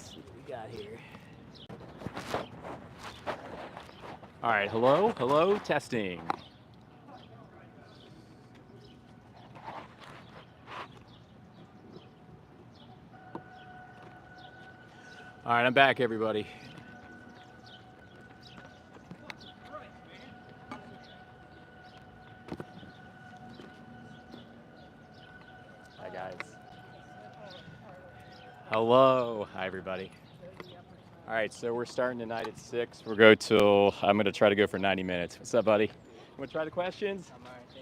Let's see what we got here. All right, hello, testing. All right, I'm back, everybody. Hi, guys. Hello. Hi, everybody. All right, so we're starting tonight at 6. We'll go till, I'm going to try to go for 90 minutes. What's up, buddy? You want to try the questions?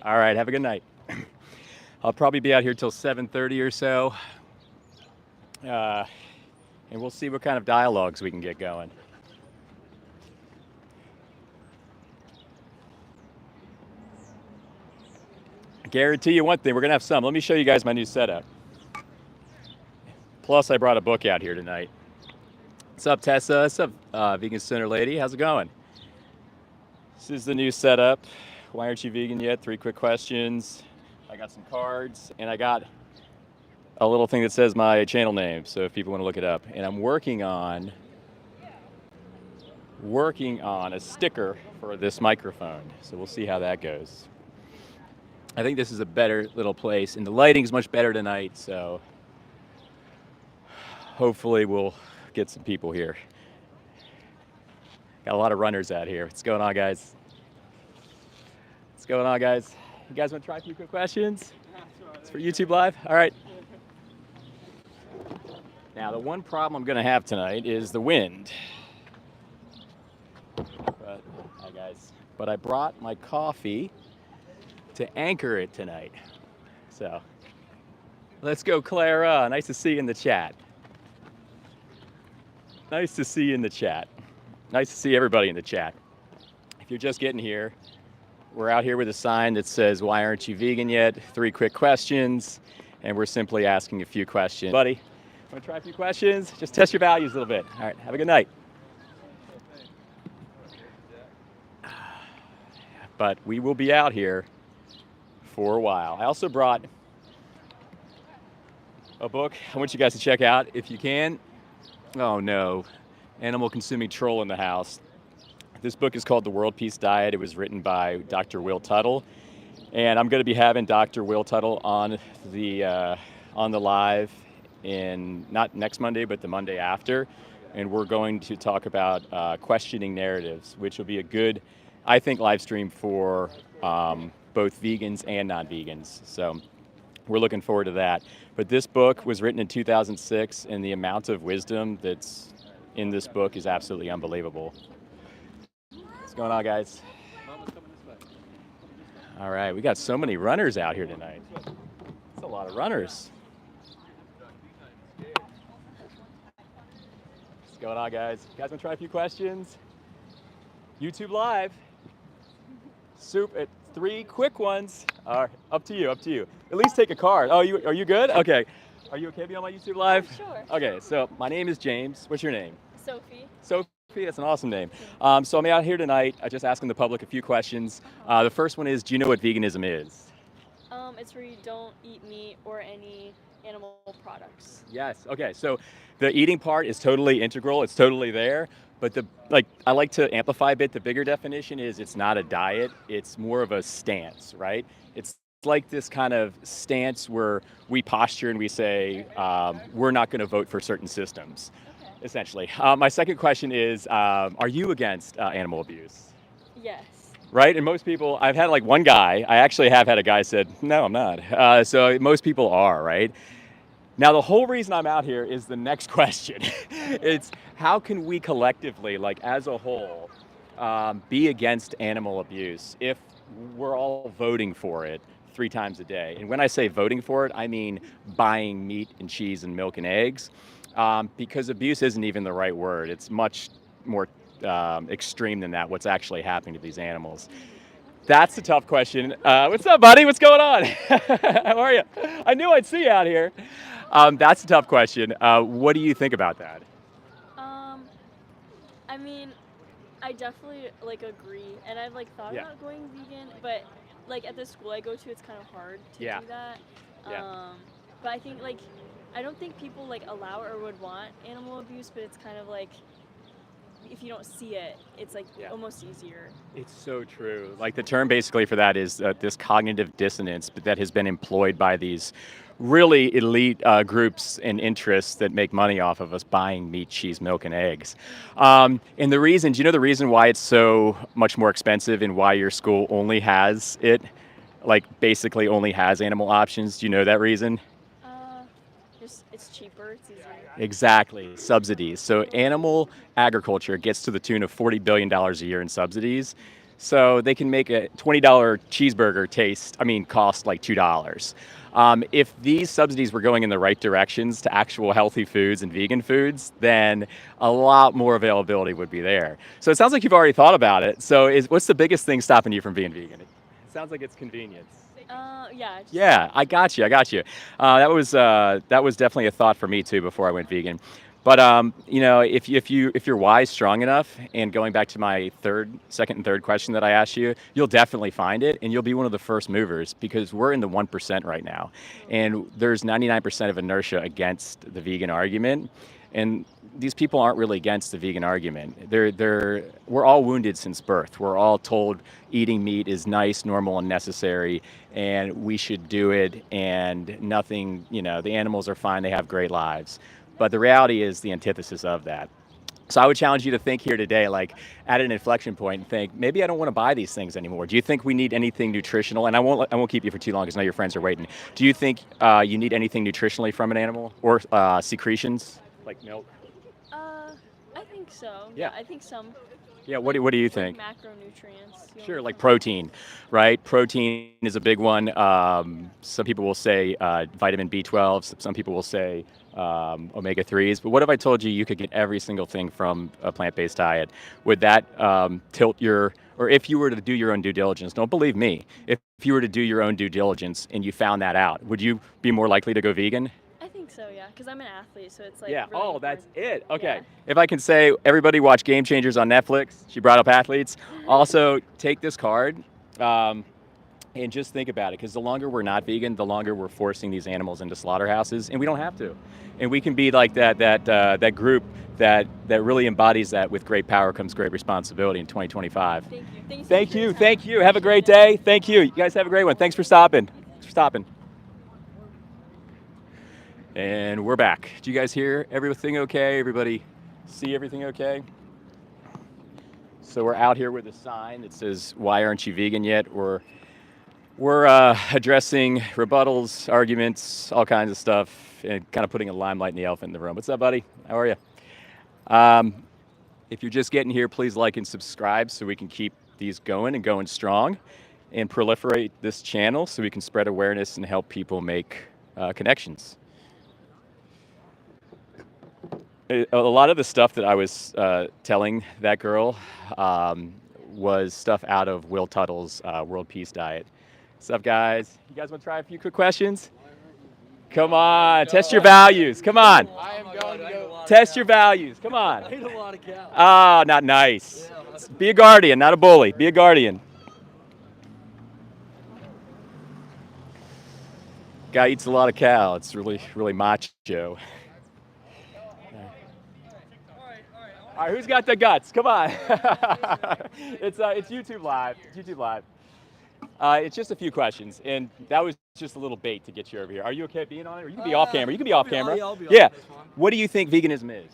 All right, have a good night. I'll probably be out here till 7:30 or so. And we'll see what kind of dialogues we can get going. I guarantee you one thing, we're going to have some. Let me show you guys my new setup. Plus, I brought a book out here tonight. What's up, Tessa? What's up, Vegan Center lady? How's it going? This is the new setup. Why aren't you vegan yet? 3 quick questions. I got some cards, and I got a little thing that says my channel name, so if people want to look it up. And I'm working on a sticker for this microphone, so we'll see how that goes. I think this is a better little place, and the lighting's much better tonight, so hopefully we'll get some people here. Got a lot of runners out here. What's going on, guys? What's going on, guys? You guys want to try a few quick questions? It's for YouTube Live? All right. Now, the one problem I'm going to have tonight is the wind. But, hi, guys. But I brought my coffee to anchor it tonight. So, let's go, Clara. Nice to see you in the chat. Nice to see you in the chat. Nice to see everybody in the chat. If you're just getting here, we're out here with a sign that says, why aren't you vegan yet? 3 quick questions. And we're simply asking a few questions. Buddy, want to try a few questions? Just test your values a little bit. All right, have a good night. But we will be out here for a while. I also brought a book I want you guys to check out if you can. Oh no, animal consuming troll in the house. This book is called The World Peace Diet. It was written by Dr. Will Tuttle. And I'm going to be having Dr. Will Tuttle on the live in not next Monday, but the Monday after. And we're going to talk about questioning narratives, which will be a good, I think, live stream for both vegans and non-vegans. So we're looking forward to that. But this book was written in 2006, and the amount of wisdom that's in this book is absolutely unbelievable. What's going on, guys? All right, we got so many runners out here tonight. That's a lot of runners. What's going on, guys? You guys want to try a few questions? YouTube Live. Soup at 3 quick ones. Up to you, up to you. At least take a card. Oh, are you good? Okay. Are you okay to be on my YouTube Live? Sure. Okay, so my name is James. What's your name? Sophie. Sophie, that's an awesome name. So I'm out here tonight just asking the public a few questions. The first one is, do you know what veganism is? It's where you don't eat meat or any animal products. Yes, okay, so the eating part is totally integral, it's totally there, but I like to amplify a bit. The bigger definition is it's not a diet, it's more of a stance, right? It's like this kind of stance where we posture and we say, we're not gonna vote for certain systems, essentially. My second question is, are you against animal abuse? Yes. Right, and most people, I've had like one guy, I actually have had a guy said, no, I'm not. So most people are, right? Now, the whole reason I'm out here is the next question. It's how can we collectively, like as a whole, be against animal abuse if we're all voting for it 3 times a day? And when I say voting for it, I mean buying meat and cheese and milk and eggs, because abuse isn't even the right word. It's much more extreme than that, what's actually happening to these animals. That's a tough question. What's up, buddy? What's going on? How are you? I knew I'd see you out here. That's a tough question. What do you think about that? I mean, I definitely agree, and I've thought about going vegan, but at the school I go to, it's kind of hard to do that. But I think I don't think people like allow or would want animal abuse, but it's kind of like if you don't see it, it's like almost easier. It's so true. Like the term basically for that is this cognitive dissonance that has been employed by these really elite groups and interests that make money off of us buying meat, cheese, milk, and eggs. And the reason, do you know the reason why it's so much more expensive and why your school only has it, like basically only has animal options? Do you know that reason? Just it's cheaper, it's easier. Exactly, subsidies. So animal agriculture gets to the tune of $40 billion a year in subsidies. So they can make a $20 cheeseburger cost like $2. If these subsidies were going in the right directions to actual healthy foods and vegan foods, then a lot more availability would be there. So it sounds like you've already thought about it. So what's the biggest thing stopping you from being vegan? It sounds like it's convenience. Yeah. Yeah, I got you. That was definitely a thought for me too before I went vegan. But if your why is strong enough, and going back to my second and third question that I asked you, you'll definitely find it, and you'll be one of the first movers because we're in the 1% right now, and there's 99% of inertia against the vegan argument, and these people aren't really against the vegan argument. We're all wounded since birth. We're all told eating meat is nice, normal, and necessary, and we should do it, and nothing, the animals are fine, they have great lives. But the reality is the antithesis of that. So I would challenge you to think here today, like at an inflection point, and think, maybe I don't want to buy these things anymore. Do you think we need anything nutritional? And I won't keep you for too long because I know your friends are waiting. Do you think you need anything nutritionally from an animal, or secretions like milk? I think so. Yeah. I think some. Yeah, what do you think? Macronutrients. Sure, like protein, right? Protein is a big one. Some people will say vitamin B12. Some people will say omega-3s. But what if I told you could get every single thing from a plant-based diet? Would that or if you were to do your own due diligence, don't believe me, if you were to do your own due diligence and you found that out, would you be more likely to go vegan? I think so, yeah, because I'm an athlete, so it's like Yeah. really Oh, that's it. Okay. Yeah. If I can say, everybody watch Game Changers on Netflix. She brought up athletes. Also, take this card and just think about it, because the longer we're not vegan, the longer we're forcing these animals into slaughterhouses, and we don't have to. And we can be like that group that really embodies that. With great power comes great responsibility in 2025. Thank you. Thank you. Have a great day. Thank you. You guys have a great one. Thanks for stopping. And we're back. Do you guys hear everything okay? Everybody see everything okay? So we're out here with a sign that says, "Why aren't you vegan yet?" We're addressing rebuttals, arguments, all kinds of stuff, and kind of putting a limelight in the elephant in the room. What's up, buddy? How are you? If you're just getting here, please like and subscribe so we can keep these going and going strong, and proliferate this channel so we can spread awareness and help people make connections. A lot of the stuff that I was telling that girl was stuff out of Will Tuttle's World Peace Diet. What's up, guys? You guys want to try a few quick questions? Come on, test your values. Come on. I am going to go. Test your values. Come on. I eat a lot of cows. Ah, not nice. Be a guardian, not a bully. Be a guardian. Guy eats a lot of cow. It's really, really macho. All right, who's got the guts? Come on. It's YouTube Live. It's just a few questions, and that was just a little bait to get you over here. Are you okay being on it? Or you can be off camera. You can be off camera. I'll be Yeah. off this one. What do you think veganism is?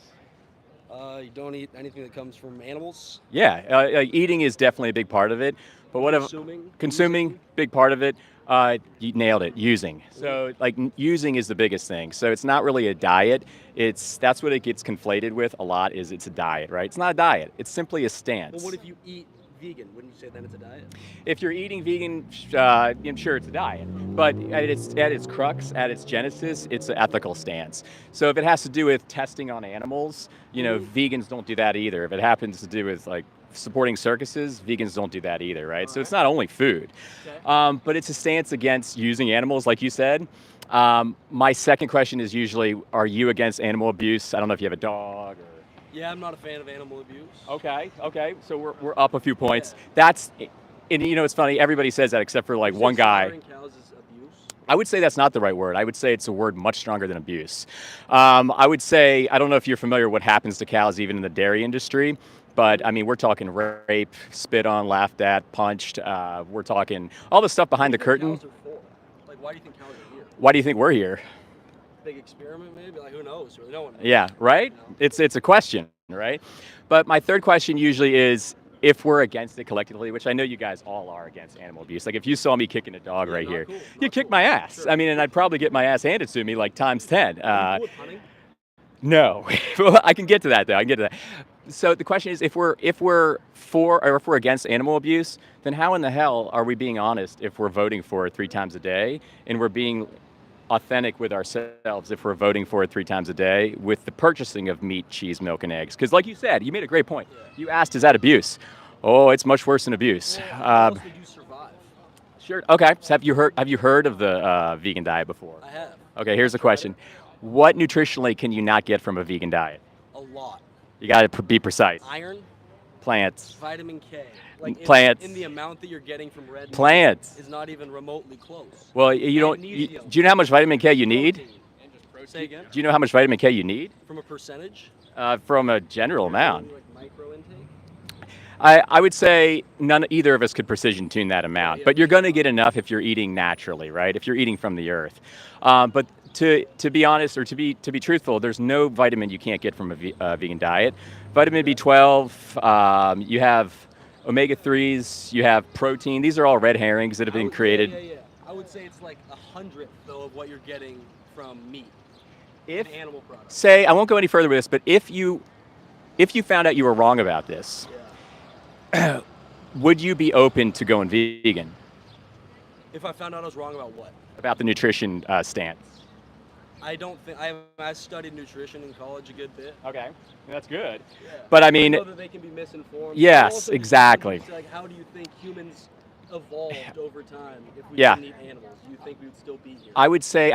You don't eat anything that comes from animals. Yeah, eating is definitely a big part of it. But what if consuming, big part of it. You nailed it. Using. So using is the biggest thing. So it's not really a diet. That's what it gets conflated with a lot. Is it's a diet, right? It's not a diet. It's simply a stance. Well, what if you eat vegan? Wouldn't you say then it's a diet? If you're eating vegan, I'm sure it's a diet. But at its crux, at its genesis, it's an ethical stance. So if it has to do with testing on animals, vegans don't do that either. If it happens to do with supporting circuses, vegans don't do that either, right? So it's not only food, but it's a stance against using animals, like you said. My second question is usually, are you against animal abuse? I don't know if you have a dog or... Yeah, I'm not a fan of animal abuse. Okay. So we're up a few points. Yeah. And it's funny, everybody says that except for one guy. Slaughtering cows is abuse. I would say that's not the right word. I would say it's a word much stronger than abuse. I would say, I don't know if you're familiar with what happens to cows even in the dairy industry, but I mean, we're talking rape, spit on, laughed at, punched. We're talking all the stuff behind the curtain. Cows are for? Like, why do you think cows are here? Why do you think we're here? Big experiment, maybe? Like, who knows? Really, no one knows. Yeah, right? You know? It's a question, right? But my third question usually is if we're against it collectively, which I know you guys all are against animal abuse. Like if you saw me kicking a dog right not here, cool, you'd not kick cool. my ass. Sure. I mean, and I'd probably get my ass handed to me like times 10. Are you cool with hunting? No, Well, I can get to that though. I can get to that. So the question is, if we're for or if we're against animal abuse, then how in the hell are we being honest if we're voting for it 3 times a day, and we're being authentic with ourselves if we're voting for it 3 times a day with the purchasing of meat, cheese, milk, and eggs? Because like you said, you made a great point. Yeah. You asked, is that abuse? Oh, it's much worse than abuse. Well, how else would you survive? Sure. Okay. So have you heard of the vegan diet before? I have. Okay. Here's the question: what nutritionally can you not get from a vegan diet? A lot. You got to be precise. Iron, Plants. vitamin K. Like Plants. In the amount that you're getting from red meat Plants. is not even remotely close. Well, you don't. Magnesium. Do you know how much vitamin K you need? Protein. Say again? Do you know how much vitamin K you need? From a percentage? From a general amount. Like micro intake? I would say either of us could precision tune that amount, Yeah. but you're going to get enough if you're eating naturally, right? If you're eating from the earth. But to be honest, or to be truthful, there's no vitamin you can't get from a vegan diet. Vitamin B12, you have omega-3s, you have protein. These are all red herrings that have been created. Yeah. I would say it's like 100th though of what you're getting from meat. If and animal products. Say, I won't go any further with this, but if you found out you were wrong about this, Yeah. would you be open to going vegan? If I found out I was wrong about what? About the nutrition stance. I don't think I studied nutrition in college a good bit. Okay, that's good. Yeah. But I mean, know that they can be misinformed. Yes, Also, exactly. Like, how do you think humans evolved over time? If we Yeah. didn't eat animals, do you think we would still be here? I would say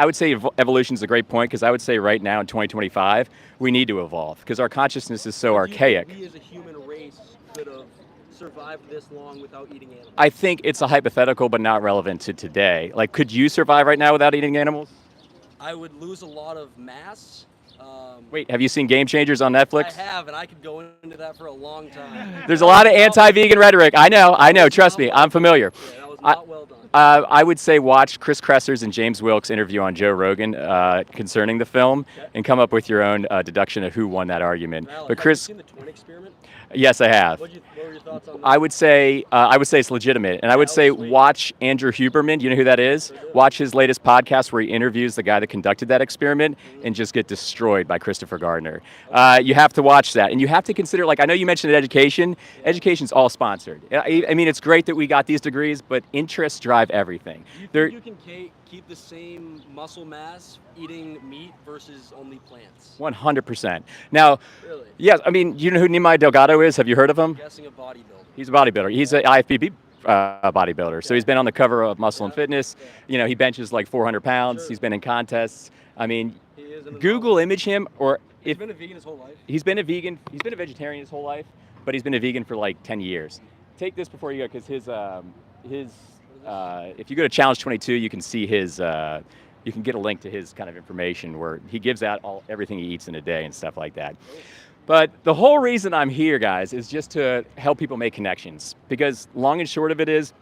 evolution is a great point, because I would say right now in 2025 we need to evolve because our consciousness is so Do you think archaic. we as a human race could have survived this long without eating animals? I think it's a hypothetical, but not relevant to today. Like, could you survive right now without eating animals? I would lose a lot of mass. Wait, have you seen Game Changers on Netflix? I have, and I could go into that for a long time. There's a lot of anti-vegan rhetoric. I know. Trust me, I'm familiar. Yeah, that was not well done. I would say watch Chris Kresser's and James Wilkes' interview on Joe Rogan concerning the film, and come up with your own deduction of who won that argument. Now, But have Chris, you seen the twin experiment? yes, I have. What were your thoughts on that? I would say it's legitimate, and I would say watch Andrew Huberman. You know who that is? Watch his latest podcast where he interviews the guy that conducted that experiment, and just get destroyed by Christopher Gardner. You have to watch that, and you have to consider. Like, I know you mentioned education. Education's all sponsored. I mean, it's great that we got these degrees, but interests drive everything. You think you can keep the same muscle mass eating meat versus only plants? 100%. Now, Really? yes, I mean, you know who Nimai Delgado is? Have you heard of him? I'm guessing a bodybuilder. He's a bodybuilder. He's an IFBB bodybuilder. So he's been on the cover of Muscle and Fitness. Yeah. You know, he benches like 400 pounds. Sure. He's been in contests. I mean, He is in the Google image him, or He's if been a vegan his whole life. he's been a vegan, he's been a vegetarian his whole life, but he's been a vegan for like 10 years. Take this before you go, because if you go to Challenge 22, you can see you can get a link to his kind of information where he gives out everything he eats in a day and stuff like that. But the whole reason I'm here, guys, is just to help people make connections, because long and short of it is,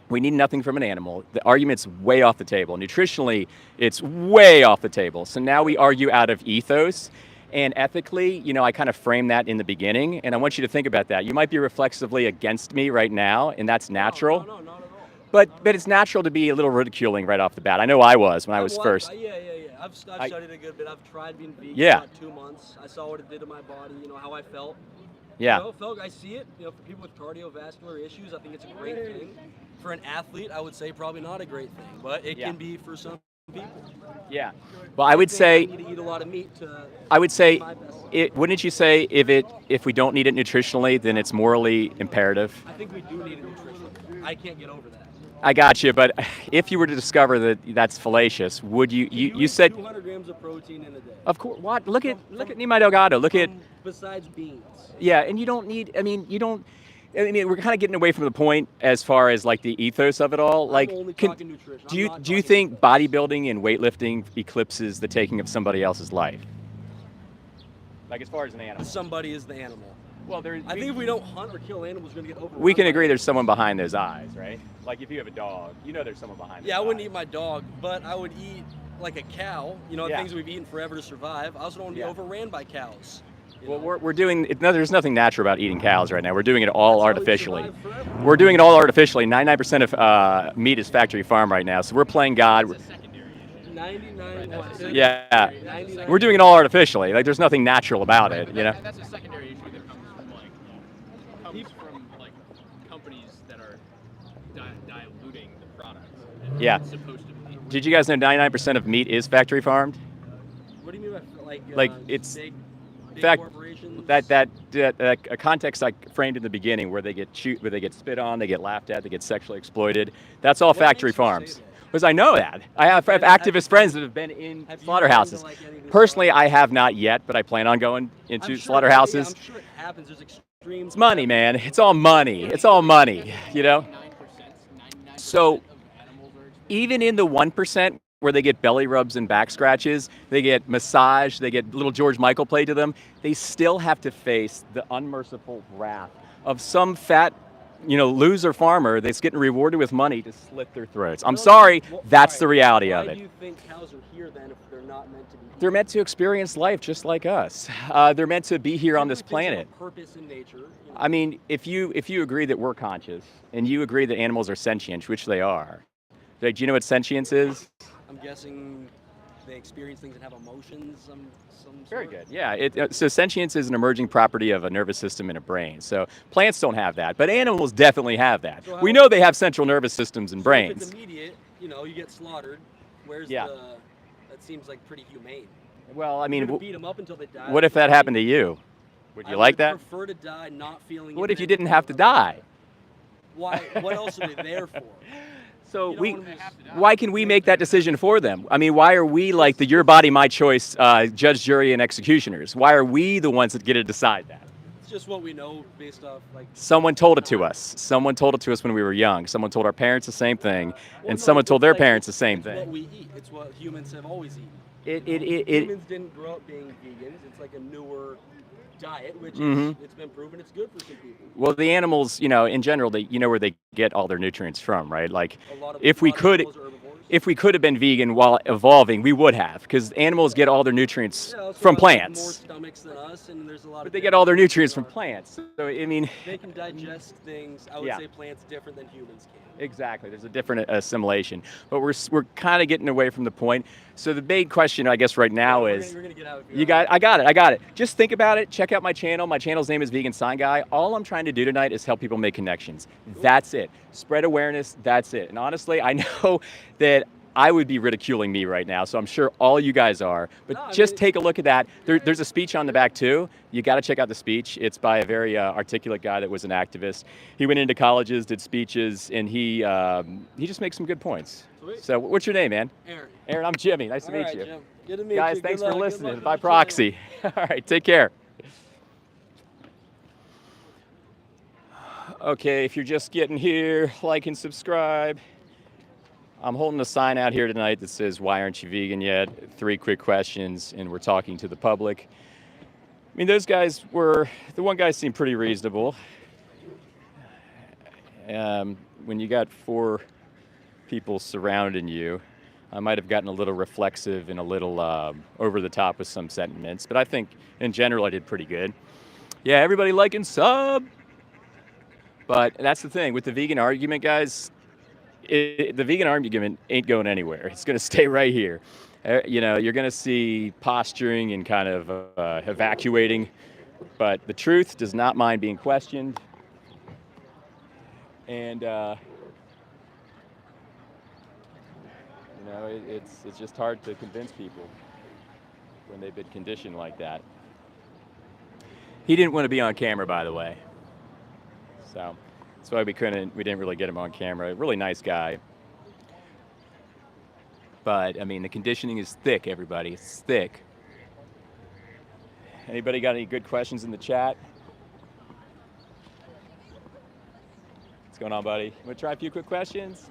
we need nothing from an animal. The argument's way off the table. Nutritionally, it's way off the table. So now we argue out of ethos. And ethically, you know, I kind of framed that in the beginning, and I want you to think about that. You might be reflexively against me right now, and that's natural. No, not at all. But it's natural to be a little ridiculing right off the bat. I know I was when I was Well, first. Yeah. I've studied a good bit. I've tried being vegan Yeah. for about 2 months. I saw what it did to my body, you know, how I felt. Yeah. You know, I see it. You know, for people with cardiovascular issues, I think it's a great thing. For an athlete, I would say probably not a great thing, but it Yeah. can be for some people. Yeah. Well, I would say, I need to eat a lot of meat to. I would say, my best. wouldn't you say if we don't need it nutritionally, then it's morally imperative? I think we do need it nutritionally. I can't get over that. I got you, but if you were to discover that that's fallacious, would you eat said, 200 grams of protein in a day. of course, what? Look at Nimai Delgado. Look at, Besides beans. yeah, and you don't need, I mean, you don't, I mean, we're kind of getting away from the point as far as like the ethos of it all. Like, I'm only talking nutrition. do I'm not you talking think ethos. bodybuilding and weightlifting eclipses the taking of somebody else's life? Like as far as an animal. Somebody is the animal. Well, I think if we don't hunt or kill animals, we're gonna get overrun. we can by agree there's animals. someone behind those eyes, right? Like if you have a dog, you know there's someone behind. Yeah, I those wouldn't eyes. eat my dog, but I would eat like a cow. You know, Yeah. things we've eaten forever to survive. I also don't want to Yeah. be overran by cows. you Well, know? we're doing it. No, there's nothing natural about eating cows right now. We're doing it all That's how we've artificially. survived forever. We're doing it all artificially. 99% of meat is factory farm right now. So we're playing God. 99. what? Yeah, 99. we're doing it all artificially. Like there's nothing natural about it, you know. And that's a secondary issue that comes from like companies that are diluting the product. And Yeah. It's supposed to be. Did you guys know 99% of meat is factory farmed? What do you mean by Like, it's- big fact, corporations? That a context I framed in the beginning where they get spit on, they get laughed at, they get sexually exploited. That's all What factory makes you say farms. that? Because I know that. I have Have- activist have- friends that have been in Have you slaughterhouses. been to, like, any of these Personally, I have not yet, but I plan on going into I'm sure- slaughterhouses. Yeah, I'm sure it happens. There's extreme. It's money, man. It's all money. It's all money, you know? 99% So, of animals are exposed. Even in the 1% where they get belly rubs and back scratches, they get massage, they get little George Michael played to them, they still have to face the unmerciful wrath of some fat, loser farmer that's getting rewarded with money to slit their throats. I'm sorry, that's the reality of Why it. do you think cows are here then if they're not meant to be? They're meant to experience life just like us. They're meant to be here on this planet. Purpose in nature. You know? I mean, if you agree that we're conscious and you agree that animals are sentient, which they are, like, do you know what sentience is? I'm guessing they experience things and have emotions. Some Very sort. good. Yeah. So sentience is an emerging property of a nervous system and a brain. So plants don't have that, but animals definitely have that. So We how- know they have central nervous systems and So if brains. it's immediate, you get slaughtered. Where's Yeah. That seems like pretty humane. Well, I You're mean, gonna beat them up until they die. what if that happened to you? Would you like that? I prefer to die not feeling. What if you it didn't and have to die? Why? What else are they there for? So You don't we, wanna just- why can we make that decision for them? I mean, why are we like the your body, my choice judge, jury, and executioners? Why are we the ones that get to decide that? It's just what we know based off like. Someone told it to us. Someone told it to us when we were young. Someone told our parents the same thing, Well, and no, someone it's told their like- parents the same it's what thing. we eat. It's what humans have always eaten. It Humans didn't grow up being vegans. It's like a newer diet, which Mhm. it's been proven it's good for some people. Well, the animals, in general, they where they get all their nutrients from, right? Like, A lot of if we a lot of could, animals are herbivores. if we could have been vegan while evolving, we would have, because animals get all their nutrients Yeah, that's from why they have more plants. stomachs than us, and there's a lot But of. they get all their different nutrients from things plants. So I mean, They can digest things. I would Yeah. say plants different than humans can. exactly. There's a different assimilation, but we're kind of getting away from the point. So the big question, I guess, right now is. We're gonna get out of here. You got, I got it. Just think about it. Check out my channel. My channel's name is Vegan Sign Guy. All I'm trying to do tonight is help people make connections. That's it. Spread awareness. That's it. And honestly, I know that I would be ridiculing me right now, so I'm sure all you guys are. But No, I just mean- take a look at that. There's a speech on the back too. You got to check out the speech. It's by a very articulate guy that was an activist. He went into colleges, did speeches, and he just makes some good points. Sweet. So what's your name, man? Aaron. Aaron, I'm Jimmy. Nice to All meet right, you. Jim. Good to meet Guys, you. thanks Good for luck. Good listening luck by with the channel. proxy. All right, take care. Okay, if you're just getting here, like and subscribe. I'm holding a sign out here tonight that says, "Why aren't you vegan yet?" 3 quick questions, and we're talking to the public. I mean, the one guy seemed pretty reasonable. When you got 4 people surrounding you, I might have gotten a little reflexive and a little over the top with some sentiments, but I think in general I did pretty good. Yeah, everybody like and sub. But that's the thing with the vegan argument, guys. The vegan argument ain't going anywhere. It's going to stay right here. You're going to see posturing and kind of evacuating, but the truth does not mind being questioned. And it's just hard to convince people when they've been conditioned like that. He didn't want to be on camera, by the way. So that's why we didn't really get him on camera. Really nice guy. But I mean, the conditioning is thick, everybody. It's thick. Anybody got any good questions in the chat? going on, buddy? Want to try a few quick questions?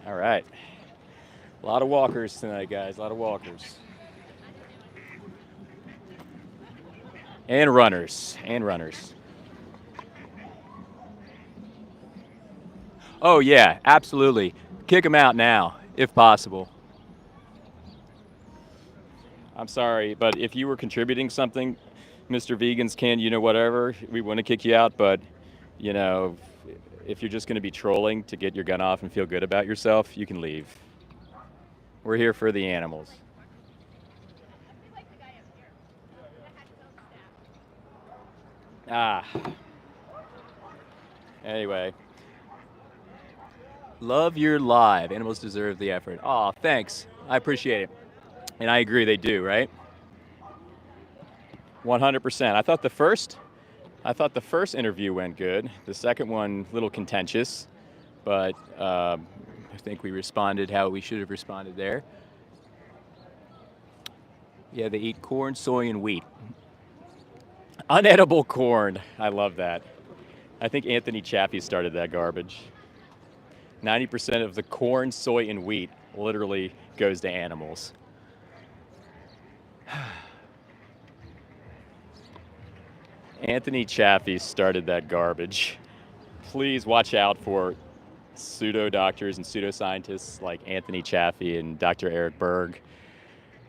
All right. A lot of walkers tonight, guys. A lot of walkers. And runners. And runners. Oh, yeah, absolutely. Kick them out now, if possible. I'm sorry, but if you were contributing something, Mr. Vegans can, whatever, we want to kick you out, but, if you're just going to be trolling to get your gun off and feel good about yourself, you can leave. We're here for the animals. Anyway. Love your live. Animals deserve the effort. Aw, thanks. I appreciate it. And I agree they do, right? 100%. I thought the first interview went good. The second one, a little contentious, but I think we responded how we should have responded there. Yeah, they eat corn, soy, and wheat. Unedible corn. I love that. I think Anthony Chaffee started that garbage. 90% of the corn, soy, and wheat literally goes to animals. Anthony Chaffee started that garbage. Please watch out for pseudo-doctors and pseudoscientists like Anthony Chaffee and Dr. Eric Berg.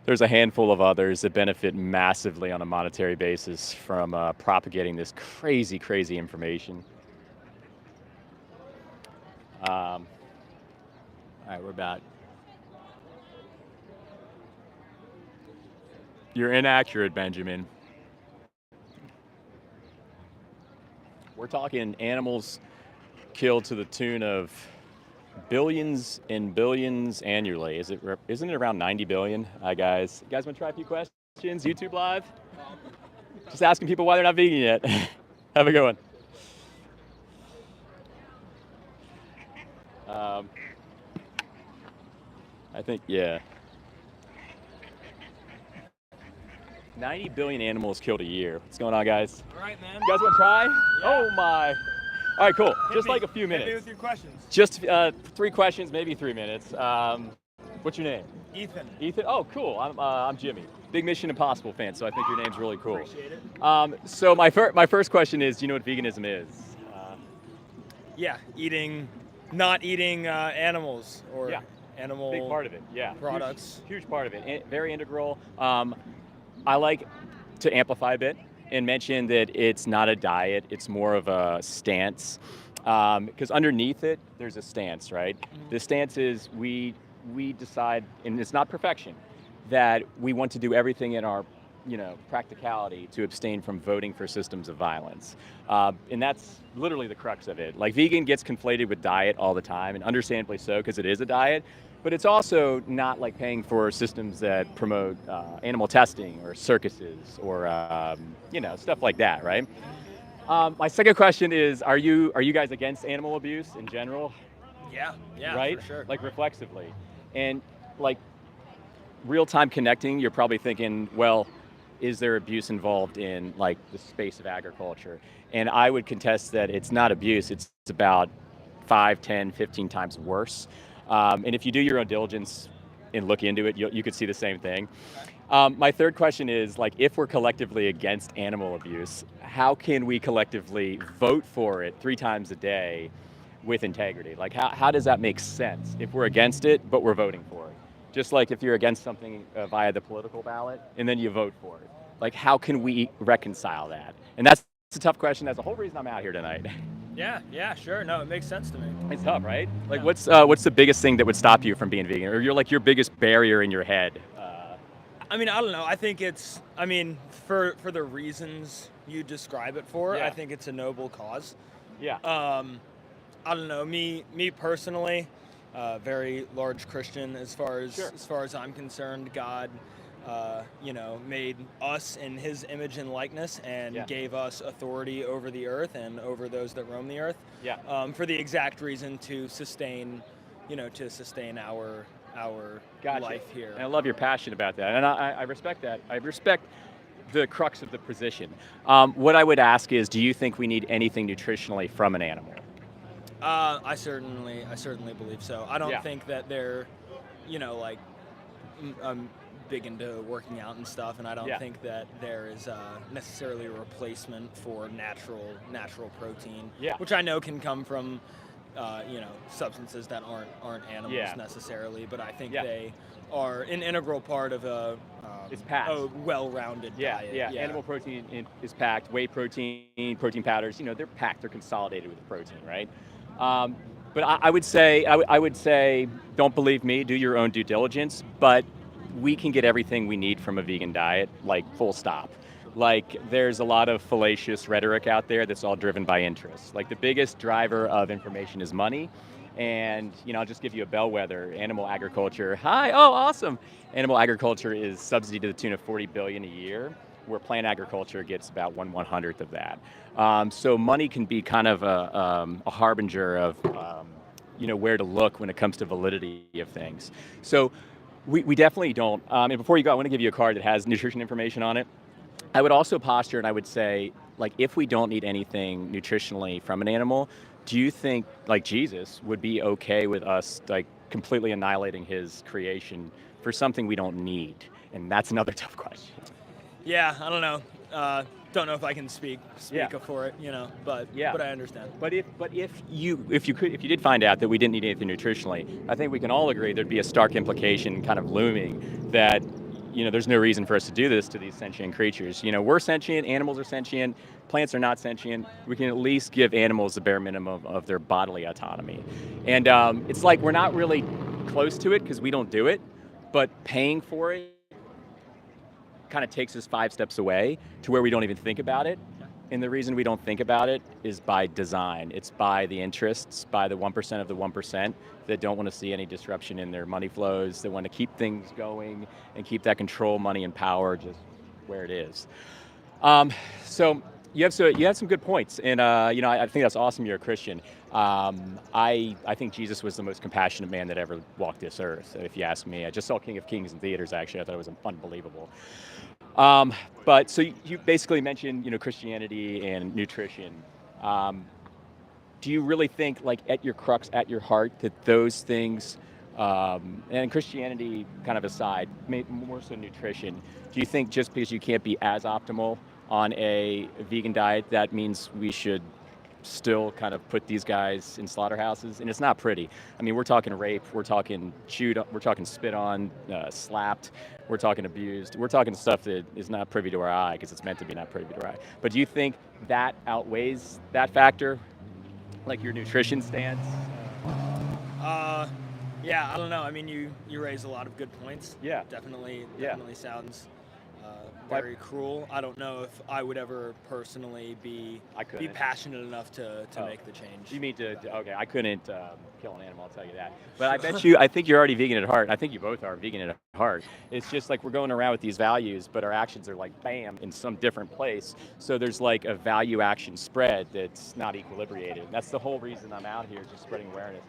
There's a handful of others that benefit massively on a monetary basis from propagating this crazy, crazy information. All right, we're about. You're inaccurate, Benjamin. We're talking animals killed to the tune of billions and billions annually. Isn't it around 90 billion? Hi, guys. You guys want to try a few questions? YouTube Live? Just asking people why they're not vegan yet. Have a good one. I think, yeah. 90 billion animals killed a year. What's going on, guys? All right, man. You guys want to try? Yeah. Oh, my. All right, cool. Hit Just me. like a few minutes. Hit me with your questions. Just 3 questions, maybe 3 minutes. What's your name? Ethan. Ethan? Oh, cool. I'm Jimmy. Big Mission Impossible fan, so I think your name's really cool. Appreciate it. So my first question is, do you know what veganism is? Yeah, not eating animals or Yeah. animal Big part of it, yeah. products. Huge part of it. Very integral. I like to amplify a bit and mention that it's not a diet, it's more of a stance. Because underneath it, there's a stance, right? Mm-hmm. The stance is we decide, and it's not perfection, that we want to do everything in our practicality to abstain from voting for systems of violence. And that's literally the crux of it. Like, vegan gets conflated with diet all the time, and understandably so, because it is a diet. But it's also not like paying for systems that promote animal testing or circuses or stuff like that, right? My second question is, are you guys against animal abuse in general? Yeah, right? for sure. Like, reflexively. And like real-time connecting, you're probably thinking, well, is there abuse involved in like the space of agriculture? And I would contest that it's not abuse, it's about 5, 10, 15 times worse. And if you do your own diligence and look into it, you could see the same thing. My third question is, like, if we're collectively against animal abuse, how can we collectively vote for it 3 times a day with integrity? Like, how does that make sense if we're against it, but we're voting for it? Just like if you're against something via the political ballot and then you vote for it. Like, how can we reconcile that? And that's a tough question. That's the whole reason I'm out here tonight. Yeah, sure. No, it makes sense to me. It's tough, right? Like, Yeah. what's the biggest thing that would stop you from being vegan? Or you're like your biggest barrier in your head? I don't know. I think it's, for the reasons you describe it for, Yeah. I think it's a noble cause. Yeah. I don't know. Me personally, very large Christian as far as I'm concerned. God, made us in His image and likeness, and Yeah. gave us authority over the earth and over those that roam the earth. Yeah. For the exact reason to sustain our Gotcha. life here. And I love your passion about that, and I respect that. I respect the crux of the position. What I would ask is, do you think we need anything nutritionally from an animal? I certainly believe so. I don't Yeah. think that they're, like, I'm big into working out and stuff, and I don't Yeah. think that there is necessarily a replacement for natural protein, Yeah. which I know can come from, substances that aren't animals Yeah. necessarily, but I think Yeah. they are an integral part of It's packed. a well-rounded diet. Yeah. Animal protein is packed. Whey protein, protein powders, they're packed. They're consolidated with the protein, right? But I would say, don't believe me. Do your own due diligence. But we can get everything we need from a vegan diet, like full stop. Like there's a lot of fallacious rhetoric out there that's all driven by interest. Like the biggest driver of information is money. And I'll just give you a bellwether. Animal agriculture. Hi. Oh, awesome. Animal agriculture is subsidy to the tune of $40 billion a year, where plant agriculture gets about 1/100th of that. So money can be kind of a harbinger of where to look when it comes to validity of things. So we definitely don't. And before you go, I want to give you a card that has nutrition information on it. I would also posture, and I would say, like, if we don't need anything nutritionally from an animal, do you think, like, Jesus would be okay with us, like, completely annihilating his creation for something we don't need? And that's another tough question. Yeah, I don't know. Don't know if I can speak Yeah. for it, but Yeah. but I understand. But if you did find out that we didn't need anything nutritionally, I think we can all agree there'd be a stark implication kind of looming that there's no reason for us to do this to these sentient creatures. We're sentient, animals are sentient, plants are not sentient. We can at least give animals the bare minimum of their bodily autonomy. And it's like we're not really close to it because we don't do it, but paying for it kind of takes us 5 steps away to where we don't even think about it. And the reason we don't think about it is by design. It's by the interests, by the 1% of the 1% that don't want to see any disruption in their money flows, that want to keep things going and keep that control, money, and power just where it is. So you have some good points, and I think that's awesome. You're a Christian. I think Jesus was the most compassionate man that ever walked this earth. If you ask me, I just saw King of Kings in theaters. Actually, I thought it was unbelievable. But so you basically mentioned Christianity and nutrition. Do you really think, like, at your crux, at your heart, that those things, and Christianity kind of aside, more so nutrition, do you think just because you can't be as optimal on a vegan diet, that means we should still kind of put these guys in slaughterhouses? And it's not pretty. I mean, we're talking rape, we're talking chewed, we're talking spit on, slapped, we're talking abused, we're talking stuff that is not privy to our eye because it's meant to be not privy to our eye. But do you think that outweighs that factor, like your nutrition stance? Yeah, I don't know. I mean, you raise a lot of good points. Yeah. Definitely Yeah. sounds very cruel. I don't know if I would ever personally be passionate enough to make the change. You mean okay, I couldn't kill an animal, I'll tell you that. But I think you're already vegan at heart. I think you both are vegan at heart. It's just like we're going around with these values, but our actions are like, bam, in some different place. So there's like a value action spread that's not equilibrated. That's the whole reason I'm out here, just spreading awareness.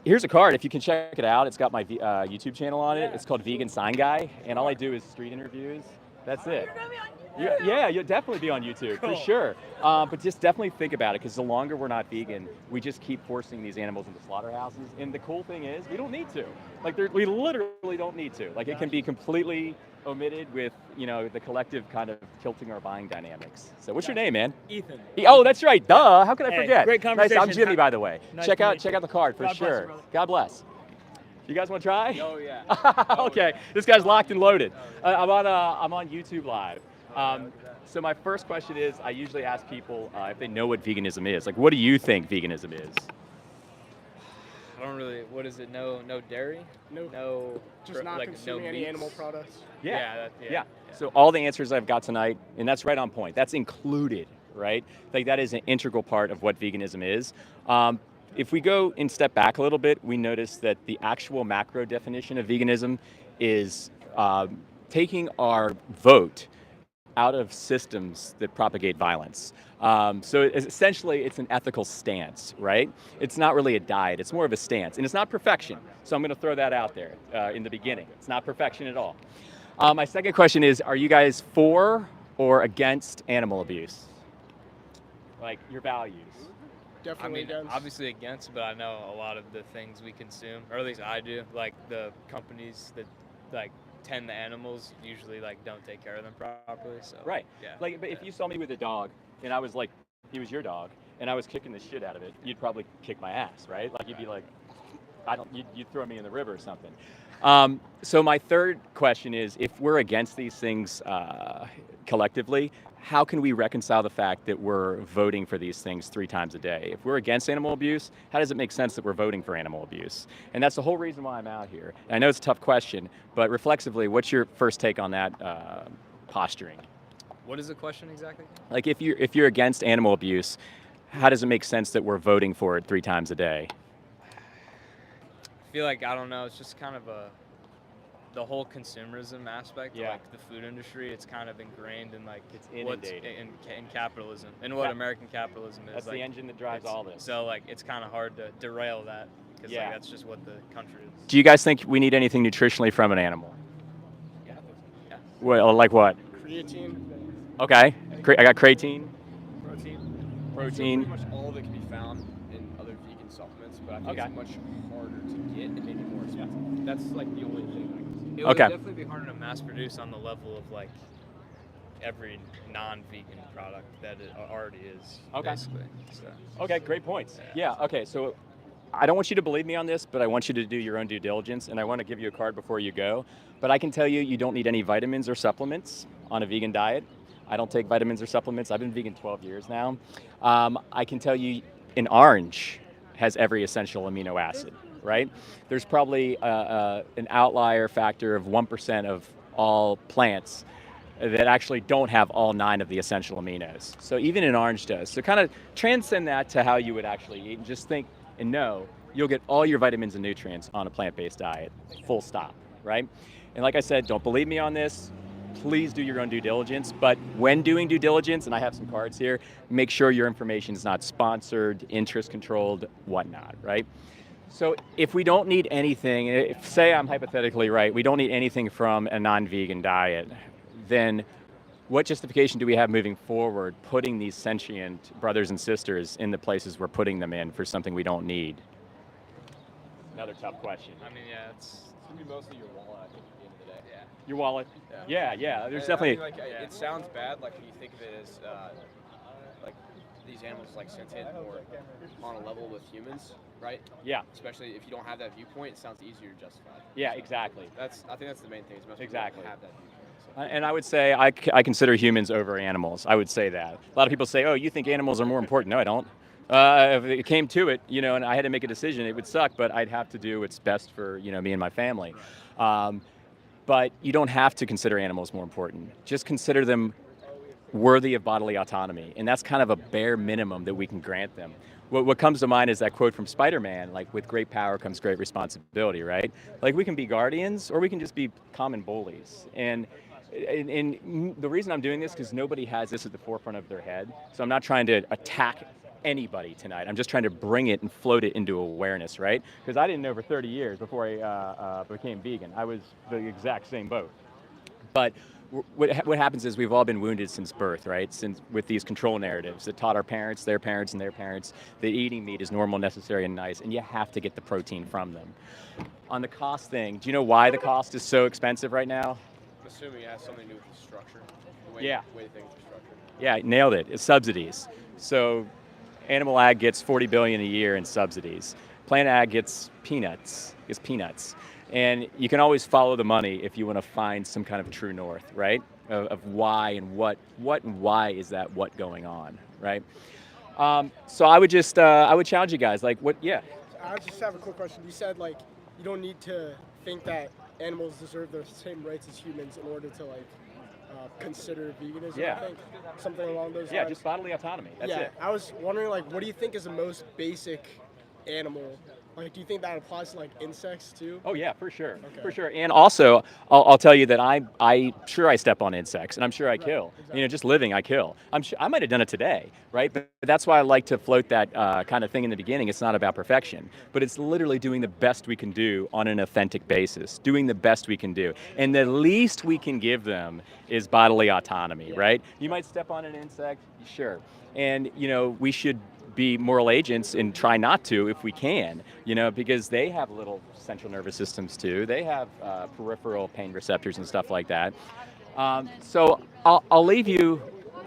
Here's a card. If you can check it out, it's got my YouTube channel on it. It's called Vegan Sign Guy, and all I do is street interviews. That's it. Yeah, you'll definitely be on YouTube, for sure. But just definitely think about it, because the longer we're not vegan, we just keep forcing these animals into slaughterhouses. And the cool thing is, we don't need to. Like, we literally don't need to. Like, it can be completely omitted with, the collective kind of tilting our buying dynamics. So what's your name, man? Ethan. Oh, that's right. Duh. How could I forget? Great conversation. Nice. I'm Jimmy, by the way. Nice check to out meet you. the card for God bless sure. you, brother. God bless. You guys want to try? Oh yeah. Okay. This guy's locked and loaded. I'm on YouTube Live. So my first question is, I usually ask people if they know what veganism is. Like, what do you think veganism is? I don't really. What is it? No dairy. No. Just not like, consuming no any meats? animal products. Yeah. Yeah. So all the answers I've got tonight, and that's right on point. That's included, right? Like, that is an integral part of what veganism is. If we go and step back a little bit, we notice that the actual macro definition of veganism is taking our vote out of systems that propagate violence. So essentially, it's an ethical stance, right? It's not really a diet. It's more of a stance. And it's not perfection. So I'm going to throw that out there in the beginning. It's not perfection at all. My second question is, are you guys for or against animal abuse? Like, your values? definitely against? Obviously against, but I know a lot of the things we consume, or at least I do, like the companies that like tend the animals usually like don't take care of them properly. So Right. yeah. Like, but if you saw me with a dog and I was like, he was your dog, and I was kicking the shit out of it, you'd probably kick my ass, right? Like you'd be like, you'd throw me in the river or something. So my third question is, if we're against these things collectively, how can we reconcile the fact that we're voting for these things 3 times a day? If we're against animal abuse, how does it make sense that we're voting for animal abuse? And that's the whole reason why I'm out here. And I know it's a tough question, but reflexively, what's your first take on that posturing? What is the question exactly? Like if you're against animal abuse, how does it make sense that we're voting for it 3 times a day? I feel like, I don't know, it's just kind of the whole consumerism aspect, Yeah. like the food industry, it's kind of ingrained in like It's what's inundated. in capitalism and what Yeah. American capitalism is. That's like, the engine that drives it's- all this. So like it's kind of hard to derail that because Yeah. like, that's just what the country is. Do you guys think we need anything nutritionally from an animal? Yeah. Yeah. Well, like what? Creatine, Okay, I got creatine, Protein. protein. Pretty much all of it can be found in other vegan supplements, but I think Okay. it's much harder to get and maybe more expensive. That's like the only thing I can see. It would Okay. definitely be harder to mass produce on the level of like every non-vegan product that it already is. Okay. Basically. So. Okay, great points. Yeah, okay, so I don't want you to believe me on this, but I want you to do your own due diligence, and I want to give you a card before you go. But I can tell you, you don't need any vitamins or supplements on a vegan diet. I don't take vitamins or supplements. I've been vegan 12 years now. I can tell you an orange has every essential amino acid, right? There's probably an outlier factor of 1% of all plants that actually don't have all 9 of the essential aminos. So even an orange does. So kind of transcend that to how you would actually eat and just think and know you'll get all your vitamins and nutrients on a plant-based diet, full stop, right? And like I said, don't believe me on this. Please do your own due diligence, but when doing due diligence, and I have some cards here, make sure your information is not sponsored, interest controlled, whatnot, right? So if we don't need anything, if, say I'm hypothetically right, we don't need anything from a non-vegan diet, then what justification do we have moving forward putting these sentient brothers and sisters in the places we're putting them in for something we don't need? Another tough question. I mean, yeah, it's gonna be mostly your wallet, I think, at the end of the day. yeah. Your wallet? Yeah. Yeah, there's I definitely... mean, like, it sounds bad, like when you think of it as like these animals like sentient or on a level with humans, right? Yeah, Especially if you don't have that viewpoint, it sounds easier to justify. yeah, exactly. I think that's the main thing. Is most people Exactly. don't have that viewpoint. So. And I would say I consider humans over animals. I would say that. A lot of people say, oh, you think animals are more important. No, I don't. If it came to it, and I had to make a decision, it would suck, but I'd have to do what's best for, me and my family. But you don't have to consider animals more important. Just consider them worthy of bodily autonomy. And that's kind of a bare minimum that we can grant them. What comes to mind is that quote from Spider-Man, like, with great power comes great responsibility, right? Like, we can be guardians or we can just be common bullies. And the reason I'm doing this is because nobody has this at the forefront of their head. So I'm not trying to attack anybody tonight. I'm just trying to bring it and float it into awareness, right? Because I didn't know for 30 years before I became vegan. I was the exact same boat. But what happens is we've all been wounded since birth, right? With these control narratives that taught our parents, and their parents, that eating meat is normal, necessary, and nice, and you have to get the protein from them. On the cost thing, do you know why the cost is so expensive right now? I'm assuming it has something to do with the structure. The way, Yeah. The way things are structured. Yeah, nailed it. It's subsidies. So animal ag gets $40 billion a year in subsidies. Plant ag gets peanuts. And you can always follow the money if you want to find some kind of true north, right? Of why and what and why is that what going on, right? So I would just, I would challenge you guys, like, what, yeah. I just have a quick question. You said, like, you don't need to think that animals deserve the same rights as humans in order to, like, consider veganism, Yeah. I think. Something along those Yeah, lines. just bodily autonomy. That's yeah, it. I was wondering, like, what do you think is the most basic animal? Like, do you think that applies to, like, insects, too? Oh yeah, for sure, Okay. for sure. And also, I'll tell you that I sure I step on insects, and I'm sure I kill. exactly. Just living, I kill. I'm sure I might have done it today, right? But that's why I like to float that kind of thing in the beginning. It's not about perfection, but it's literally doing the best we can do on an authentic basis, doing the best we can do, and the least we can give them is bodily autonomy, right? You might step on an insect, sure, and we should be moral agents and try not to if we can, because they have little central nervous systems too. They have peripheral pain receptors and stuff like that. So I'll leave you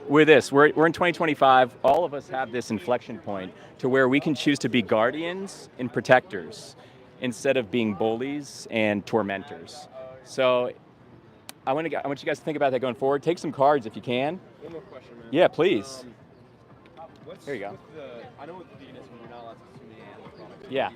with this. We're in 2025. All of us have this inflection point to where we can choose to be guardians and protectors instead of being bullies and tormentors. So I want you guys to think about that going forward. Take some cards if you can. One more question, man. Yeah, please. Here you go. I know with veganism, you're not allowed to consume any animal products. Yeah.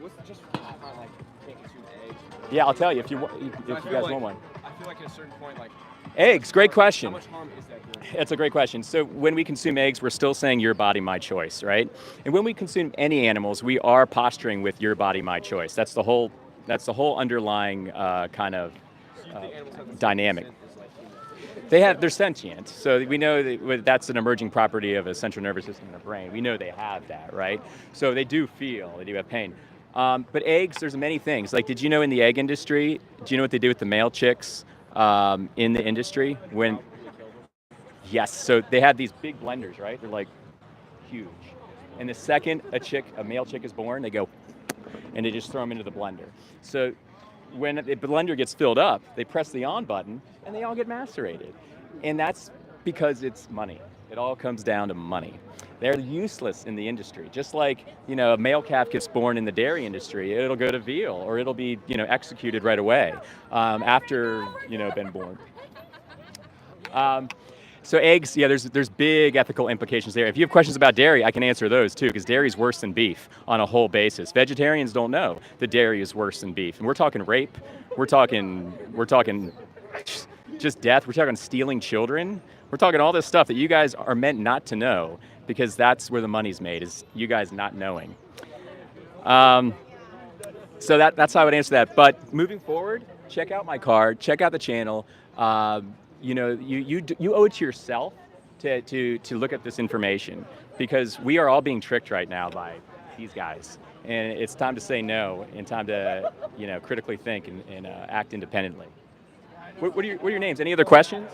What's just kind of like can't consume eggs? Yeah, I'll tell you if you guys want one. I feel like at a certain point, like Eggs, great question. How much harm is that doing? That's a great question. So when we consume eggs, we're still saying your body, my choice, right? And when we consume any animals, we are posturing with your body, my choice. That's the whole underlying kind of dynamic. They're sentient, so we know that's an emerging property of a central nervous system in the brain. We know they have that, right? So they do have pain. But eggs, there's many things. Like, did you know in the egg industry, do you know what they do with the male chicks in the industry? Yes, so they have these big blenders, right? They're like huge. And the second a male chick is born, they go, and they just throw them into the blender. So when the blender gets filled up, they press the on button and they all get macerated. And that's because it's money. It all comes down to money. They're useless in the industry. Just like, a male calf gets born in the dairy industry, it'll go to veal or it'll be, executed right away after, been born. So eggs, yeah, there's big ethical implications there. If you have questions about dairy, I can answer those too, because dairy is worse than beef on a whole basis. Vegetarians don't know that dairy is worse than beef. And we're talking rape, we're talking just death, we're talking stealing children, we're talking all this stuff that you guys are meant not to know, because that's where the money's made, is you guys not knowing. So that's how I would answer that. But moving forward, check out my card, check out the channel. You owe it to yourself to look at this information, because we are all being tricked right now by these guys, and it's time to say no and time to critically think and act independently. What are your names? Any other questions?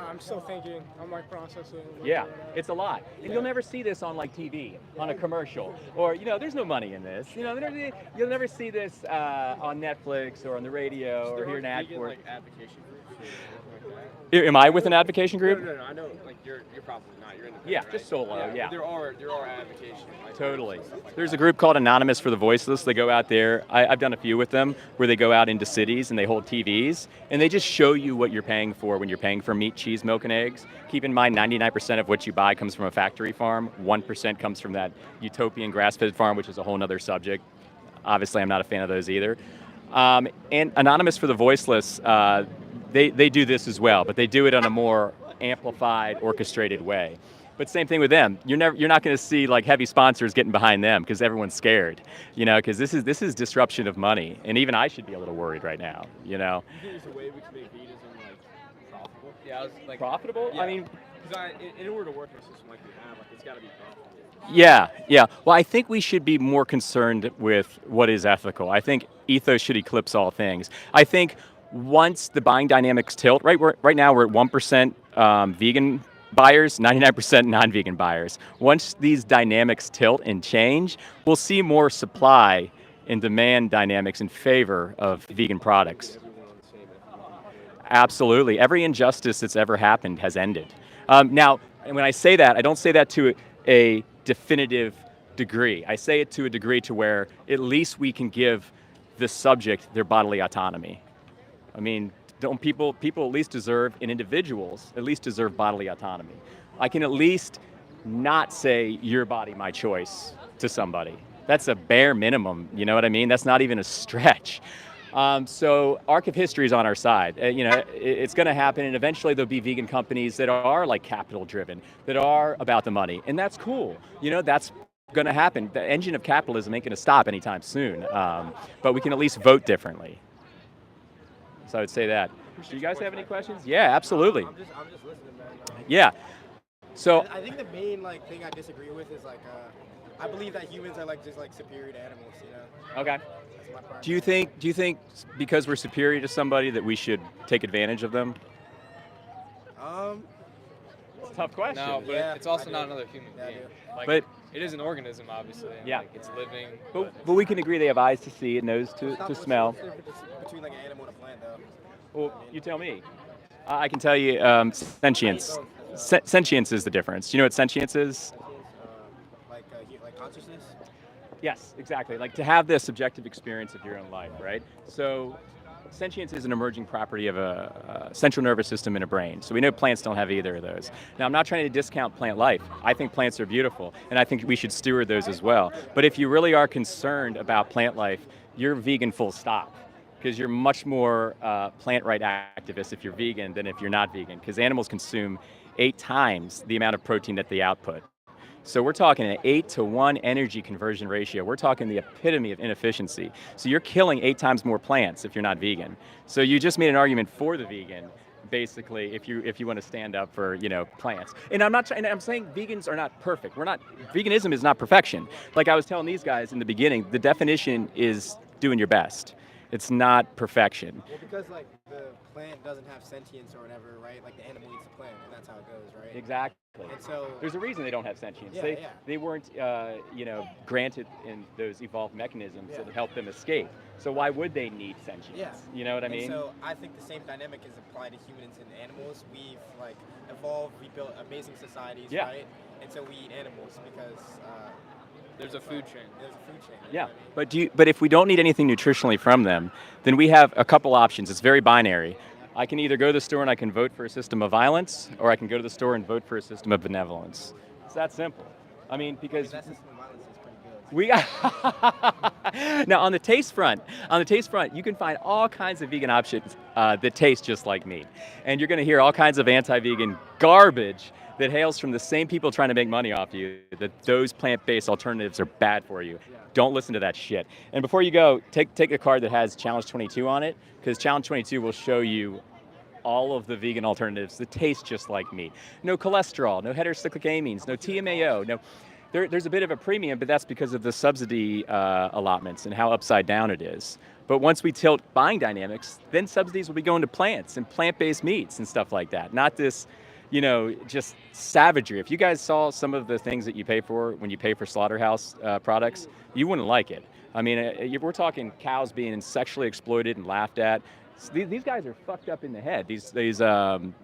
I'm still thinking. I'm processing. Yeah, it's a lot, and you'll never see this on TV, on a commercial, or there's no money in this. You'll never see this on Netflix or on the radio or here in Adport. Advocation groups or something like that? Am I with an advocation group? No. I know, you're probably not. You're independent. Yeah, right? just solo. Yeah. There are advocation. Totally. There's a group called Anonymous for the Voiceless. They go out there. I've done a few with them where they go out into cities and they hold TVs and they just show you what you're paying for when you're paying for meat, cheese, milk, and eggs. Keep in mind, 99% of what you buy comes from a factory farm. 1% comes from that utopian grass-fed farm, which is a whole other subject. Obviously, I'm not a fan of those either. And Anonymous for the Voiceless, they do this as well, but they do it in a more amplified, orchestrated way. But same thing with them. You're not going to see heavy sponsors getting behind them because everyone's scared, because this is disruption of money, and even I should be a little worried right now, You think there's a way we can make veganism profitable? Yeah, profitable. Yeah. I mean, because in order to work in a system like we have, it's got to be profitable. Yeah. Well, I think we should be more concerned with what is ethical. I think ethos should eclipse all things. I think once the buying dynamics tilt, right now we're at 1% vegan buyers, 99% non-vegan buyers. Once these dynamics tilt and change, we'll see more supply and demand dynamics in favor of vegan products. Absolutely. Every injustice that's ever happened has ended. Now, and when I say that, I don't say that to a definitive degree. I say it to a degree to where at least we can give the subject their bodily autonomy. I mean, don't people at least deserve, and individuals at least deserve bodily autonomy. I can at least not say your body, my choice to somebody. That's a bare minimum, you know what I mean? That's not even a stretch. So arc of history is on our side. It's going to happen, and eventually there'll be vegan companies that are capital driven, that are about the money, and that's cool. That's going to happen. The engine of capitalism ain't going to stop anytime soon, but we can at least vote differently. So I would say that. Do you guys have any questions? Yeah, absolutely. I'm just listening, man. Yeah. So I think the main thing I disagree with is I believe that humans are just superior to animals. Okay. That's my part. Do you think because we're superior to somebody that we should take advantage of them? It's a tough question. No, but Yeah, it's also I not do. another human Yeah, I being. do. Like, But- it is an organism, obviously. And, Yeah. like, it's living. But we can agree they have eyes to see and nose to What's smell. the difference between like an animal and a plant, though? Well, you tell me. I can tell you sentience. Sentience is the difference. Do you know what sentience is? Like consciousness. Yes, exactly. Like to have this subjective experience of your own life, right? So sentience is an emerging property of a central nervous system in a brain. So we know plants don't have either of those. Now, I'm not trying to discount plant life. I think plants are beautiful, and I think we should steward those as well. But if you really are concerned about plant life, you're vegan full stop, because you're much more plant right activist if you're vegan than if you're not vegan, because animals consume 8 times the amount of protein that they output. So we're talking an 8-to-1 energy conversion ratio. We're talking the epitome of inefficiency. So you're killing 8 times more plants if you're not vegan. So you just made an argument for the vegan, basically, if you want to stand up for plants. And I'm saying vegans are not perfect. Veganism is not perfection. Like I was telling these guys in the beginning, the definition is doing your best. It's not perfection. Well, because like the plant doesn't have sentience or whatever, right? Like the animal eats the plant, and that's how it goes, right? Exactly. And so There's a reason they don't have sentience. Yeah, they yeah. they weren't granted in those evolved mechanisms that help them escape. So why would they need sentience? Yeah. You know what I And mean? so I think the same dynamic is applied to humans and animals. We've like evolved, we built amazing societies, Yeah. right? And so we eat animals because There's a food chain. there's a food chain. You Yeah, know what I mean? but if we don't need anything nutritionally from them, then we have a couple options. It's very binary. I can either go to the store and I can vote for a system of violence, or I can go to the store and vote for a system of benevolence. It's that simple. I mean, because That system of violence is pretty good. we now on the taste front, you can find all kinds of vegan options that taste just like meat, and you're going to hear all kinds of anti-vegan garbage that hails from the same people trying to make money off you, that those plant-based alternatives are bad for you. Don't listen to that shit. And before you go, take a card that has Challenge 22 on it, because Challenge 22 will show you all of the vegan alternatives that taste just like meat. No cholesterol, no heterocyclic amines, no TMAO, no. There's a bit of a premium, but that's because of the subsidy allotments and how upside down it is. But once we tilt buying dynamics, then subsidies will be going to plants and plant-based meats and stuff like that, not this just savagery. If you guys saw some of the things that you pay for when you pay for slaughterhouse products, you wouldn't like it. I mean, we're talking cows being sexually exploited and laughed at. These guys are fucked up in the head. These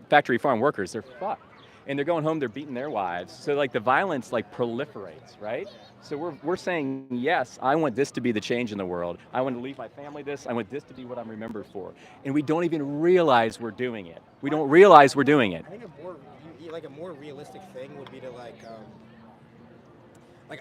factory farm workers, they're fucked. And they're going home, they're beating their wives. So like the violence like proliferates, right? So we're saying, yes, I want this to be the change in the world. I want to leave my family this. I want this to be what I'm remembered for. And we don't even realize we're doing it. We don't realize we're doing it. I think a more realistic thing would be to like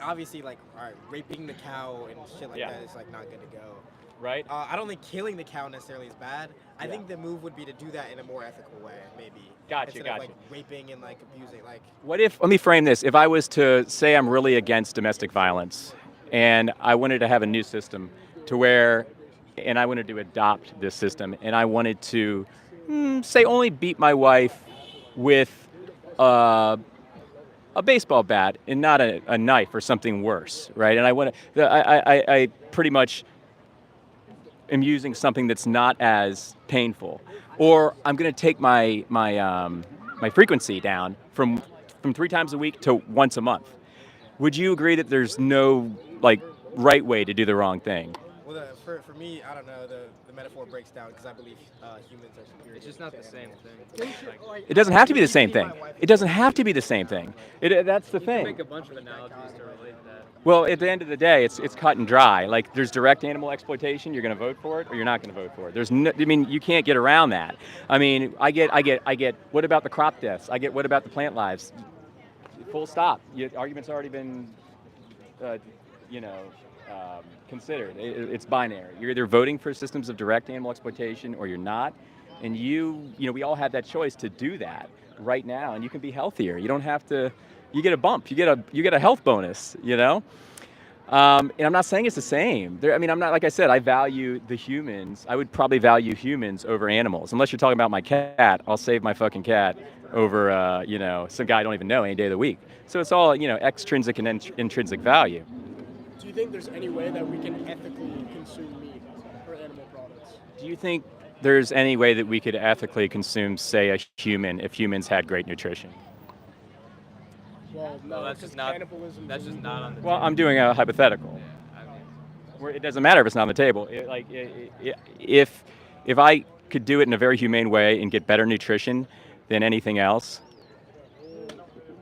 obviously like all right, raping the cow and shit like that is like not good to go. Right? I don't think killing the cow necessarily is bad. I Yeah. think the move would be to do that in a more ethical way, maybe. Gotcha, Instead gotcha. of like raping and like abusing, like. Let me frame this. If I was to say I'm really against domestic violence and I wanted to have a new system to where, and I wanted to adopt this system and I wanted to, say only beat my wife with a baseball bat and not a knife or something worse, right? And I pretty much am using something that's not as painful, or I'm going to take my frequency down from 3 times a week to once a month. Would you agree that there's no like right way to do the wrong thing? Well, for me, I don't know. The metaphor breaks down because I believe humans are superior. It's just not to the same animals. thing. Like, It doesn't have to be the same thing. It doesn't have to be the same thing. That's the you can thing. make a bunch of analogies to relate that. Well, at the end of the day, it's cut and dry. Like there's direct animal exploitation. You're going to vote for it, or you're not going to vote for it. You can't get around that. I mean, I get. What about the crop deaths? What about the plant lives? Full stop. Argument's already been, considered. It's binary. You're either voting for systems of direct animal exploitation, or you're not. And we all have that choice to do that right now, and you can be healthier. You don't have to. You get a bump. You get a health bonus. And I'm not saying it's the same. I'm not, like I said, I value the humans. I would probably value humans over animals. Unless you're talking about my cat, I'll save my fucking cat over, some guy I don't even know any day of the week. So it's all, extrinsic and intrinsic value. Do you think there's any way that we can ethically consume meat or animal products? Do you think there's any way that we could ethically consume, say, a human if humans had great nutrition? Well, no, Well, that's because just not. cannibalism. That's just not on the Well, table. I'm doing a hypothetical. Yeah, I mean, Where it doesn't matter if it's not on the table. If I could do it in a very humane way and get better nutrition than anything else,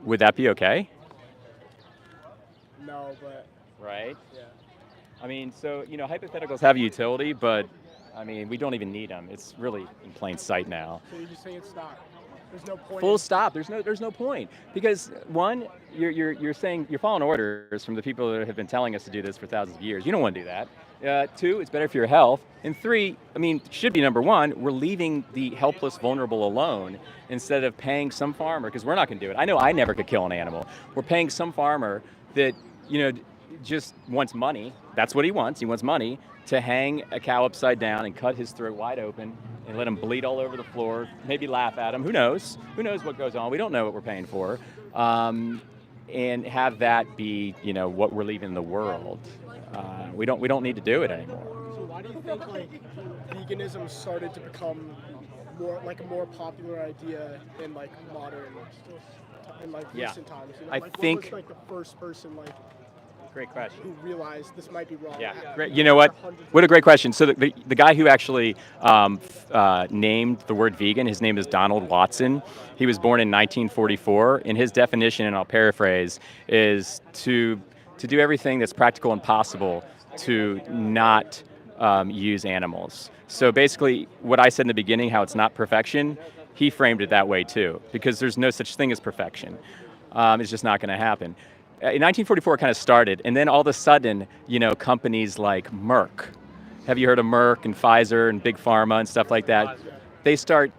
would that be okay? No, but Right. yeah. I mean, so hypotheticals have a utility, but I mean, we don't even need them. It's really in plain sight now. So you're just saying it's not. There's no point. Full stop. There's no point because one, you're saying you're following orders from the people that have been telling us to do this for thousands of years. You don't want to do that. Two, it's better for your health. And three, I mean, should be number one, we're leaving the helpless, vulnerable alone instead of paying some farmer, because we're not going to do it. I know I never could kill an animal. We're paying some farmer that, just wants money. That's what he wants. He wants money to hang a cow upside down and cut his throat wide open and let him bleed all over the floor, maybe laugh at him. Who knows? Who knows what goes on? We don't know what we're paying for. And have that be, what we're leaving the world. We don't need to do it anymore. So why do you think veganism started to become a more popular idea in modern, Yeah. recent times? I what think- was the first person Great question. who realized this might be wrong? Yeah, great. You know what? What a great question. So the guy who actually named the word vegan, his name is Donald Watson. He was born in 1944, and his definition, and I'll paraphrase, is to do everything that's practical and possible to not use animals. So basically, what I said in the beginning, how it's not perfection, he framed it that way too, because there's no such thing as perfection. It's just not going to happen. In 1944, it kind of started, and then all of a sudden, companies like Merck, have you heard of Merck and Pfizer and Big Pharma and stuff like that? They start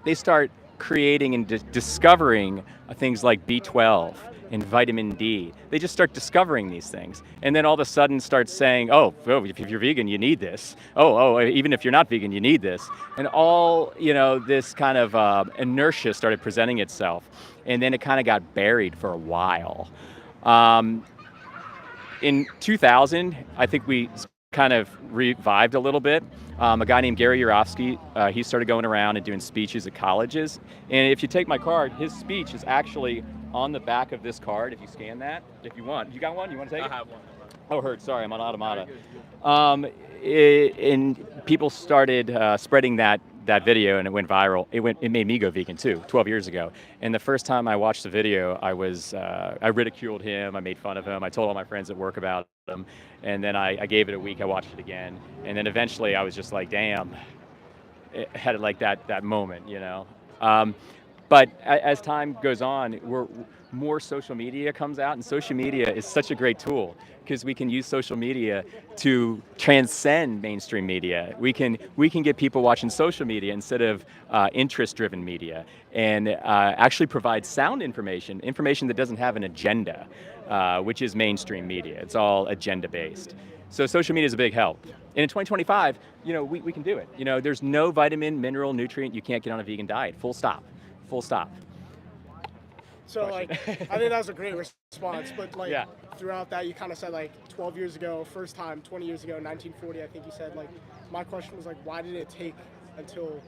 creating and discovering things like B12 and vitamin D. They just start discovering these things, and then all of a sudden start saying, oh, if you're vegan, you need this. Oh, even if you're not vegan, you need this. And all, this kind of inertia started presenting itself, and then it kind of got buried for a while. In 2000, I think we kind of revived a little bit. A guy named Gary Yourofsky, he started going around and doing speeches at colleges. And if you take my card, his speech is actually on the back of this card, if you scan that, if you want. You got one? You want to take it? I have one. Oh, heard. Sorry, I'm on Automata. And people started spreading that video, and it went viral. It made me go vegan too, 12 years ago. And the first time I watched the video, I ridiculed him. I made fun of him. I told all my friends at work about him. And then I gave it a week. I watched it again. And then eventually I was just like, damn, it had that moment, But as time goes on, more social media comes out, and social media is such a great tool because we can use social media to transcend mainstream media. We can get people watching social media instead of interest-driven media, and actually provide sound information that doesn't have an agenda, which is mainstream media. It's all agenda-based. So social media is a big help. And in 2025, we can do it. There's no vitamin, mineral, nutrient you can't get on a vegan diet. Full stop. Full stop. So I think that was a great response, but Yeah. throughout that you kind of said 12 years ago, first time, 20 years ago, 1940, I think you said my question was why did it take until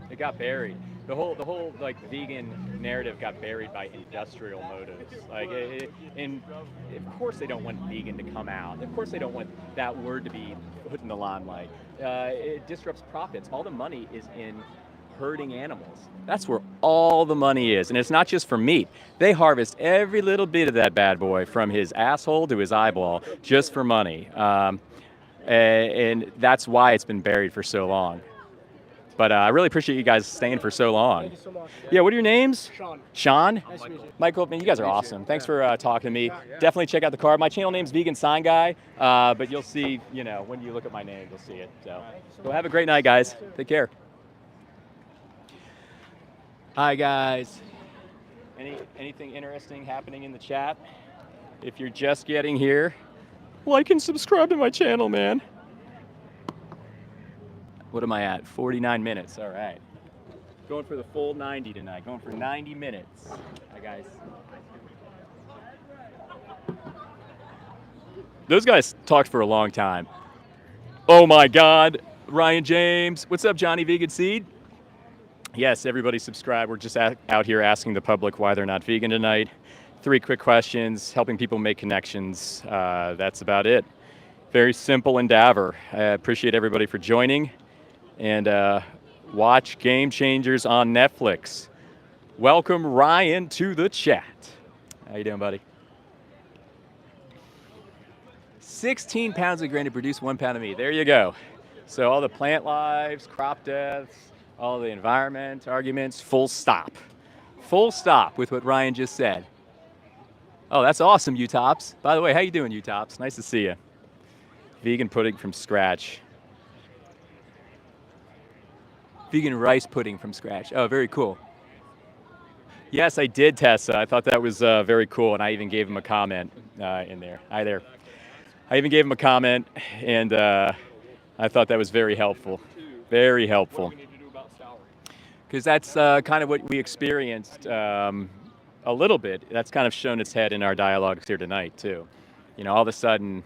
It got buried. The whole vegan narrative got buried by industrial motives. And of course they don't want vegan to come out. Of course they don't want that word to be put in the limelight. It disrupts profits. All the money is in herding animals. That's where all the money is. And it's not just for meat. They harvest every little bit of that bad boy from his asshole to his eyeball just for money. And that's why it's been buried for so long. But I really appreciate you guys staying for so long. Thank you so much. Yeah, what are your names? Sean. Sean? Nice to meet you. Michael, man, you guys are awesome. Thanks for talking to me. Definitely check out the card. My channel name's Vegan Sign Guy, but you'll see, when you look at my name, you'll see it. So have a great night, guys. Take care. Hi, guys. Anything interesting happening in the chat? If you're just getting here, like and subscribe to my channel, man. What am I at? 49 minutes. All right. Going for the full 90 tonight. Going for 90 minutes. Hi, guys. Those guys talked for a long time. Oh my God. Ryan James. What's up, Johnny Vegan Seed? Yes, everybody subscribe. We're just out here asking the public why they're not vegan tonight. 3 quick questions, helping people make connections. That's about it. Very simple endeavor. I appreciate everybody for joining, and watch Game Changers on Netflix. Welcome Ryan to the chat. How you doing, buddy? 16 pounds of grain to produce 1 pound of meat. There you go. So all the plant lives, crop deaths, all the environment arguments, full stop. Full stop with what Ryan just said. Oh, that's awesome, U-Tops. By the way, how you doing, U-Tops? Nice to see you. Vegan pudding from scratch. Vegan rice pudding from scratch. Oh, very cool. Yes, I did, Tessa. I thought that was very cool, and I even gave him a comment in there. Hi there. I even gave him a comment, and I thought that was very helpful. Very helpful. Because that's kind of what we experienced a little bit. That's kind of shown its head in our dialogues here tonight, too. You know, all of a sudden,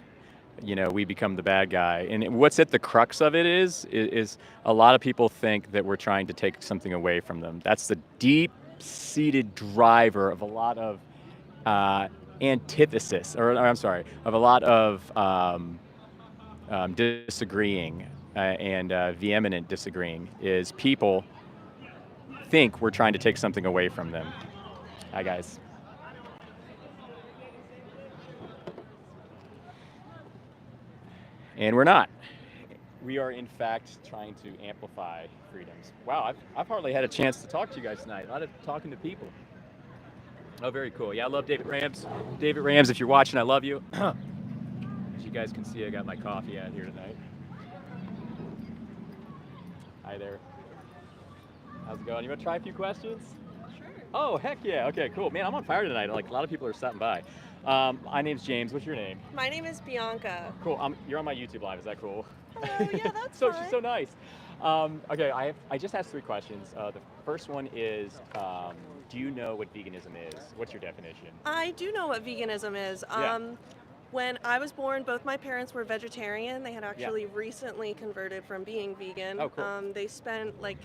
you know, we become the bad guy. And what's at the crux of it is a lot of people think that we're trying to take something away from them. That's the deep-seated driver of a lot of antithesis, or I'm sorry, of a lot of disagreeing and vehement disagreeing, is people think we're trying to take something away from them. Hi, guys. And we're not. We are, in fact, trying to amplify freedoms. Wow, I've hardly had a chance to talk to you guys tonight. A lot of talking to people. Oh, very cool. Yeah, I love David Rams. David Rams, if you're watching, I love you. As you guys can see, I got my coffee out here tonight. Hi there. How's it going? You want to try a few questions? Sure. Oh, heck yeah. Okay, cool. Man, I'm on fire tonight. Like, a lot of people are stopping by. My name's James. What's your name? My name is Bianca. Cool. You're on my YouTube live. Is that cool? Oh, yeah, that's so fine. She's so nice. Okay, I just asked 3 questions. The first one is, do you know what veganism is? What's your definition? I do know what veganism is. When I was born, both my parents were vegetarian. They had actually recently converted from being vegan. Oh, cool. They spent like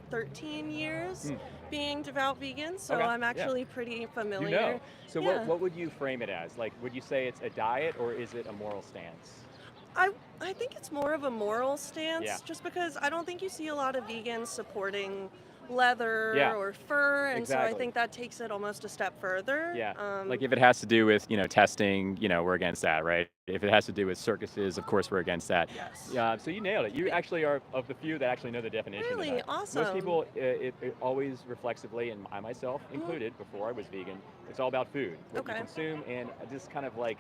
13 years being devout vegans, so Okay, I'm actually pretty familiar. You know. So Yeah. what would you frame it as? Like, would you say it's a diet or is it a moral stance? I think it's more of a moral stance, just because I don't think you see a lot of vegans supporting leather or fur, and so I think that takes it almost a step further. Yeah, like if it has to do with, you know, testing, you know, we're against that, right? If it has to do with circuses, of course we're against that. Yes. So you nailed it. You actually are of the few that actually know the definition of Really? that. Awesome. Most people, it always reflexively, and I myself included, before I was vegan, it's all about food, what you consume, and just kind of like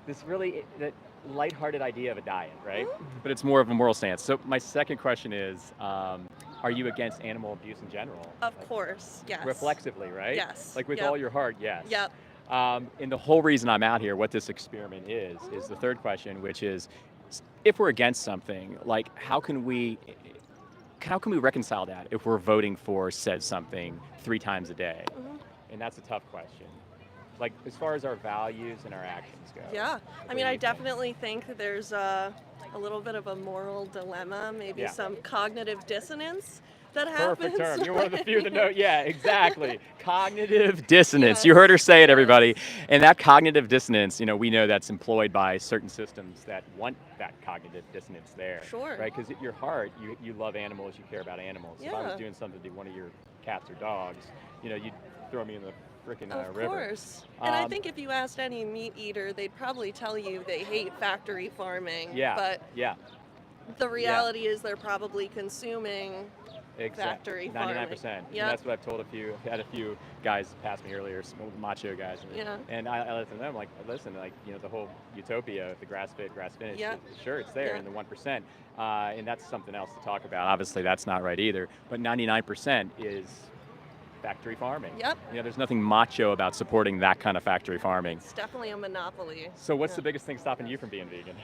this really that lighthearted idea of a diet, right? But it's more of a moral stance. So my second question is, are you against animal abuse in general? Of course, yes. Reflexively, right? Yes. Like with all your heart, yes. Yep. And the whole reason I'm out here, what this experiment is the third question, which is, if we're against something, like how can we reconcile that if we're voting for said something 3 times a day? And that's a tough question. Like, as far as our values and our actions go. Yeah, I mean, I definitely think that there's a little bit of a moral dilemma, maybe some cognitive dissonance that happens. Perfect term. You're one of the few that know. Yeah, exactly. Cognitive dissonance. You heard her say it, everybody. And that cognitive dissonance, you know, we know that's employed by certain systems that want that cognitive dissonance there. Sure. Right? Because at your heart, you love animals, you care about animals. Yeah. If I was doing something to one of your cats or dogs, you know, you'd throw me in the freaking river. Of course. And I think if you asked any meat eater, they'd probably tell you they hate factory farming. Yeah. But the reality is they're probably consuming factory 99%. farming. And that's what I've told had a few guys pass me earlier, macho guys. And I let them know, I'm like, listen, like, you know, the whole utopia, the grass-fed, grass-finished, sure, it's there in the 1%. And that's something else to talk about. Obviously, that's not right either. But 99% is factory farming. Yep. You know, there's nothing macho about supporting that kind of factory farming. It's definitely a monopoly. So what's the biggest thing stopping you from being vegan?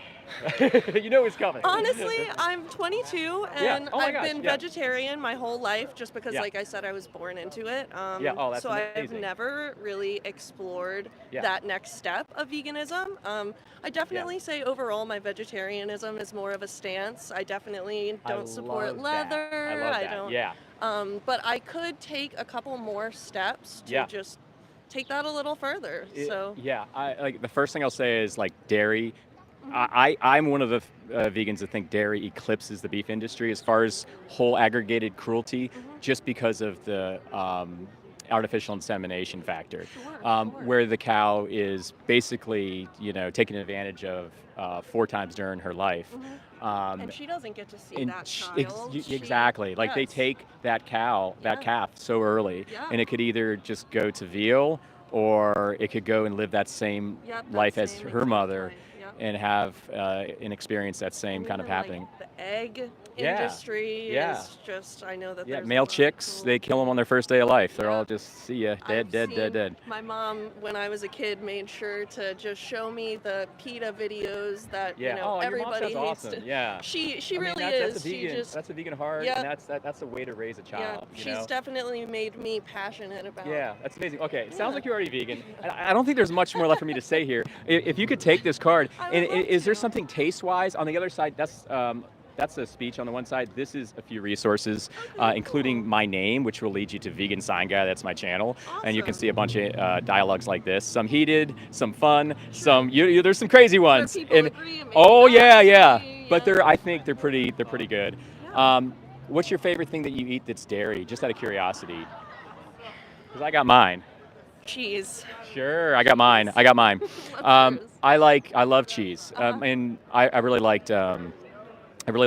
You know it's coming. Honestly, I'm 22 and I've been vegetarian my whole life just because, like I said, I was born into it. That's so amazing. I've never really explored that next step of veganism. I definitely say overall my vegetarianism is more of a stance. I definitely don't support leather. I love that. But I could take a couple more steps to just take that a little further. So Yeah, I like the first thing I'll say is like dairy. I'm one of the vegans that think dairy eclipses the beef industry as far as whole aggregated cruelty, just because of the artificial insemination factor, where the cow is basically, taken advantage of 4 times during her life. And she doesn't get to see And that sh- child. exactly. Like they Yes. take that calf so early, Yeah. and it could either just go to veal, or it could go and live that same Yep, that life as same her exact mother, life, yep. and have and experience that same And kind of even, happening. Like, the egg Yeah. industry Yeah. is just, I know that Yeah, there's a male lot of chicks, cruel- they kill them on their first day of life. They're Yeah. all just, see ya, I've dead. seen- My mom, when I was a kid, made sure to just show me the PETA videos that Yeah. you know Oh, your mom everybody sounds hates awesome. to. Yeah. She I mean, really that's is. a vegan. She just That's a vegan heart, Yeah. and that's a way to raise a yeah. child. She's definitely made me passionate about. Yeah, that's amazing. Okay, it sounds Yeah. like you're already vegan. I don't think there's much more left for me to say here. If you could take this card, I and would love is there to. something taste-wise on the other side? That's a speech on the one side. This is a few resources, including my name, which will lead you to Vegan Sign Guy. That's my channel, and you can Awesome. see a bunch of dialogues like this. Some heated, some fun, some there's some crazy ones. people And agree and maybe oh not yeah, yeah. agree, But yeah. I think they're pretty good. What's your favorite thing that you eat that's dairy? Just out of curiosity, because I got mine. Cheese. Sure, I got mine. What's yours? I love cheese, and I really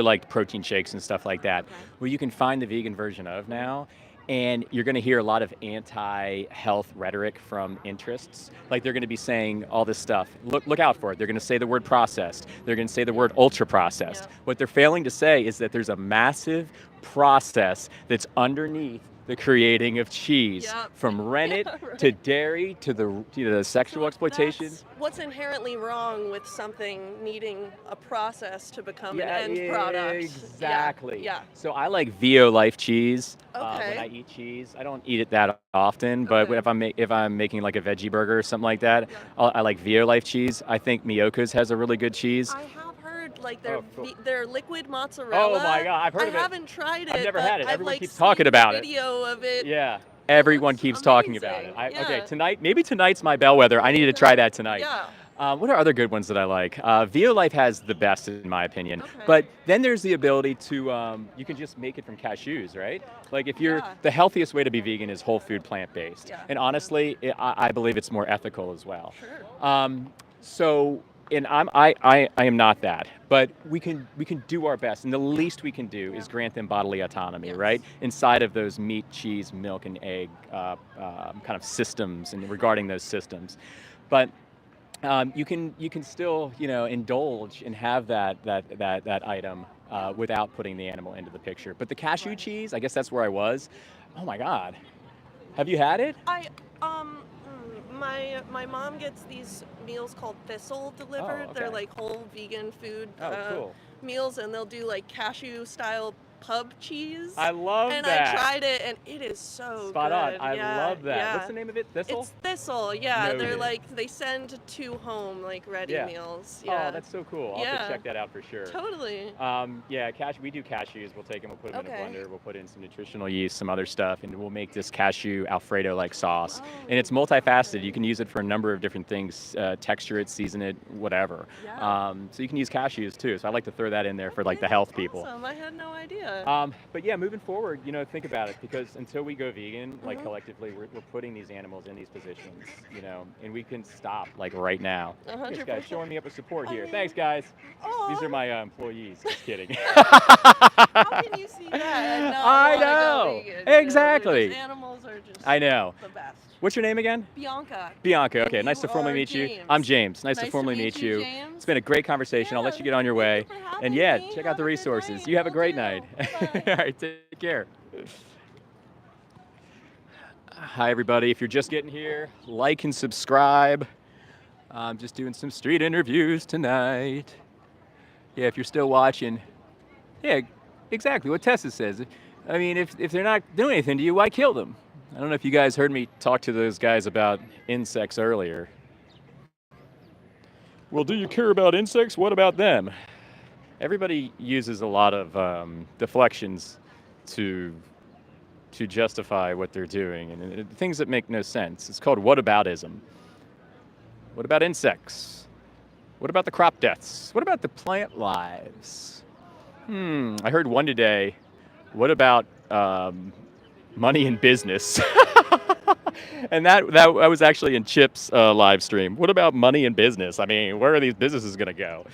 liked protein shakes and stuff like that. Well, you can find the vegan version of now, and you're going to hear a lot of anti-health rhetoric from interests. Like they're going to be saying all this stuff. Look out for it. They're going to say the word processed. They're going to say the word ultra processed. Yeah. What they're failing to say is that there's a massive process that's underneath the creating of cheese, Yep. from rennet right. to dairy to the sexual exploitation. That's what's inherently wrong with something needing a process to become Yeah, an end product. exactly. Yeah. So I like Vio Life cheese when Okay. I eat cheese. I don't eat it that often, but Okay. if I'm making like a veggie burger or something like that, I like Vio Life cheese. I think Miyoko's has a really good cheese. I have heard like their Oh, cool. their liquid mozzarella. Oh my God, I've heard of it. I haven't tried it. I've never but had it. I've, Everyone like, keeps talking seen about it. Video of it. Yeah. Everyone looks keeps talking about it. amazing. Okay, Yeah. maybe tonight's my bellwether. I need to try that tonight. Yeah. What are other good ones that I like? Vio Life has the best in my opinion. Okay. But then there's the ability to, you can just make it from cashews, right? Like if you're, Yeah. the healthiest way to be vegan is whole food plant-based. Yeah. And honestly, I believe it's more ethical as well. Sure. And I am not that, but we can do our best, and the least we can do is grant them bodily autonomy, Yes. right? Inside of those meat, cheese, milk, and egg kind of systems, and regarding those systems, but you can still indulge and have that item without putting the animal into the picture. But the cashew cheese, I guess that's where I was. Oh my God, have you had it? My mom gets these meals called Thistle delivered. Oh, They're okay. like whole vegan food Oh, cool. meals, and they'll do like cashew style pub cheese. I love and that. I tried it, and it is so Spot on. good. I Yeah, love that. yeah. What's the name of it? Thistle? It's Thistle. Yeah, they're Noted. like they send to home like ready Yeah. meals. Yeah. Oh, that's so cool. I'll have Yeah. to check that out for sure. Totally. Yeah, we do cashews. We'll take them, we'll put them in Okay. a blender, we'll put in some nutritional yeast, some other stuff, and we'll make this cashew Alfredo-like sauce. Oh, And it's multifaceted. You can use it for a number of different things, texture it, season it, whatever. Yeah. So you can use cashews too. So I like to throw that in there for like the health people. Awesome. I had no idea. But yeah, moving forward, think about it, because until we go vegan, like collectively, we're putting these animals in these positions, and we can stop like right now. This guy's 100%. showing me up with support here. Oh. Thanks, guys. Aw. These are my employees. Just kidding. How can you see that and not I wanna go know. vegan? Exactly. Because animals are just I know. the best. What's your name again? Bianca. Bianca. Okay, And nice to you formally are meet you. James. I'm James. Nice Nice to to formally meet meet you, you. James. It's been a great conversation. I'll let you get on your way. Thank you for having And yeah, me. check out Have the a good resources. night. You have a Will great do. night. Bye. All right, take care. Hi, everybody. If you're just getting here, like and subscribe. I'm just doing some street interviews tonight. Yeah, if you're still watching. Yeah, exactly what Tessa says. I mean, if they're not doing anything to you, why kill them? I don't know if you guys heard me talk to those guys about insects earlier. Well, do you care about insects? What about them? Everybody uses a lot of deflections to to justify what they're doing, and things that make no sense. It's called whataboutism. What about insects? What about the crop deaths? What about the plant lives? I heard one today. What about money in business? And that was actually in Chip's live stream. What about money in business? I mean, where are these businesses going to go?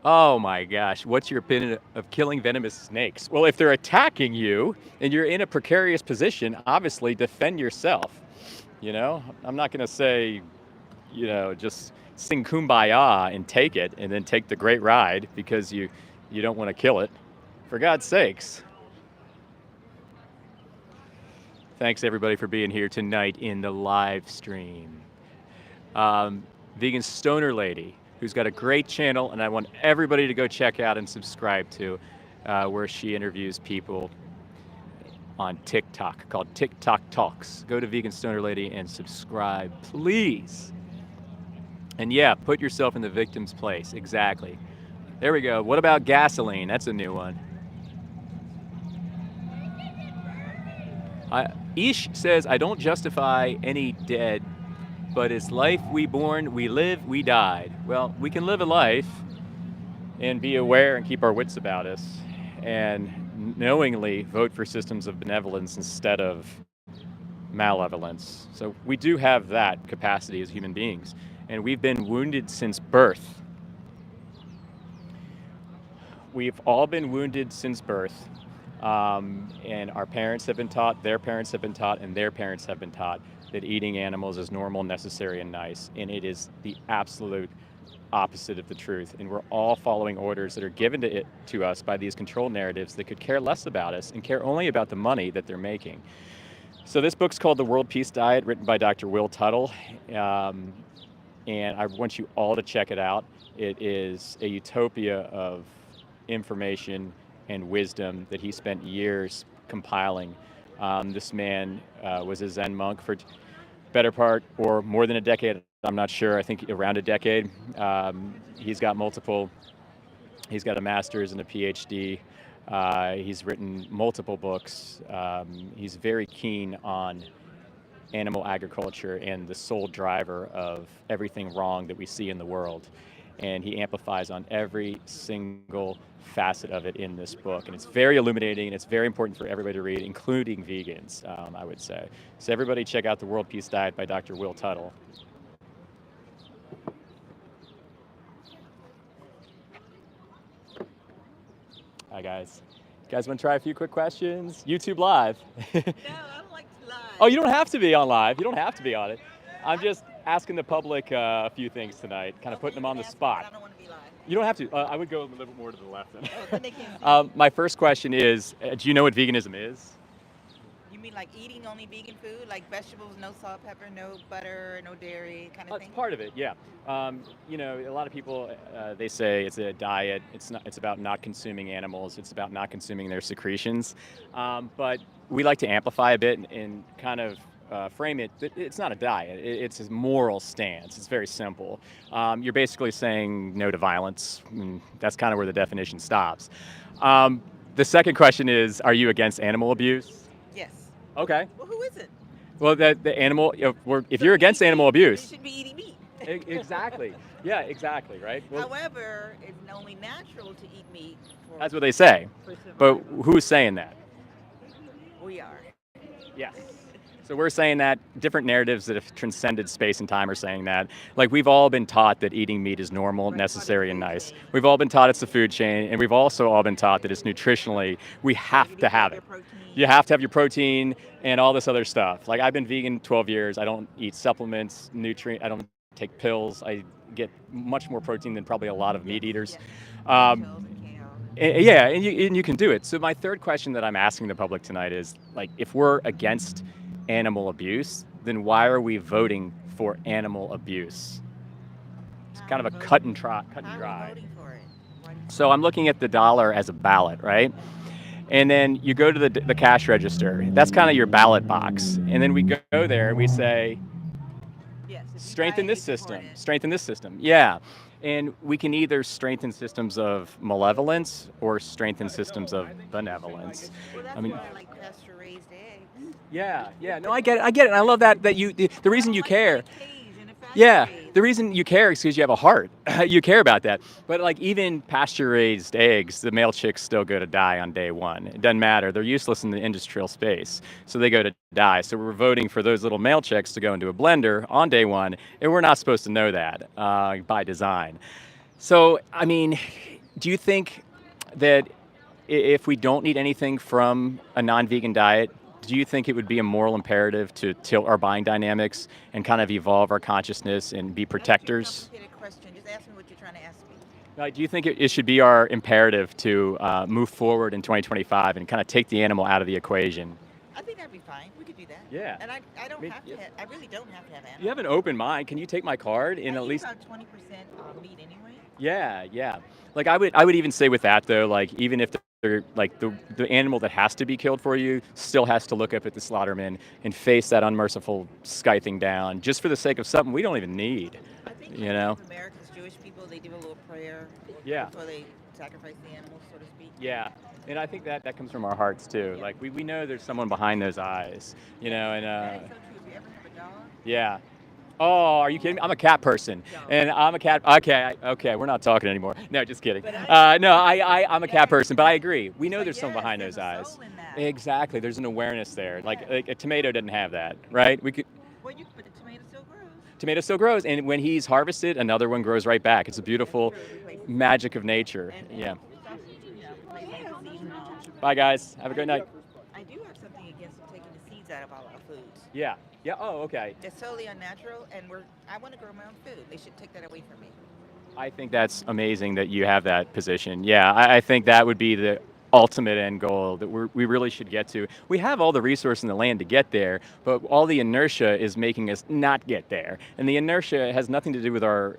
Oh my gosh, what's your opinion of killing venomous snakes? Well, if they're attacking you and you're in a precarious position, obviously defend yourself. You know, I'm not going to say, just sing kumbaya and take it and then take the great ride because you don't want to kill it. For God's sakes. Thanks everybody for being here tonight in the live stream. Vegan Stoner Lady, who's got a great channel, and I want everybody to go check out and subscribe to, where she interviews people on TikTok called TikTok Talks. Go to Vegan Stoner Lady and subscribe, please. And yeah, put yourself in the victim's place. Exactly. There we go. What about gasoline? That's a new one. Ish says, I don't justify any dead, but it's life we born, we live, we died. Well, we can live a life and be aware and keep our wits about us and knowingly vote for systems of benevolence instead of malevolence. So we do have that capacity as human beings, and we've been wounded since birth. We've all been wounded since birth. And our parents have been taught, their parents have been taught, and their parents have been taught that eating animals is normal, necessary, and nice. And it is the absolute opposite of the truth. And we're all following orders that are given to us by these control narratives that could care less about us and care only about the money that they're making. So this book's called The World Peace Diet, written by Dr. Will Tuttle. And I want you all to check it out. It is a utopia of information and wisdom that he spent years compiling. This man was a Zen monk for better part or more than a decade. I'm not sure. I think around a decade. He's got a master's and a PhD. He's written multiple books. He's very keen on animal agriculture and the sole driver of everything wrong that we see in the world. And he amplifies on every single facet of it in this book. And it's very illuminating, and it's very important for everybody to read, including vegans, I would say. So everybody check out The World Peace Diet by Dr. Will Tuttle. Hi, guys. You guys want to try a few quick questions? YouTube Live. No, I don't like to lie. Oh, you don't have to be on live. You don't have to be on it. I'm just asking the public a few things tonight, kind of putting them on the spot. I don't want to be live. You don't have to. I would go a little bit more to the left then. Oh, then they can't see. My first question is, do you know what veganism is? You mean like eating only vegan food, like vegetables, no salt, pepper, no butter, no dairy, kind of thing? That's part of it, yeah. A lot of people, they say it's a diet. It's about not consuming animals. It's about not consuming their secretions. But we like to amplify a bit and kind of frame it. It's not a diet. It's a moral stance. It's very simple. You're basically saying no to violence. And that's kind of where the definition stops. The second question is, are you against animal abuse? Yes. Okay. Well, who isn't? Well, the animal. If you're against animal abuse, you should be eating meat. Exactly. Yeah, exactly. Right. Well, however, it's only natural to eat meat. That's what they say. But who's saying that? We are. Yes. So we're saying that different narratives that have transcended space and time are saying that. Like, we've all been taught that eating meat is normal, necessary, and nice. We've all been taught it's the food chain, and we've also all been taught that it's nutritionally, we have to have it. You have to have your protein and all this other stuff. Like, I've been vegan 12 years. I don't eat supplements, I don't take pills. I get much more protein than probably a lot of meat eaters. And you can do it. So my third question that I'm asking the public tonight is, like, if we're against animal abuse, then why are we voting for animal abuse? It's kind of a cut and dry. So I'm looking at the dollar as a ballot, right? And then you go to the cash register. That's kind of your ballot box. And then we go there and we say, strengthen this system, strengthen this system. Yeah. And we can either strengthen systems of malevolence or strengthen systems of benevolence. Well, that's I mean, why I like pasture-raised eggs. yeah. No, I get it. And I love that you, the reason you care. Yeah. The reason you care is because you have a heart. You care about that. But like even pasture-raised eggs, the male chicks still go to die on day one. It doesn't matter. They're useless in the industrial space. So they go to die. So we're voting for those little male chicks to go into a blender on day one. And we're not supposed to know that by design. So, I mean, do you think that if we don't need anything from a non-vegan diet, do you think it would be a moral imperative to tilt our buying dynamics and kind of evolve our consciousness and be protectors? That's a complicated question. Just ask me what you're trying to ask me. Like, do you think it should be our imperative to move forward in 2025 and kind of take the animal out of the equation? I think that'd be fine. We could do that. Yeah. And I don't have to. I really don't have to have animals. You have an open mind. Can you take my card and at least? About 20% meat anyway. Yeah. Like I would even say with that though, like even if they're like the animal that has to be killed for you still has to look up at the slaughterman and face that unmerciful scything down just for the sake of something we don't even need. I think you know? Americans, Jewish people, they do a little prayer before they sacrifice the animals, so to speak. Yeah. And I think that comes from our hearts too. Yeah. Like we know there's someone behind those eyes, you know, and that is so true. If you ever have a dog. Yeah. Oh, are you kidding me? I'm a cat person, and I'm a cat. Okay, we're not talking anymore. No, just kidding. I'm a cat person, but I agree. We know there's someone behind those eyes. Exactly. There's an awareness there. Like a tomato doesn't have that, right? Well, but the tomato still grows. Tomato still grows, and when he's harvested, another one grows right back. It's a beautiful magic of nature. Yeah. Bye, guys. Have a great night. I do have something against taking the seeds out of all our foods. Yeah. Oh, okay. It's totally unnatural, and I want to grow my own food. They should take that away from me. I think that's amazing that you have that position. Yeah, I think that would be the ultimate end goal that we really should get to. We have all the resource in the land to get there, but all the inertia is making us not get there. And the inertia has nothing to do with our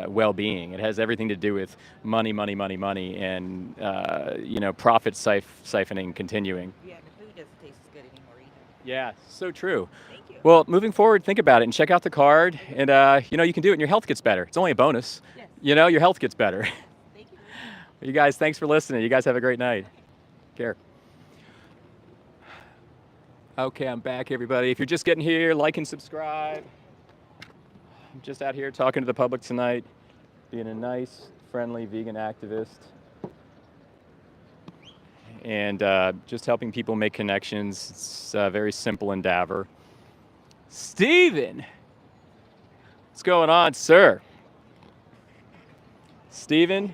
well-being. It has everything to do with money, and profit siphoning continuing. Yeah, the food doesn't taste as good anymore either. Yeah, so true. Thank you. Well, moving forward, think about it and check out the card, and you can do it, and your health gets better. It's only a bonus. Yes. Your health gets better. Thank you. You guys, thanks for listening. You guys have a great night. Care. Okay, I'm back, everybody. If you're just getting here, like and subscribe. I'm just out here talking to the public tonight, being a nice, friendly vegan activist, and just helping people make connections. It's a very simple endeavor. Steven! What's going on, sir? Steven,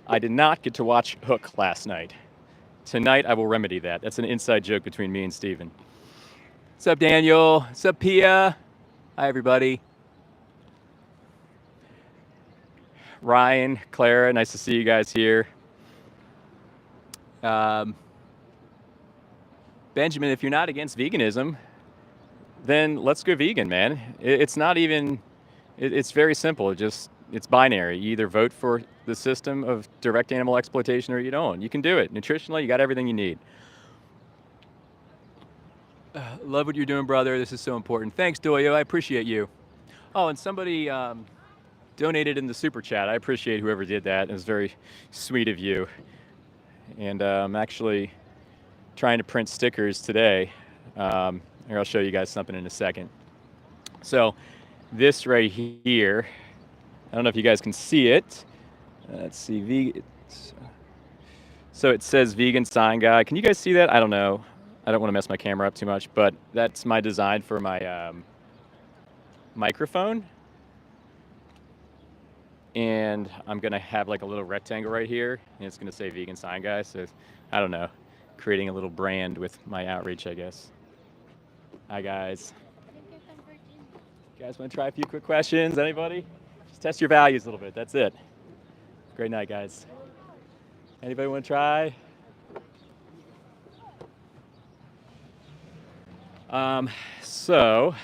I did not get to watch Hook last night. Tonight, I will remedy that. That's an inside joke between me and Steven. What's up, Daniel? What's up, Pia? Hi, everybody. Ryan, Clara, nice to see you guys here. Benjamin, if you're not against veganism, then let's go vegan, man. It's not even, it's very simple. It's binary. You either vote for the system of direct animal exploitation or you don't. You can do it. Nutritionally, you got everything you need. Love what you're doing, brother. This is so important. Thanks, Doyo. I appreciate you. Oh, and somebody donated in the super chat. I appreciate whoever did that. It was very sweet of you. And I'm actually trying to print stickers today. Here, I'll show you guys something in a second. So this right here, I don't know if you guys can see it. Let's see, so it says vegan sign guy. Can you guys see that? I don't know. I don't want to mess my camera up too much, but that's my design for my microphone. And I'm gonna have like a little rectangle right here, and it's gonna say vegan sign guy. So I don't know, creating a little brand with my outreach, I guess. Hi guys. You guys want to try a few quick questions? Anybody? Just test your values a little bit. That's it. Great night, guys. Anybody want to try? So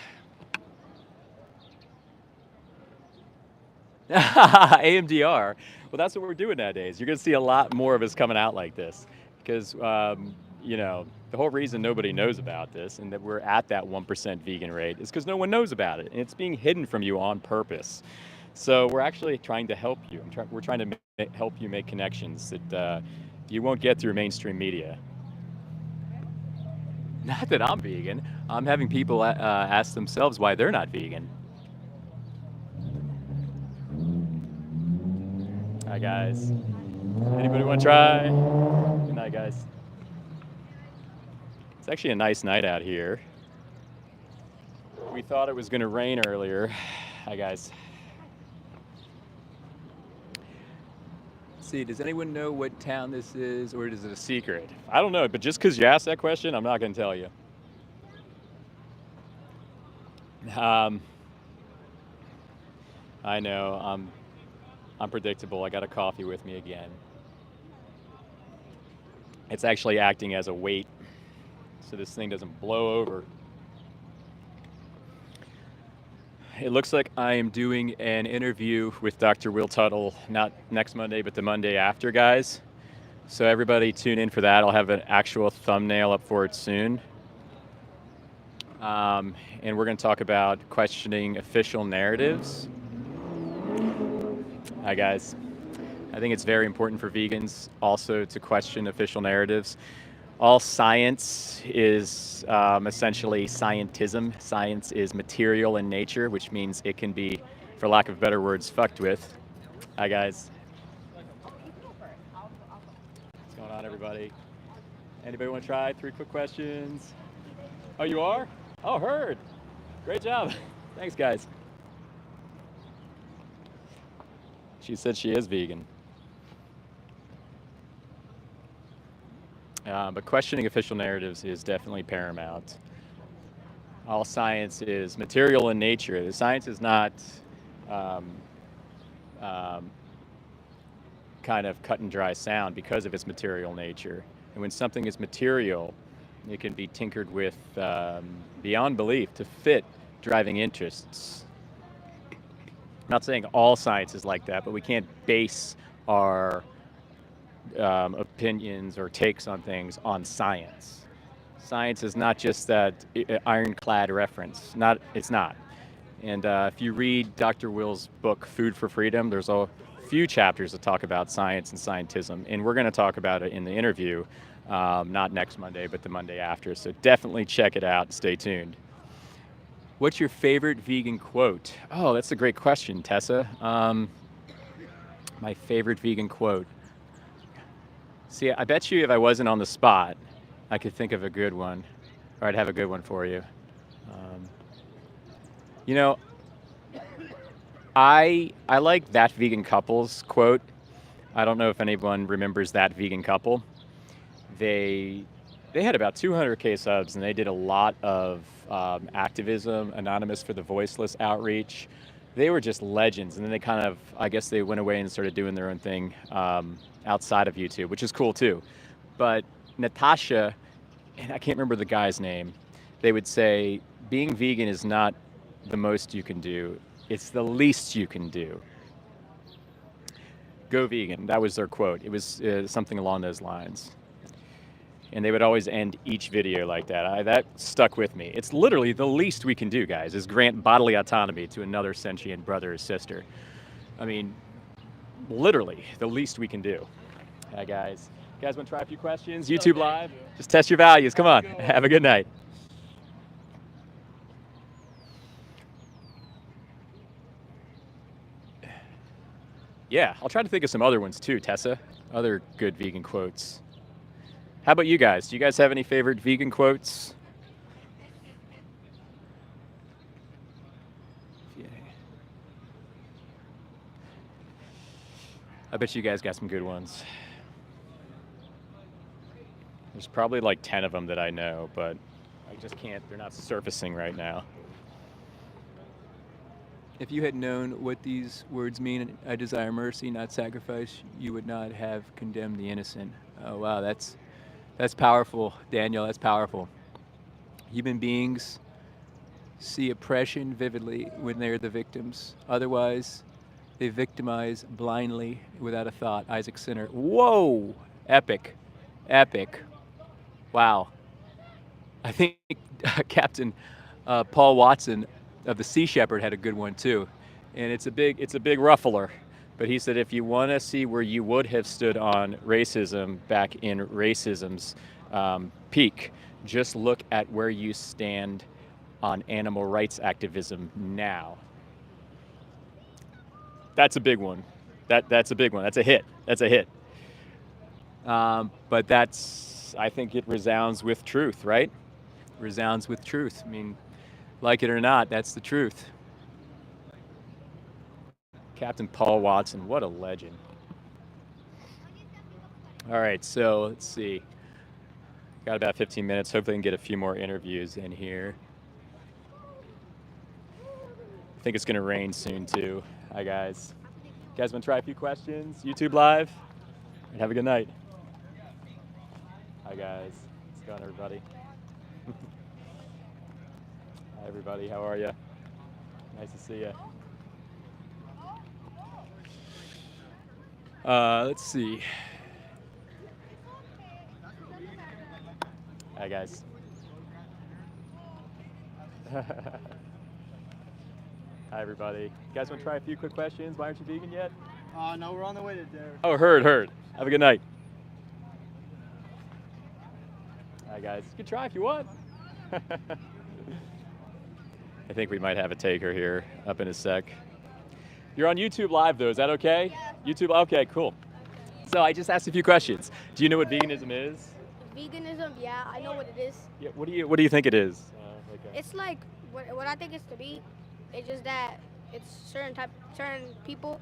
AMDR. Well, that's what we're doing nowadays. You're going to see a lot more of us coming out like this because, the whole reason nobody knows about this and that we're at that 1% vegan rate is because no one knows about it. And it's being hidden from you on purpose. So we're actually trying to help you. We're trying to help you make connections that you won't get through mainstream media. Not that I'm vegan. I'm having people ask themselves why they're not vegan. Hi, guys. Anybody want to try? Good night, guys. It's actually a nice night out here. We thought it was going to rain earlier. Hi, guys. Let's see, does anyone know what town this is, or is it a secret? I don't know, but just because you asked that question, I'm not going to tell you. I know, I'm predictable. I got a coffee with me again. It's actually acting as a weight, so this thing doesn't blow over. It looks like I am doing an interview with Dr. Will Tuttle, not next Monday, but the Monday after, guys. So everybody tune in for that. I'll have an actual thumbnail up for it soon. And we're going to talk about questioning official narratives. Hi, guys. I think it's very important for vegans also to question official narratives. All science is essentially scientism. Science is material in nature, which means it can be, for lack of better words, fucked with. Hi, guys. What's going on, everybody? Anybody want to try 3 quick questions? Oh, you are? Oh, heard. Great job. Thanks, guys. She said she is vegan. But questioning official narratives is definitely paramount. All science is material in nature. The science is not kind of cut and dry sound because of its material nature. And when something is material, it can be tinkered with beyond belief to fit driving interests. I'm not saying all science is like that, but we can't base our opinions or takes on things on science. Science is not just that ironclad reference. It's not. And if you read Dr. Will's book, Food for Freedom, there's a few chapters that talk about science and scientism. And we're going to talk about it in the interview, not next Monday, but the Monday after. So definitely check it out. Stay tuned. What's your favorite vegan quote? Oh, that's a great question, Tessa. My favorite vegan quote. See, I bet you if I wasn't on the spot, I could think of a good one, or I'd have a good one for you. You know, I like That Vegan Couple's quote. I don't know if anyone remembers That Vegan Couple. They had about 200K subs, and they did a lot of activism, Anonymous for the Voiceless outreach. They were just legends, and then they kind of, I guess they went away and started doing their own thing outside of YouTube, which is cool too. But Natasha, and I can't remember the guy's name, they would say, being vegan is not the most you can do, it's the least you can do. Go vegan, that was their quote. It was something along those lines. And they would always end each video like that. That stuck with me. It's literally the least we can do, guys, is grant bodily autonomy to another sentient brother or sister. I mean, literally the least we can do. Hi, guys. You guys want to try a few questions? YouTube Live? Just test your values. Come on. Have a good night. Yeah, I'll try to think of some other ones too, Tessa. Other good vegan quotes. How about you guys? Do you guys have any favorite vegan quotes? Yeah. I bet you guys got some good ones. There's probably like 10 of them that I know, but I just can't, they're not surfacing right now. If you had known what these words mean, I desire mercy, not sacrifice, you would not have condemned the innocent. Oh, wow, that's powerful, Daniel, that's powerful. Human beings see oppression vividly when they're the victims. Otherwise, they victimize blindly without a thought. Isaac Sinner. Whoa! Epic. Epic. Wow. I think Captain Paul Watson of the Sea Shepherd had a good one too. and it's a big ruffler. But he said if you want to see where you would have stood on racism back in racism's peak, just look at where you stand on animal rights activism now. That's a big one. That's a big one. That's a hit. But I think it resounds with truth, right? Resounds with truth. I mean, like it or not, that's the truth. Captain Paul Watson, what a legend. All right, so let's see. Got about 15 minutes. Hopefully I can get a few more interviews in here. I think it's gonna rain soon too. Hi guys. You guys wanna try a few questions? YouTube live? And have a good night. Hi guys. What's going on, everybody? Hi everybody, how are you? Nice to see you. Let's see. Hi guys. Hi everybody. You guys want to try a few quick questions? Why aren't you vegan yet? No, we're on the way to there. Oh, heard. Have a good night. Hi guys. You can try if you want. I think we might have a taker here up in a sec. You're on YouTube Live though, is that okay? Yeah. YouTube, okay, cool. So I just asked a few questions. Do you know what veganism is? Veganism, yeah, I know what it is. Yeah, what do you think it is? It's like what I think it's to be. It's just that it's certain people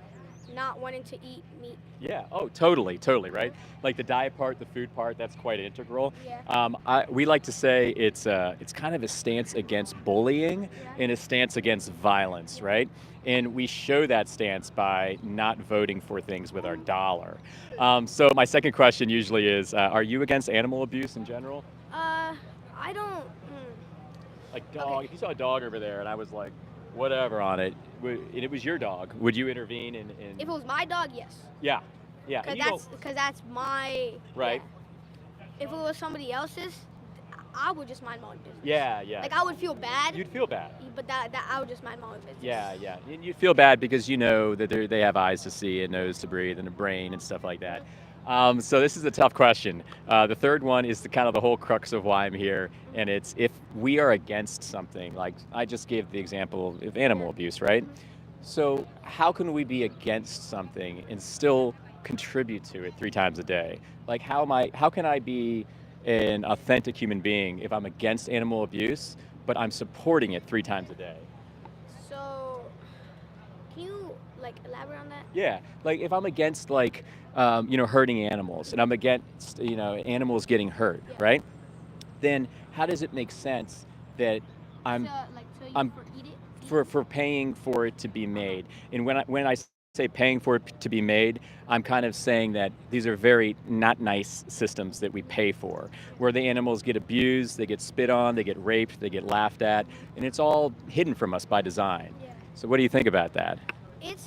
not wanting to eat meat. Yeah. Oh, totally, right? Like the diet part, the food part, that's quite integral. Yeah. We like to say it's kind of a stance against bullying and a stance against violence, right? And we show that stance by not voting for things with our dollar. So my second question usually is, are you against animal abuse in general? I don't. Like dog, if you saw a dog over there and I was like, whatever on it, and it was your dog, would you intervene in? If it was my dog, yes. Yeah. Because that's my. Right. Yeah. If it was somebody else's, I would just mind my own business. Yeah. Like I would feel bad. You'd feel bad. But that I would just mind my own business. Yeah. And you'd feel bad because you know that they have eyes to see and nose to breathe and a brain and stuff like that. So this is a tough question. The third one is the whole crux of why I'm here, and it's if we are against something, like I just gave the example of animal abuse, right? So how can we be against something and still contribute to it 3 times a day? Like how can I be an authentic human being if I'm against animal abuse, but I'm supporting it 3 times a day? So can you elaborate on that? Yeah, like if I'm against hurting animals and I'm against animals getting hurt, right? Then how does it make sense that I'm for paying for it to be made? And when I say paying for it to be made, I'm kind of saying that these are very not nice systems that we pay for, where the animals get abused, they get spit on, they get raped, they get laughed at, and it's all hidden from us by design. Yeah. So what do you think about that? It's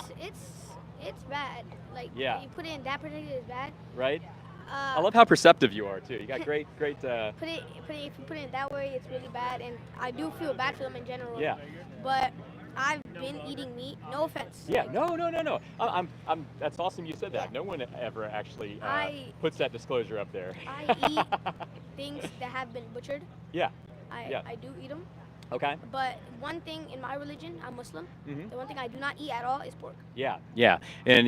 bad. You put it in that particular is bad. Right? I love how perceptive you are too. You got great. If you put it that way, it's really bad, and I do feel bad for them in general. Yeah. But I've been eating meat. No offense. Yeah. No. I'm. That's awesome. You said that. Yeah. No one ever actually puts that disclosure up there. I eat things that have been butchered. Yeah. I do eat them. Okay. But one thing in my religion, I'm Muslim. Mm-hmm. The one thing I do not eat at all is pork. Yeah. And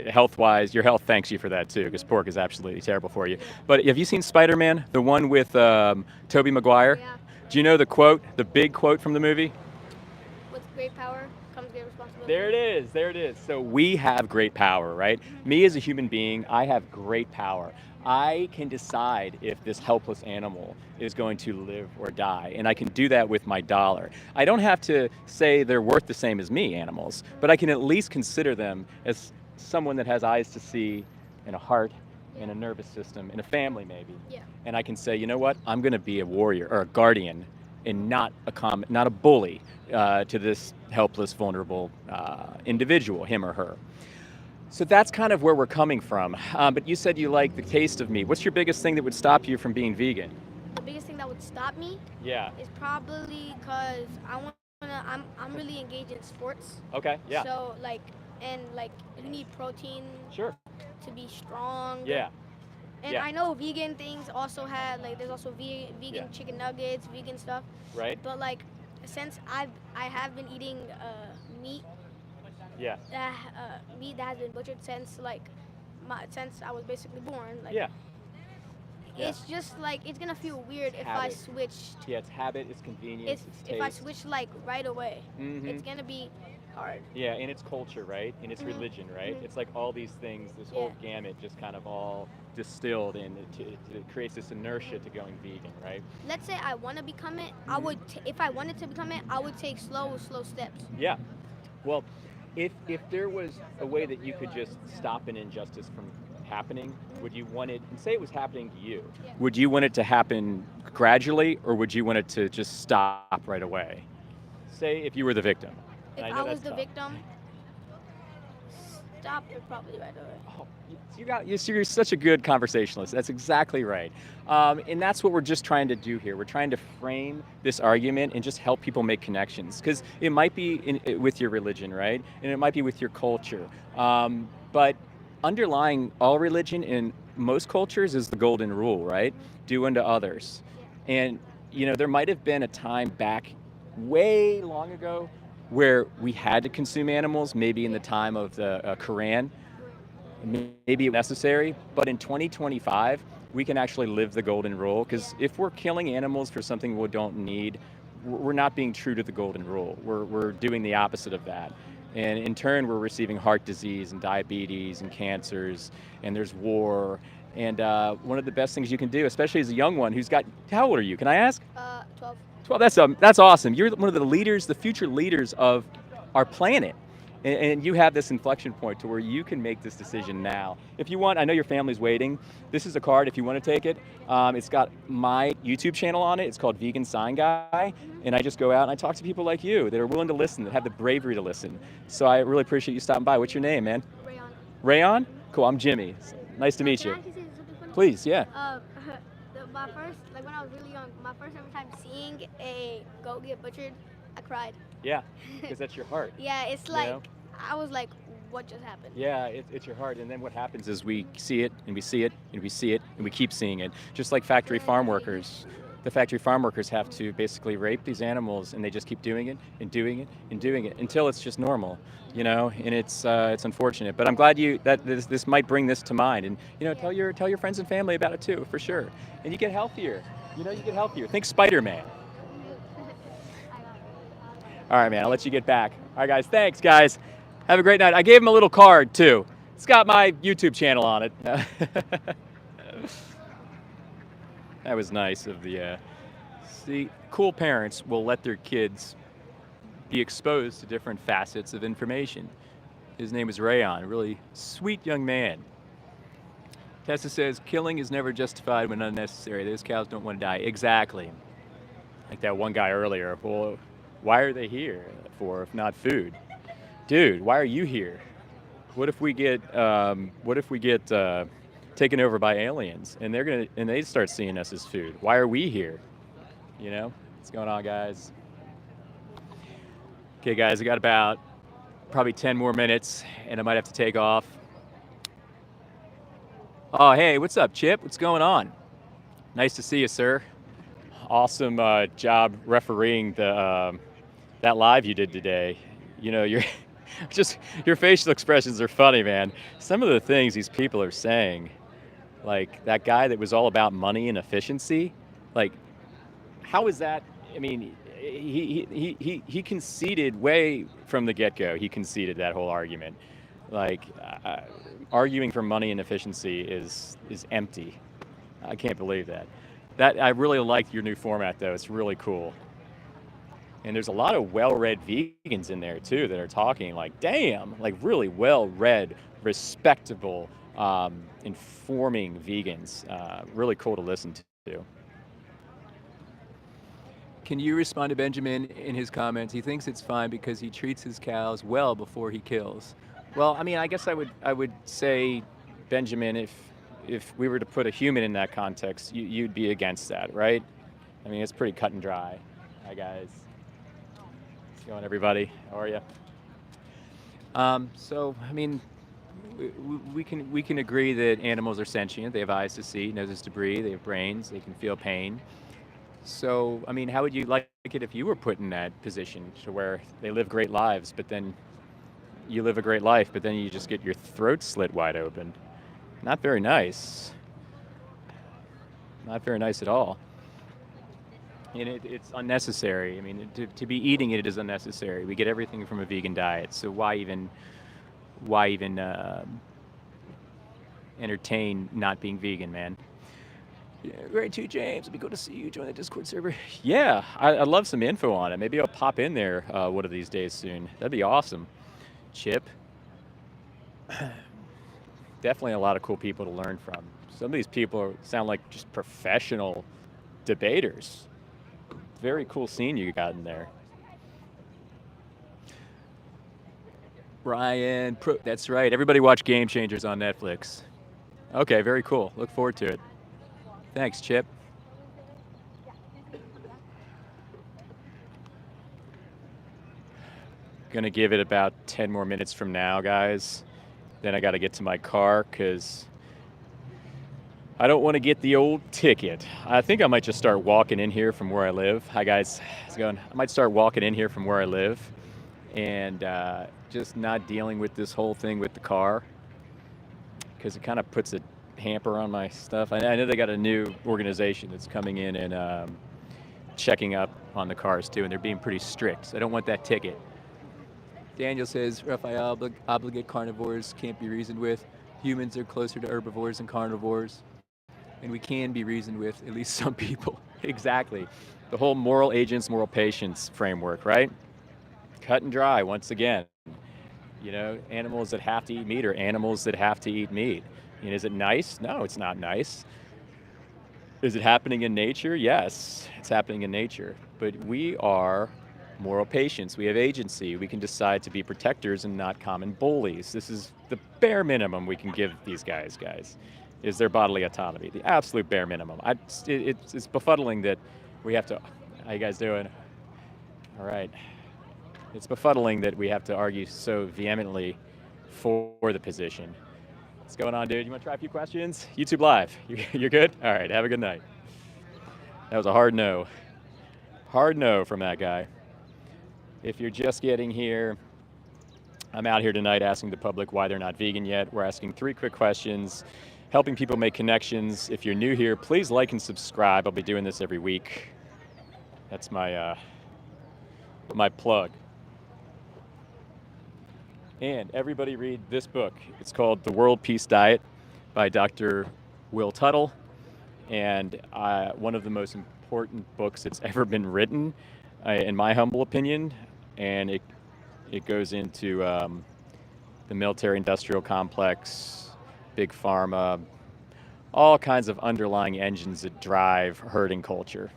health-wise, your health thanks you for that too, because pork is absolutely terrible for you. But have you seen Spider-Man, the one with Tobey Maguire? Yeah. Do you know the big quote from the movie? With great power comes great responsibility. There it is. So we have great power, right? Mm-hmm. Me as a human being, I have great power. I can decide if this helpless animal is going to live or die, and I can do that with my dollar. I don't have to say they're worth the same as me, animals, but I can at least consider them as someone that has eyes to see and a heart and a nervous system and a family maybe. Yeah. And I can say, you know what, I'm gonna be a warrior or a guardian and not a bully to this helpless, vulnerable individual, him or her. So that's kind of where we're coming from. But you said you like the taste of meat. What's your biggest thing that would stop you from being vegan? The biggest thing that would stop me is probably because I want I'm really engaged in sports. Okay, yeah. So like you need protein Sure. to be strong. Yeah. And Yeah. I know vegan things also have like there's also vegan Yeah. chicken nuggets, vegan stuff. Right. But like since I have been eating meat Yeah. meat that has been butchered since since I was basically born. Like Yeah. Yeah. it's just like it's gonna feel weird It's if habit. I switched. Yeah, it's habit, it's convenience, it's taste. If I switch like right away, Mhm. it's gonna be hard. Yeah, and it's culture, right? And it's Mhm. religion, right? Mhm. It's like all these things, this whole gamut just kind of all distilled and it creates this inertia to going vegan, right? Let's say I want to become it, I would if I wanted to become it, I would take slow steps. Yeah. Well, if there was a way that you could just stop an injustice from happening, would you want it, and say it was happening to you, would you want it to happen gradually or would you want it to just stop right away? Say if you were the victim. If I I know was that's the tough. victim, stop it probably right away. Oh, you're such a good conversationalist. That's exactly right. And that's what we're just trying to do here. We're trying to frame this argument and just help people make connections. Because it might be with your religion, right? And it might be with your culture. But underlying all religion in most cultures is the golden rule, right? Do unto others. And, there might have been a time back way long ago where we had to consume animals, maybe in the time of the Quran. Maybe necessary, but in 2025, we can actually live the golden rule, because if we're killing animals for something we don't need, we're not being true to the golden rule. We're doing the opposite of that. And in turn, we're receiving heart disease and diabetes and cancers, and there's war. And one of the best things you can do, especially as a young one who's got, how old are you? Can I ask? 12. 12, that's awesome. You're one of the leaders, the future leaders of our planet. And you have this inflection point to where you can make this decision now. If you want, I know your family's waiting. This is a card if you want to take it. It's got my YouTube channel on it. It's called Vegan Sign Guy. And I just go out and I talk to people like you that are willing to listen, that have the bravery to listen. So I really appreciate you stopping by. What's your name, man? Rayon. Rayon? Cool, I'm Jimmy. Nice to meet Can you. I actually say something funny? Please, yeah. My first, like when I was really young, my first ever time seeing a goat get butchered, I cried. Yeah, because that's your heart. Yeah, it's like, I was like, what just happened? Yeah, it's your heart. And then what happens is we see it, and we see it, and we see it, and we keep seeing it. Just like factory farm workers. The factory farm workers have to basically rape these animals, and they just keep doing it, and doing it, and doing it, until it's just normal, and it's unfortunate. But I'm glad that this might bring this to mind. And, tell your friends and family about it too, for sure. And you get healthier. You get healthier. Think Spider-Man. All right, man, I'll let you get back. All right, guys, thanks, guys. Have a great night. I gave him a little card, too. It's got my YouTube channel on it. That was nice of the... See, cool parents will let their kids be exposed to different facets of information. His name is Rayon, a really sweet young man. Tessa says, killing is never justified when unnecessary. Those cows don't want to die. Exactly. Like that one guy earlier. Well, why are they here for if not food? Dude, why are you here? What if we get taken over by aliens and they start seeing us as food? Why are we here? What's going on, guys? Okay, guys, I got about probably 10 more minutes and I might have to take off. Oh, hey, what's up, Chip? What's going on? Nice to see you, sir. Awesome job refereeing that live you did today. Your facial expressions are funny, man. Some of the things these people are saying, like that guy that was all about money and efficiency, like how is that? I mean, he conceded way from the get-go. He conceded that whole argument. Like arguing for money and efficiency is empty. I can't believe that. I really like your new format, though. It's really cool. And there's a lot of well-read vegans in there, too, that are talking like, damn, like really well-read, respectable, informing vegans. Really cool to listen to. Can you respond to Benjamin in his comments? He thinks it's fine because he treats his cows well before he kills. Well, I mean, I guess I would say, Benjamin, if we were to put a human in that context, you'd be against that, right? I mean, it's pretty cut and dry. Hi, guys. going, everybody? How are you? So, I mean, we can agree that animals are sentient. They have eyes to see, noses to breathe. They have brains. They can feel pain. So, I mean, how would you like it if you were put in that position to where they live great lives, but then you live a great life, but then you just get your throat slit wide open? Not very nice. Not very nice at all. And it's unnecessary. I mean, to be eating it is unnecessary. We get everything from a vegan diet, so why even entertain not being vegan, man? Yeah, great too, James. It'd be good to see you join the Discord server. Yeah, I'd love some info on it. Maybe I'll pop in there one of these days soon. That'd be awesome. Chip. Definitely a lot of cool people to learn from. Some of these people sound like just professional debaters. Very cool scene you got in there. Ryan, that's right. Everybody watch Game Changers on Netflix. Okay, very cool. Look forward to it. Thanks, Chip. Gonna give it about 10 more minutes from now, guys. Then I gotta get to my car because I don't want to get the old ticket. I think I might just start walking in here from where I live. Hi, guys. How's it going? I might start walking in here from where I live and just not dealing with this whole thing with the car because it kind of puts a hamper on my stuff. I know they got a new organization that's coming in and checking up on the cars too, and they're being pretty strict. So I don't want that ticket. Daniel says, Raphael, obligate carnivores can't be reasoned with. Humans are closer to herbivores than carnivores. And we can be reasoned with, at least some people. Exactly. The whole moral agents, moral patients framework, right? Cut and dry, once again. You know, animals that have to eat meat are animals that have to eat meat. And is it nice? No, it's not nice. Is it happening in nature? Yes, it's happening in nature. But we are moral patients. We have agency. We can decide to be protectors and not common bullies. This is the bare minimum we can give these guys, is their bodily autonomy. The absolute bare minimum. It's befuddling that we have to, how you guys doing? All right. It's befuddling that we have to argue so vehemently for the position. What's going on, dude? You want to try a few questions? YouTube Live. You're good? All right, have a good night. That was a hard no. Hard no from that guy. If you're just getting here, I'm out here tonight asking the public why they're not vegan yet. We're asking 3 quick questions, helping people make connections. If you're new here, please like and subscribe. I'll be doing this every week. That's my plug. And everybody read this book. It's called The World Peace Diet by Dr. Will Tuttle. And one of the most important books that's ever been written, in my humble opinion. And it goes into the military-industrial complex, big pharma, all kinds of underlying engines that drive herding culture,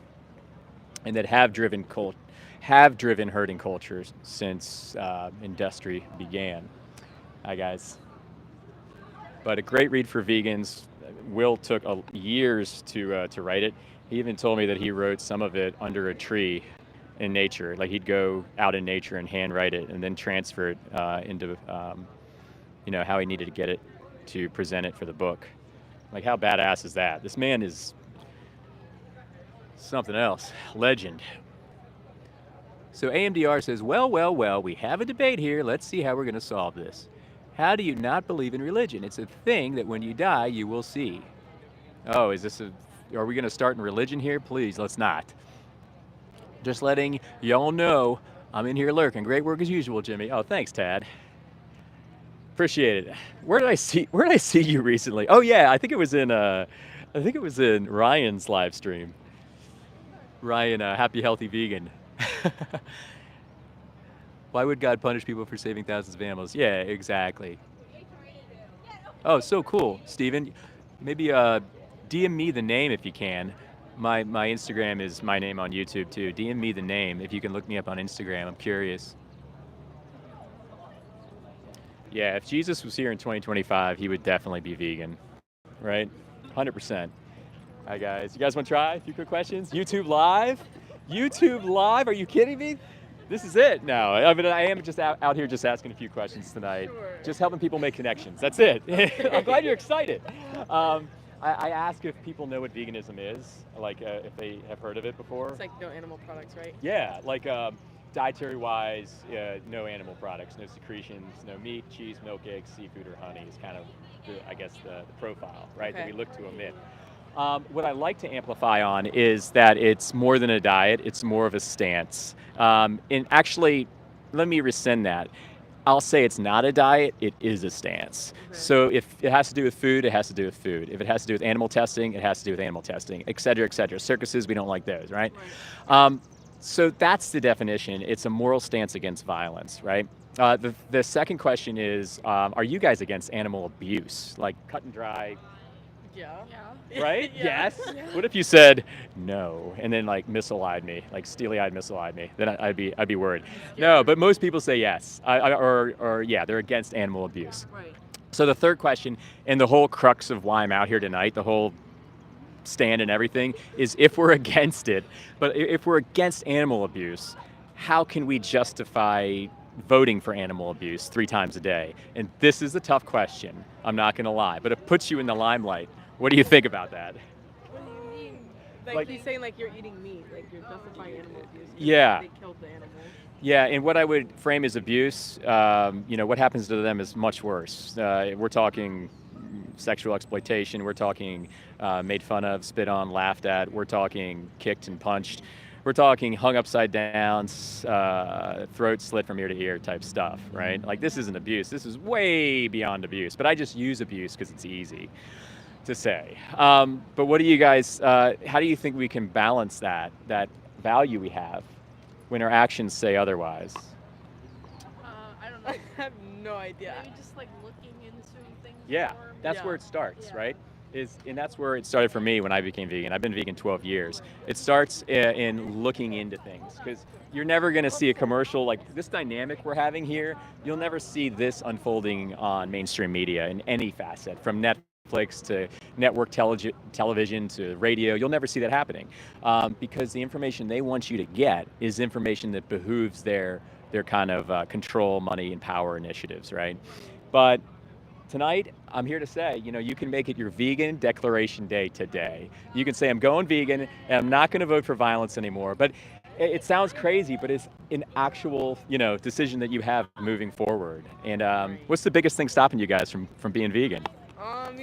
and that have driven herding culture since industry began. Hi, guys. But a great read for vegans. Will took years to write it. He even told me that he wrote some of it under a tree in nature. Like he'd go out in nature and handwrite it and then transfer it into how he needed to get it to present it for the book. Like, how badass is that? This man is something else. Legend. So AMDR says, well, we have a debate here. Let's see how we're going to solve this. How do you not believe in religion? It's a thing that when you die, you will see. Oh, are we going to start in religion here? Please, let's not. Just letting y'all know I'm in here lurking. Great work as usual, Jimmy. Oh, thanks, Tad. Appreciate it. Where did I see you recently? Oh yeah, I think it was in Ryan's live stream. Ryan, happy healthy vegan. Why would God punish people for saving thousands of animals? Yeah, exactly. Oh, so cool, Steven. Maybe DM me the name if you can. My Instagram is my name on YouTube too. DM me the name if you can look me up on Instagram. I'm curious. Yeah, if Jesus was here in 2025, he would definitely be vegan, right? 100%. Hi, guys. You guys want to try a few quick questions? YouTube Live? YouTube Live? Are you kidding me? This is it now. I mean, I am just out here just asking a few questions tonight. Sure. Just helping people make connections. That's it. I'm glad you're excited. I ask if people know what veganism is, like if they have heard of it before. It's like no animal products, right? Yeah, like dietary-wise, no animal products, no secretions, no meat, cheese, milk, eggs, seafood, or honey is kind of, the profile, right, that we look to omit. What I like to amplify on is that it's more than a diet, it's more of a stance. And actually, let me rescind that. I'll say it's not a diet, it is a stance. Okay. So if it has to do with food, it has to do with food. If it has to do with animal testing, it has to do with animal testing, et cetera, et cetera. Circuses, we don't like those, right? So that's the definition. It's a moral stance against violence, right? The second question is, are you guys against animal abuse? Like cut and dry, Yeah. right? Yeah. Yes. Yeah. What if you said no and then like missile-eyed me, like steely-eyed missile-eyed me? Then I'd be worried. No, but most people say yes, or yeah, they're against animal abuse. Right. So the third question, and the whole crux of why I'm out here tonight, the whole stand and everything, is if we're against it, but if we're against animal abuse, how can we justify voting for animal abuse 3 times a day? And this is a tough question, I'm not gonna lie, but it puts you in the limelight. What do you think about that? What do you mean? Like- Like he's saying, like you're eating meat, like you're justifying animal abuse. 'Cause Yeah. They killed the animals. Yeah, and what I would frame as abuse, what happens to them is much worse. We're talking sexual exploitation, we're talking made fun of, spit on, laughed at, we're talking kicked and punched, we're talking hung upside down, throat slit from ear to ear type stuff, right? Like this isn't abuse, this is way beyond abuse, but I just use abuse because it's easy to say. But what do you guys, how do you think we can balance that value we have when our actions say otherwise? I don't know. I have no idea. Maybe just like looking into things. Yeah, more. that's Yeah. where it starts, Yeah. right? And that's where it started for me when I became vegan. I've been vegan 12 years. It starts in looking into things, because you're never going to see a commercial like this dynamic we're having here. You'll never see this unfolding on mainstream media in any facet, from Netflix to network television to radio. You'll never see that happening, because the information they want you to get is information that behooves their kind of control, money, and power initiatives, right? But tonight, I'm here to say, you can make it your vegan declaration day today. You can say, I'm going vegan, and I'm not going to vote for violence anymore. But it sounds crazy, but it's an actual, decision that you have moving forward. And what's the biggest thing stopping you guys from being vegan?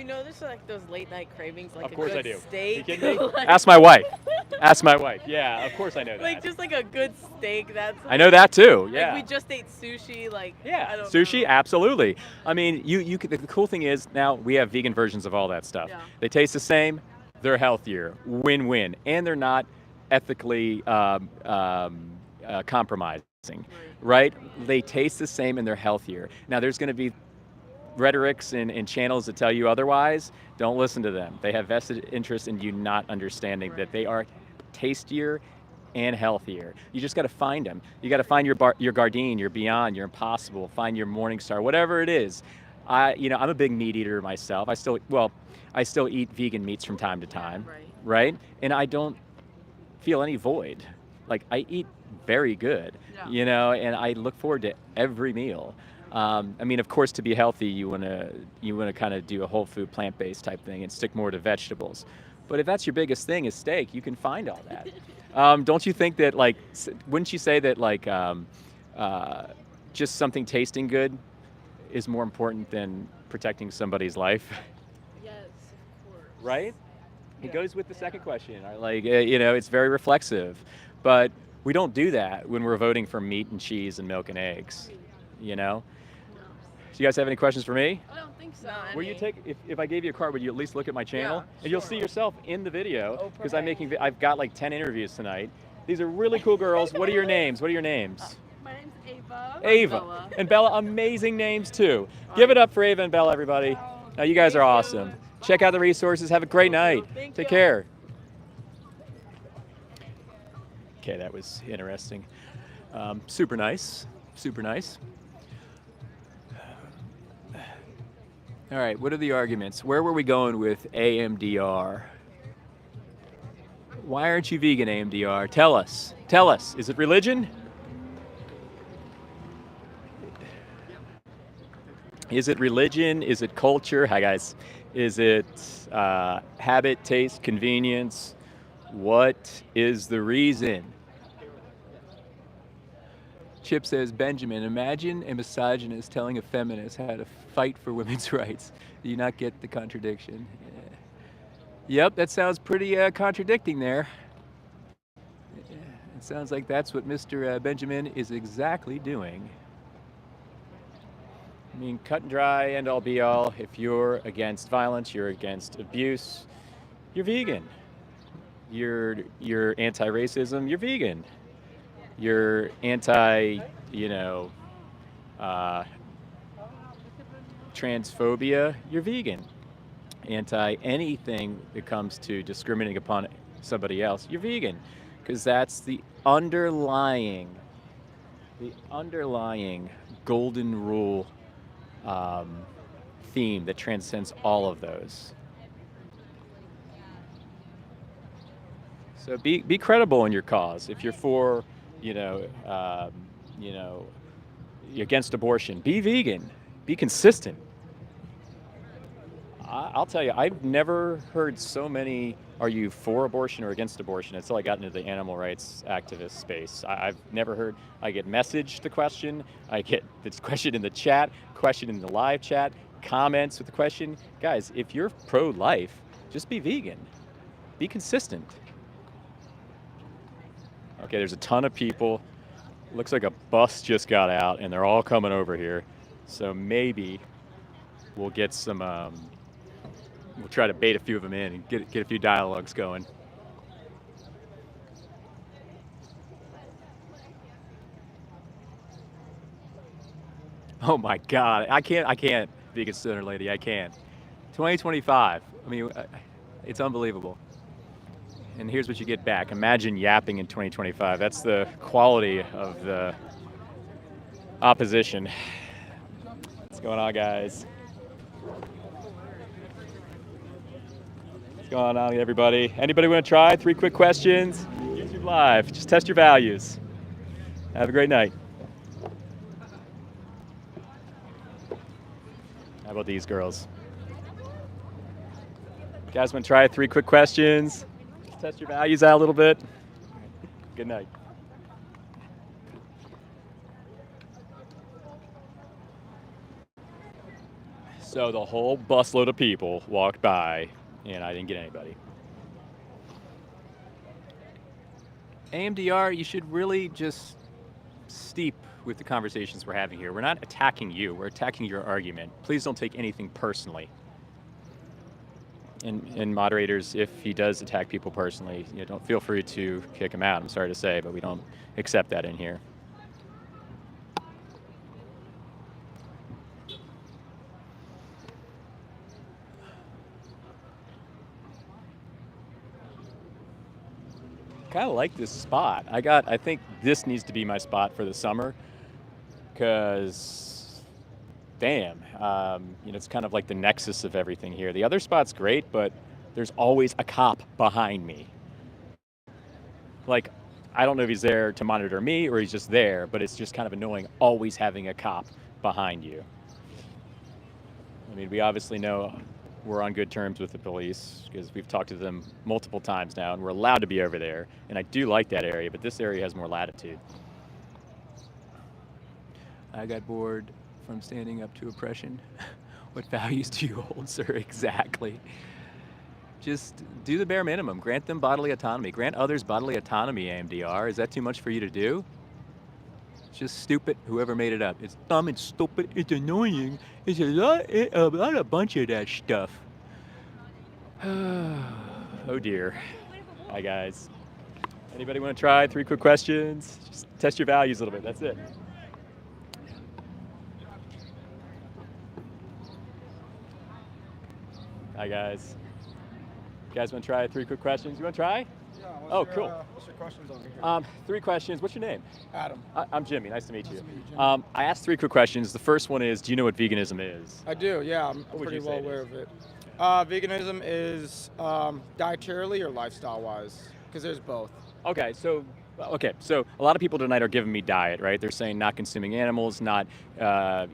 There's like those late night cravings, like Of course a I good do. steak. You kidding me? Like- Ask my wife. Ask my wife. Yeah, of course I know that. Like just like a good steak. That's. I know that too. Yeah. Like we just ate sushi. Like. Yeah, I don't sushi, know. absolutely. I mean, you could, the cool thing is now we have vegan versions of all that stuff. Yeah. They taste the same, they're healthier, win-win, and they're not ethically compromising, right? They taste the same and they're healthier. Now there's going to be rhetorics and channels that tell you otherwise. Don't listen to them. They have vested interest in you not understanding that they are tastier and healthier. You just got to find them. You got to find your Gardein, your Beyond, your Impossible, find your Morningstar, whatever it is. I'm a big meat eater myself. I still eat vegan meats from time to time, right? And I don't feel any void. Like I eat very good, and I look forward to every meal. Of course, to be healthy, you wanna kind of do a whole food, plant-based type thing and stick more to vegetables. But if that's your biggest thing is steak, you can find all that. Don't you think that, like, wouldn't you say that, like, just something tasting good is more important than protecting somebody's life? Yes, of course. Right? It goes with the second question. Like, it's very reflexive. But we don't do that when we're voting for meat and cheese and milk and eggs, Do you guys have any questions for me? I don't think so. Will you take, if I gave you a card, would you at least look at my channel? Yeah, and you'll see yourself in the video, Oh, because I've got like 10 interviews tonight. These are really cool girls. What are your names? My name's Ava. Ava. Bella. And Bella, amazing names too. Give it up for Ava and Bella, everybody. Now you guys are awesome. Check out the resources. Have a great night. Take care. Okay, that was interesting. Super nice. Super nice. All right, what are the arguments? Where were we going with AMDR? Why aren't you vegan, AMDR? Tell us. Tell us. Is it religion? Is it religion? Is it culture? Hi, guys. Is it habit, taste, convenience? What is the reason? Chip says, Benjamin, imagine a misogynist telling a feminist how to fight for women's rights. Do you not get the contradiction? Yep, that sounds pretty contradicting there. It sounds like that's what Mr. Benjamin is exactly doing. I mean, cut and dry, end all be all. If you're against violence, you're against abuse, you're vegan. You're anti-racism, you're vegan. You're anti, transphobia, you're vegan. Anti anything that comes to discriminating upon somebody else, you're vegan. Because that's the underlying golden rule theme that transcends all of those. So be credible in your cause. If you're for, you're against abortion, be vegan, be consistent. I'll tell you, I've never heard so many, are you for abortion or against abortion, until I got into the animal rights activist space. I've never heard, I get messaged the question, I get this question in the chat, question in the live chat, comments with the question. Guys, if you're pro-life, just be vegan. Be consistent. Okay, there's a ton of people. Looks like a bus just got out and they're all coming over here. So maybe we'll get some, we'll try to bait a few of them in and get a few dialogues going. Oh my God, I can't, vegan stoner lady, I can't. 2025, I mean, it's unbelievable. And here's what you get back. Imagine yapping in 2025. That's the quality of the opposition. What's going on, guys? What's going on, everybody? Anybody want to try? 3 quick questions. YouTube Live. Just test your values. Have a great night. How about these girls? Guys want to try 3 quick questions? Test your values out a little bit. Good night. So the whole busload of people walked by and I didn't get anybody. AMDR, you should really just steep with the conversations we're having here. We're not attacking you, we're attacking your argument. Please don't take anything personally. And moderators, if he does attack people personally, don't feel free to kick him out. I'm sorry to say, but we don't accept that in here. Kind of like this spot. I think this needs to be my spot for the summer, because damn, it's kind of like the nexus of everything here. The other spot's great, but there's always a cop behind me. Like, I don't know if he's there to monitor me or he's just there, but it's just kind of annoying always having a cop behind you. I mean, we obviously know we're on good terms with the police because we've talked to them multiple times now and we're allowed to be over there. And I do like that area, but this area has more latitude. I got bored from standing up to oppression. What values do you hold, sir? Exactly. Just do the bare minimum. Grant them bodily autonomy. Grant others bodily autonomy, AMDR. Is that too much for you to do? It's just stupid, whoever made it up. It's dumb, it's stupid, it's annoying. It's a bunch of that stuff. Oh dear. Hi guys. Anybody want to try 3 quick questions? Just test your values a little bit, that's it. Hi guys. You guys want to try 3 quick questions? You want to try? Yeah. Cool. What's your questions over here? 3 questions. What's your name? Adam. I'm Jimmy. Nice to meet you. Nice to meet you, Jimmy. I asked 3 quick questions. The first one is, do you know what veganism is? I do, yeah. I'm What would pretty you say well it aware is? of it. Veganism is dietarily or lifestyle-wise? Because there's both. Okay, so Okay, so a lot of people tonight are giving me diet, right? They're saying not consuming animals, not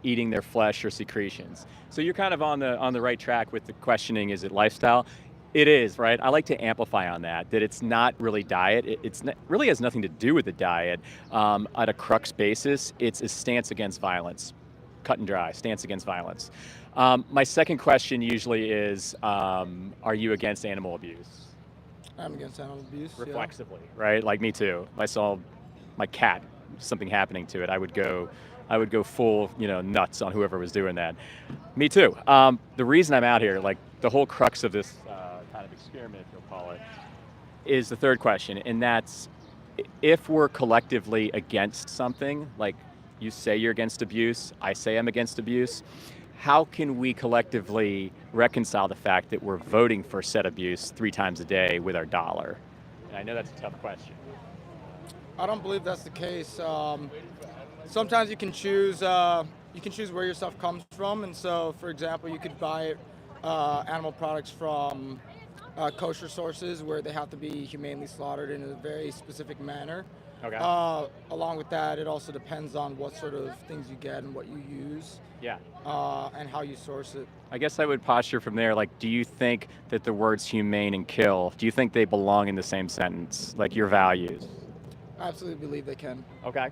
eating their flesh or secretions. So you're kind of on the right track with the questioning, is it lifestyle? It is, right? I like to amplify on that it's not really diet. Really has nothing to do with the diet. At a crux basis, it's a stance against violence. Cut and dry, stance against violence. My second question usually is, are you against animal abuse? I'm against animal abuse. Reflexively, right? Like me too. If I saw my cat, something happening to it, I would go full, nuts on whoever was doing that. Me too. The reason I'm out here, like the whole crux of this kind of experiment, you'll call it, is the third question, and that's if we're collectively against something, like you say you're against abuse, I say I'm against abuse, how can we collectively reconcile the fact that we're voting for said abuse 3 times a day with our dollar? And I know that's a tough question. I don't believe that's the case. Sometimes you can choose where your stuff comes from, and so, for example, you could buy animal products from kosher sources where they have to be humanely slaughtered in a very specific manner. Okay. Along with that, it also depends on what sort of things you get and what you use. Yeah. And how you source it. I guess I would posture from there, like, do you think that the words humane and kill, do you think they belong in the same sentence, like your values? I absolutely believe they can. Okay.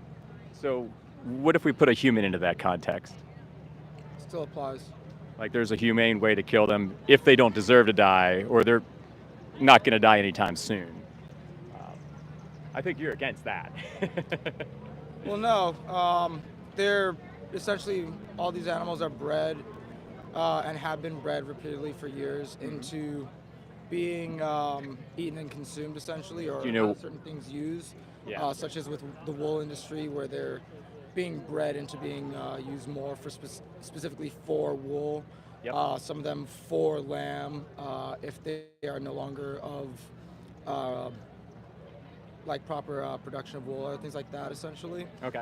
So what if we put a human into that context? Still applies. Like there's a humane way to kill them if they don't deserve to die, or they're not going to die anytime soon. I think you're against that. Well, no. They're essentially, all these animals are bred and have been bred repeatedly for years into being eaten and consumed, essentially, or certain things used, such as with the wool industry, where they're being bred into being used more for specifically for wool. Yep. Some of them for lamb, if they are no longer of like proper production of wool or things like that, essentially. Okay.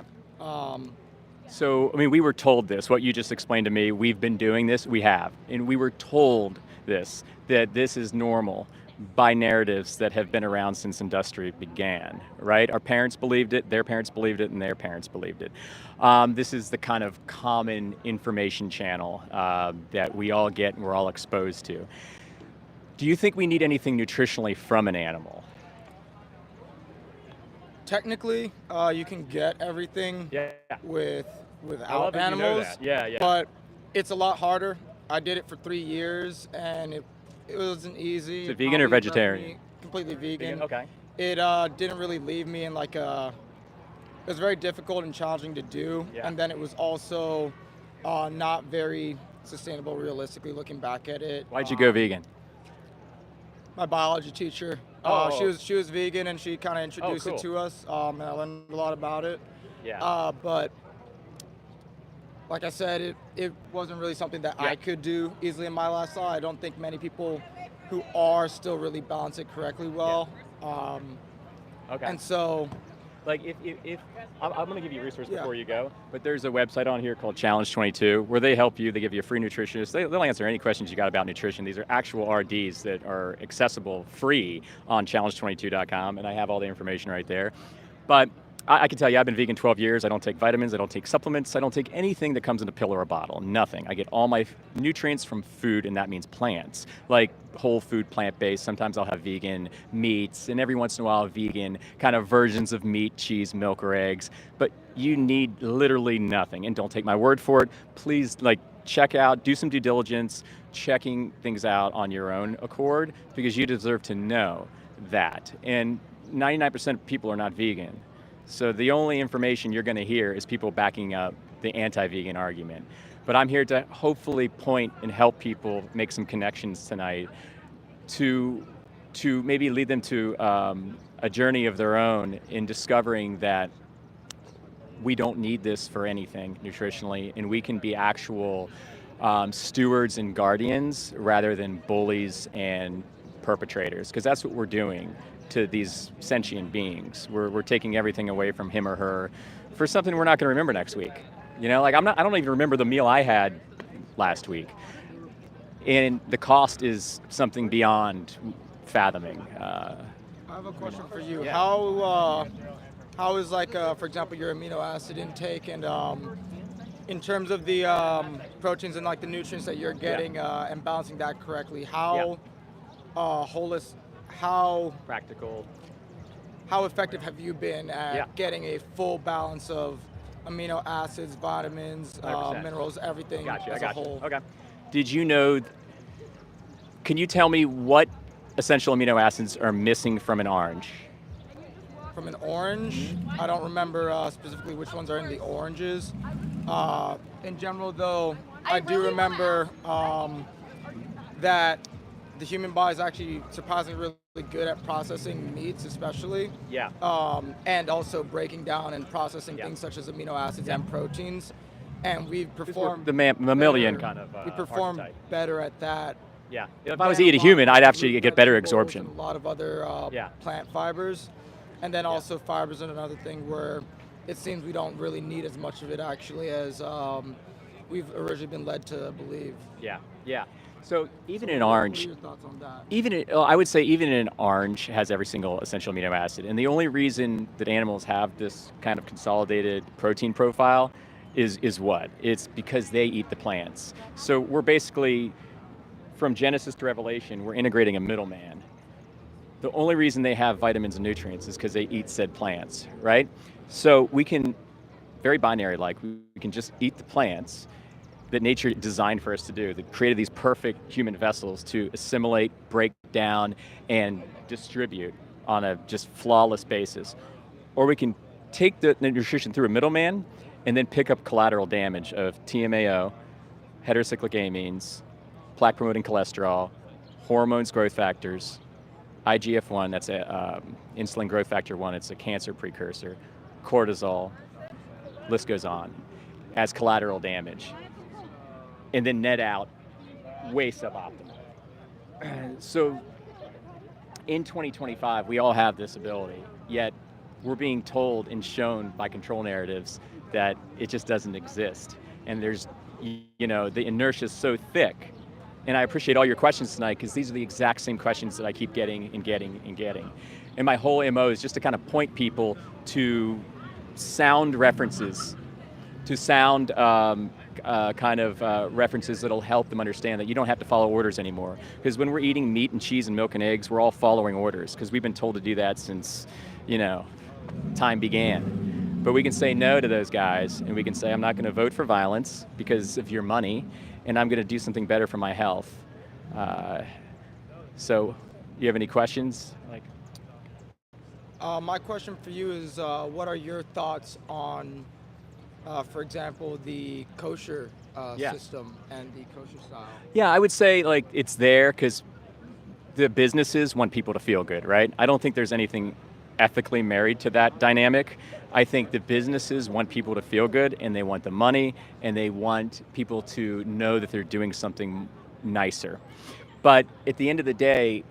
So, I mean, we were told this, what you just explained to me, we've been doing this, we have, and we were told this, that this is normal by narratives that have been around since industry began, right? Our parents believed it, their parents believed it, and their parents believed it. This is the kind of common information channel that we all get and we're all exposed to. Do you think we need anything nutritionally from an animal? Technically, you can get everything without animals. You know that. Yeah. But it's a lot harder. I did it for 3 years, and it wasn't easy. Is it vegan or vegetarian? Completely vegan. Okay. It didn't really leave me in it was very difficult and challenging to do. Yeah. And then it was also not very sustainable, realistically, looking back at it. Why'd you go vegan? My biology teacher. She was vegan, and she kind of introduced it to us, and I learned a lot about it. Yeah. But like I said, it wasn't really something that I could do easily in my lifestyle. I don't think many people who are still really balance it correctly well. Okay. And so, like, if I'm going to give you a resource before you go, but there's a website on here called Challenge 22 where they help you. They give you a free nutritionist. They'll answer any questions you got about nutrition. These are actual RDs that are accessible free on challenge22.com, and I have all the information right there. But I can tell you, I've been vegan 12 years. I don't take vitamins. I don't take supplements. I don't take anything that comes in a pill or a bottle. Nothing. I get all my nutrients from food, and that means plants, like whole food, plant-based. Sometimes I'll have vegan meats, and every once in a while, vegan kind of versions of meat, cheese, milk, or eggs. But you need literally nothing. And don't take my word for it. Please, check out, do some due diligence, checking things out on your own accord, because you deserve to know that. And 99% of people are not vegan. So the only information you're going to hear is people backing up the anti-vegan argument. But I'm here to hopefully point and help people make some connections tonight to maybe lead them to a journey of their own in discovering that we don't need this for anything nutritionally, and we can be actual stewards and guardians rather than bullies and perpetrators, because that's what we're doing to these sentient beings. We're taking everything away from him or her for something we're not going to remember next week. I don't even remember the meal I had last week. And the cost is something beyond fathoming. I have a question for you. Yeah. How is like, for example, your amino acid intake and in terms of the proteins and like the nutrients that you're getting and balancing that correctly, how how practical, how effective have you been at getting a full balance of amino acids, vitamins, 100%. minerals, everything as a whole? Okay. Did you know, can you tell me what essential amino acids are missing from an orange? From an orange, I don't remember specifically which ones are in the oranges. In general, though, I do remember that the human body is actually surprisingly really good at processing meats, especially. Yeah. And also breaking down and processing things such as amino acids and proteins. And we perform the mammalian kind of we perform archetype. better at that. Yeah. If I was to eat a human, I'd actually get better absorption. A lot of other plant fibers. And then also fibers are another thing where it seems we don't really need as much of it actually as we've originally been led to believe. Yeah, yeah. So even in orange, what are your thoughts on that? I would say even in orange has every single essential amino acid. And the only reason that animals have this kind of consolidated protein profile is what? It's because they eat the plants. So we're basically, from Genesis to Revelation, we're integrating a middleman. The only reason they have vitamins and nutrients is because they eat said plants, right? So we can, very binary like, we can just eat the plants that nature designed for us to do, that created these perfect human vessels to assimilate, break down, and distribute on a just flawless basis. Or we can take the nutrition through a middleman and then pick up collateral damage of TMAO, heterocyclic amines, plaque-promoting cholesterol, hormones, growth factors, IGF-1, that's insulin growth factor 1, it's a cancer precursor, cortisol, list goes on, as collateral damage, and then net out way suboptimal. So in 2025, we all have this ability, yet we're being told and shown by control narratives that it just doesn't exist. And there's, the inertia is so thick. And I appreciate all your questions tonight because these are the exact same questions that I keep getting and getting and getting. And my whole MO is just to kind of point people to sound references, to sound references that'll help them understand that you don't have to follow orders anymore. Because when we're eating meat and cheese and milk and eggs, we're all following orders because we've been told to do that since, time began. But we can say no to those guys and we can say, I'm not going to vote for violence because of your money, and I'm going to do something better for my health. So, you have any questions? My question for you is, what are your thoughts on, for example, the kosher system and the kosher style? Yeah, I would say it's there because the businesses want people to feel good, right? I don't think there's anything ethically married to that dynamic. I think the businesses want people to feel good and they want the money and they want people to know that they're doing something nicer. But at the end of the day,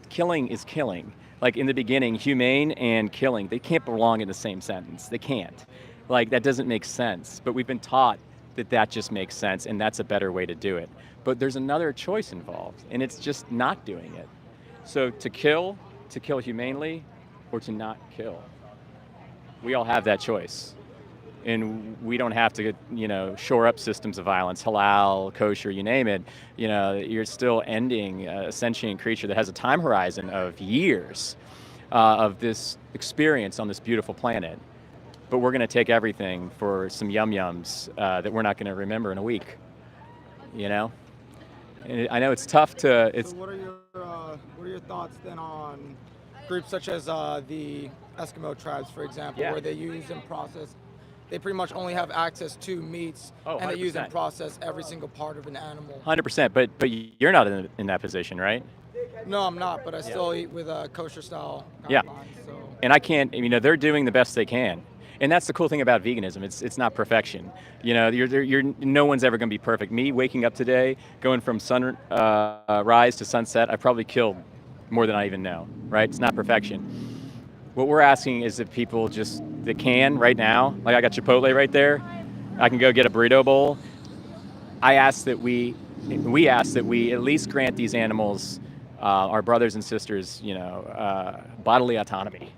killing is killing. Like in the beginning, humane and killing, they can't belong in the same sentence. They can't. That doesn't make sense. But we've been taught that that just makes sense and that's a better way to do it. But there's another choice involved and it's just not doing it. So to kill humanely or to not kill. We all have that choice. And we don't have to, shore up systems of violence, halal, kosher, you name it. You're still ending a sentient creature that has a time horizon of years of this experience on this beautiful planet. But we're going to take everything for some yum-yums that we're not going to remember in a week, And I know it's tough to... So what are your thoughts then on groups such as the Eskimo tribes, for example, where they use and process, they pretty much only have access to meats, and they use and process every single part of an animal. 100%, but you're not in that position, right? No, I'm not, but I still eat with a kosher style guidelines. Yeah, so. And I can't, they're doing the best they can. And that's the cool thing about veganism. It's not perfection. You're no one's ever going to be perfect. Me waking up today, going from sunrise to sunset, I probably killed more than I even know, right? It's not perfection. What we're asking is that people that can right now, I got Chipotle right there, I can go get a burrito bowl. We ask that we at least grant these animals our brothers and sisters, bodily autonomy.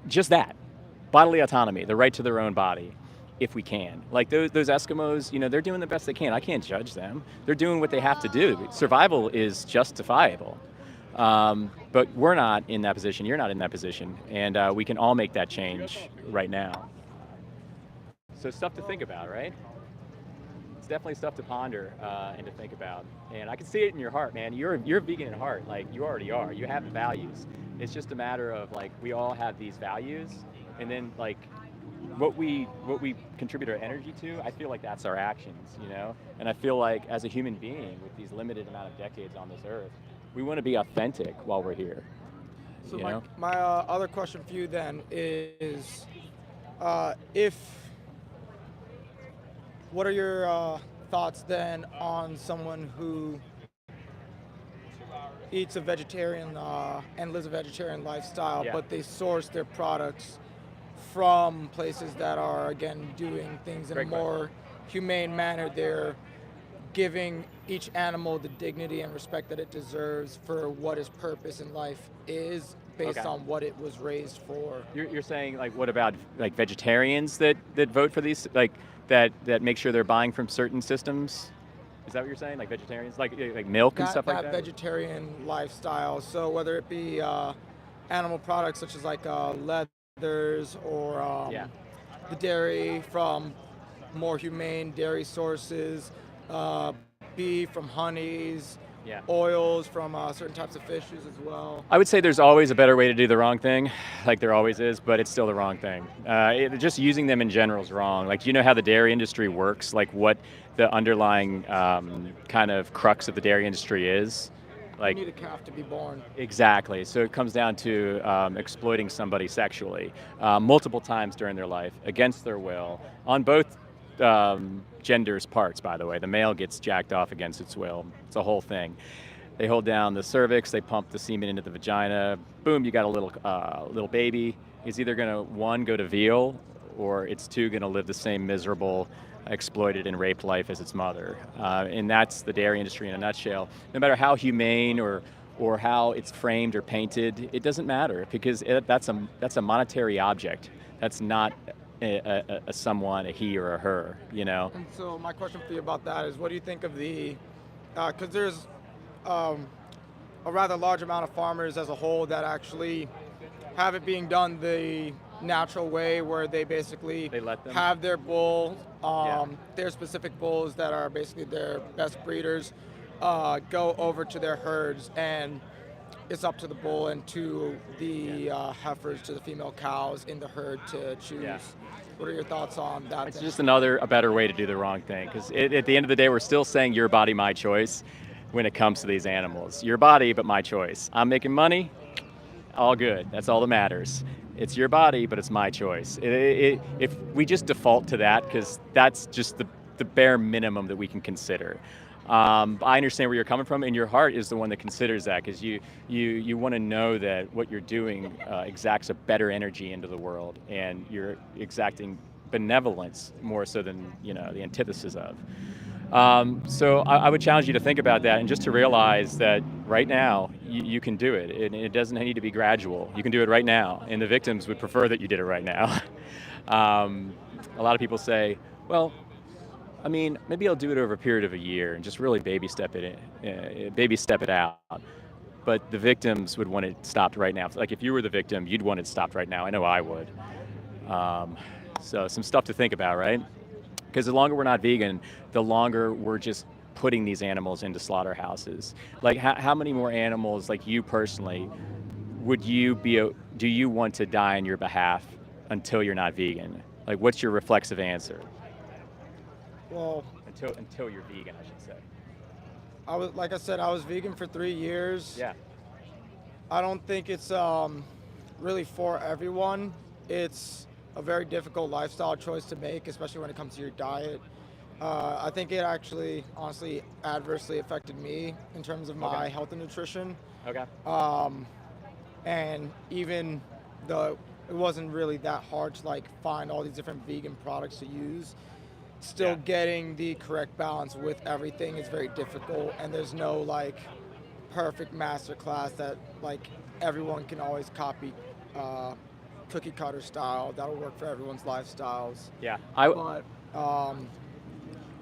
Just that, bodily autonomy, the right to their own body, if we can. Like those Eskimos, they're doing the best they can. I can't judge them. They're doing what they have to do. Survival is justifiable. But we're not in that position. You're not in that position. And we can all make that change right now. So stuff to think about, right? It's definitely stuff to ponder and to think about. And I can see it in your heart, man. You're vegan at heart. Like, you already are. You have values. It's just a matter of, like, we all have these values. And then, like, what we contribute our energy to, I feel like that's our actions, And I feel like as a human being with these limited amount of decades on this earth, we want to be authentic while we're here. So my other question for you then is, what are your thoughts then on someone who eats a vegetarian and lives a vegetarian lifestyle, but they source their products from places that are, again, doing things in a more humane manner? They're giving each animal the dignity and respect that it deserves for what its purpose in life is, based on what it was raised for. You're saying, like, what about, like, vegetarians that vote for these, like, that make sure they're buying from certain systems? Is that what you're saying? Like vegetarians, like milk and stuff like that? That vegetarian lifestyle. So whether it be animal products such as like leathers or the dairy from more humane dairy sources, beef from honeys, oils from certain types of fishes as well. I would say there's always a better way to do the wrong thing, like there always is, but it's still the wrong thing. Just using them in general is wrong. Like, do you know how the dairy industry works? Like, what the underlying kind of crux of the dairy industry is? Like, you need a calf to be born. Exactly. So it comes down to exploiting somebody sexually multiple times during their life, against their will, on both gender's parts, by the way. The male gets jacked off against its will. It's a whole thing. They hold down the cervix, they pump the semen into the vagina, boom, you got a little baby. It's either gonna, one, go to veal, or it's two, gonna live the same miserable, exploited and raped life as its mother. And that's the dairy industry in a nutshell. No matter how humane or how it's framed or painted, it doesn't matter, because that's a monetary object. That's not a someone, a he or a her, And so my question for you about that is, what do you think of the, because there's a rather large amount of farmers as a whole that actually have it being done the natural way, where they basically let them have their bulls, their specific bulls that are basically their best breeders, go over to their herds, and it's up to the bull and to the heifers, to the female cows in the herd to choose. Yeah. What are your thoughts on that? It's just a better way to do the wrong thing, because at the end of the day, we're still saying your body, my choice when it comes to these animals. Your body, but my choice. I'm making money, all good. That's all that matters. It's your body, but it's my choice. If we just default to that, because that's just the bare minimum that we can consider. I understand where you're coming from, and your heart is the one that considers that, because you want to know that what you're doing exacts a better energy into the world, and you're exacting benevolence more so than the antithesis of. So I would challenge you to think about that, and just to realize that right now you can do it, and it doesn't need to be gradual. You can do it right now, and the victims would prefer that you did it right now. A lot of people say, well, I mean, maybe I'll do it over a period of a year and just really baby step it out. But the victims would want it stopped right now. Like, if you were the victim, you'd want it stopped right now. I know I would. So some stuff to think about, right? Because the longer we're not vegan, the longer we're just putting these animals into slaughterhouses. Like, how many more animals, like you personally, do you want to die on your behalf until you're not vegan? Like, what's your reflexive answer? Well, until you're vegan, I should say. I was vegan for 3 years. Yeah. I don't think it's really for everyone. It's a very difficult lifestyle choice to make, especially when it comes to your diet. I think it actually, honestly, adversely affected me in terms of my health and nutrition. Okay. And even though it wasn't really that hard to find all these different vegan products to use, still getting the correct balance with everything is very difficult, and there's no perfect master class that like everyone can always copy, cookie cutter style. That'll work for everyone's lifestyles. Yeah. But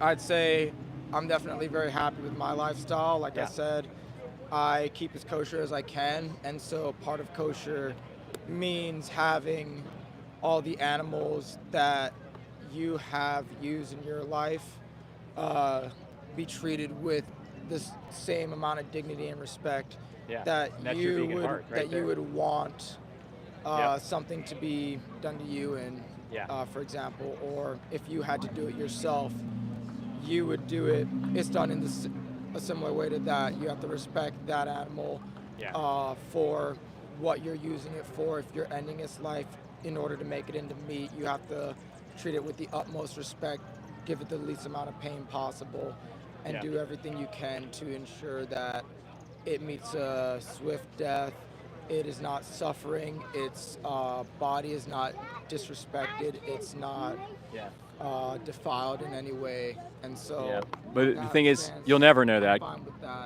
I'd say I'm definitely very happy with my lifestyle. Like I said, I keep as kosher as I can, and so part of kosher means having all the animals that you have used in your life be treated with the same amount of dignity and respect that you would want something to be done to you, and for example, or if you had to do it yourself, you would do it. It's done in a similar way to that. You have to respect that animal for what you're using it for. If you're ending its life in order to make it into meat, you have to treat it with the utmost respect, give it the least amount of pain possible, and do everything you can to ensure that it meets a swift death. It is not suffering. Its body is not disrespected. It's not defiled in any way. And so, but the thing is, you'll never know that.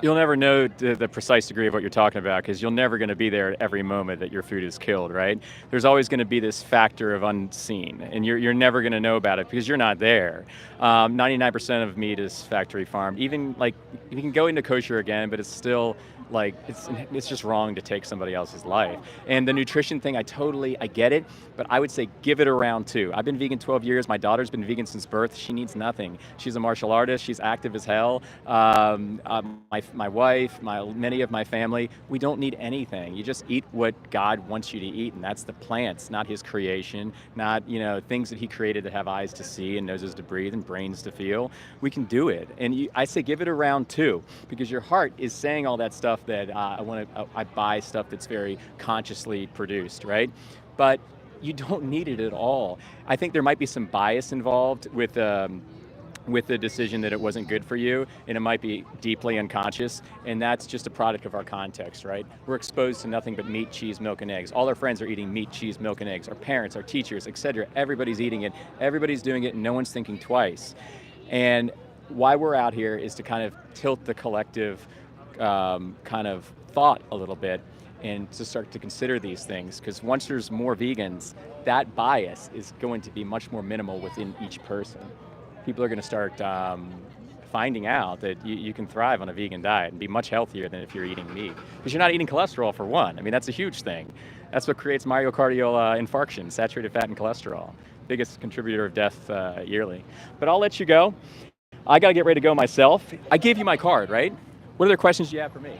You'll never know the precise degree of what you're talking about, because you're never going to be there at every moment that your food is killed, right? There's always going to be this factor of unseen, and you're never going to know about it because you're not there. 99% of meat is factory farmed. Even like you can go into kosher again, but it's still like it's just wrong to take somebody else's life. And the nutrition thing, I get it, but I would say give it a round two. I've been vegan 12 years. My daughter's been vegan since birth. She needs nothing. She's a martial artist. She's active as hell. My wife, many of my family, we don't need anything. You just eat what God wants you to eat, and that's the plants, not his creation, not things that he created that have eyes to see and noses to breathe and brains to feel. We can do it. And I say give it a round two, because your heart is saying all that stuff that I buy stuff that's very consciously produced, right? But you don't need it at all. I think there might be some bias involved with the decision that it wasn't good for you, and it might be deeply unconscious, and that's just a product of our context, right? We're exposed to nothing but meat, cheese, milk, and eggs. All our friends are eating meat, cheese, milk, and eggs. Our parents, our teachers, etc. Everybody's eating it. Everybody's doing it, and no one's thinking twice. And why we're out here is to kind of tilt the collective kind of thought a little bit, and to start to consider these things, because once there's more vegans, that bias is going to be much more minimal within each person. People are going to start finding out that you can thrive on a vegan diet and be much healthier than if you're eating meat, because you're not eating cholesterol, for one. I mean, that's a huge thing. That's what creates myocardial infarction, saturated fat and cholesterol, biggest contributor of death yearly. But I'll let you go. I got to get ready to go myself. I gave you my card, right? What other questions do you have for me?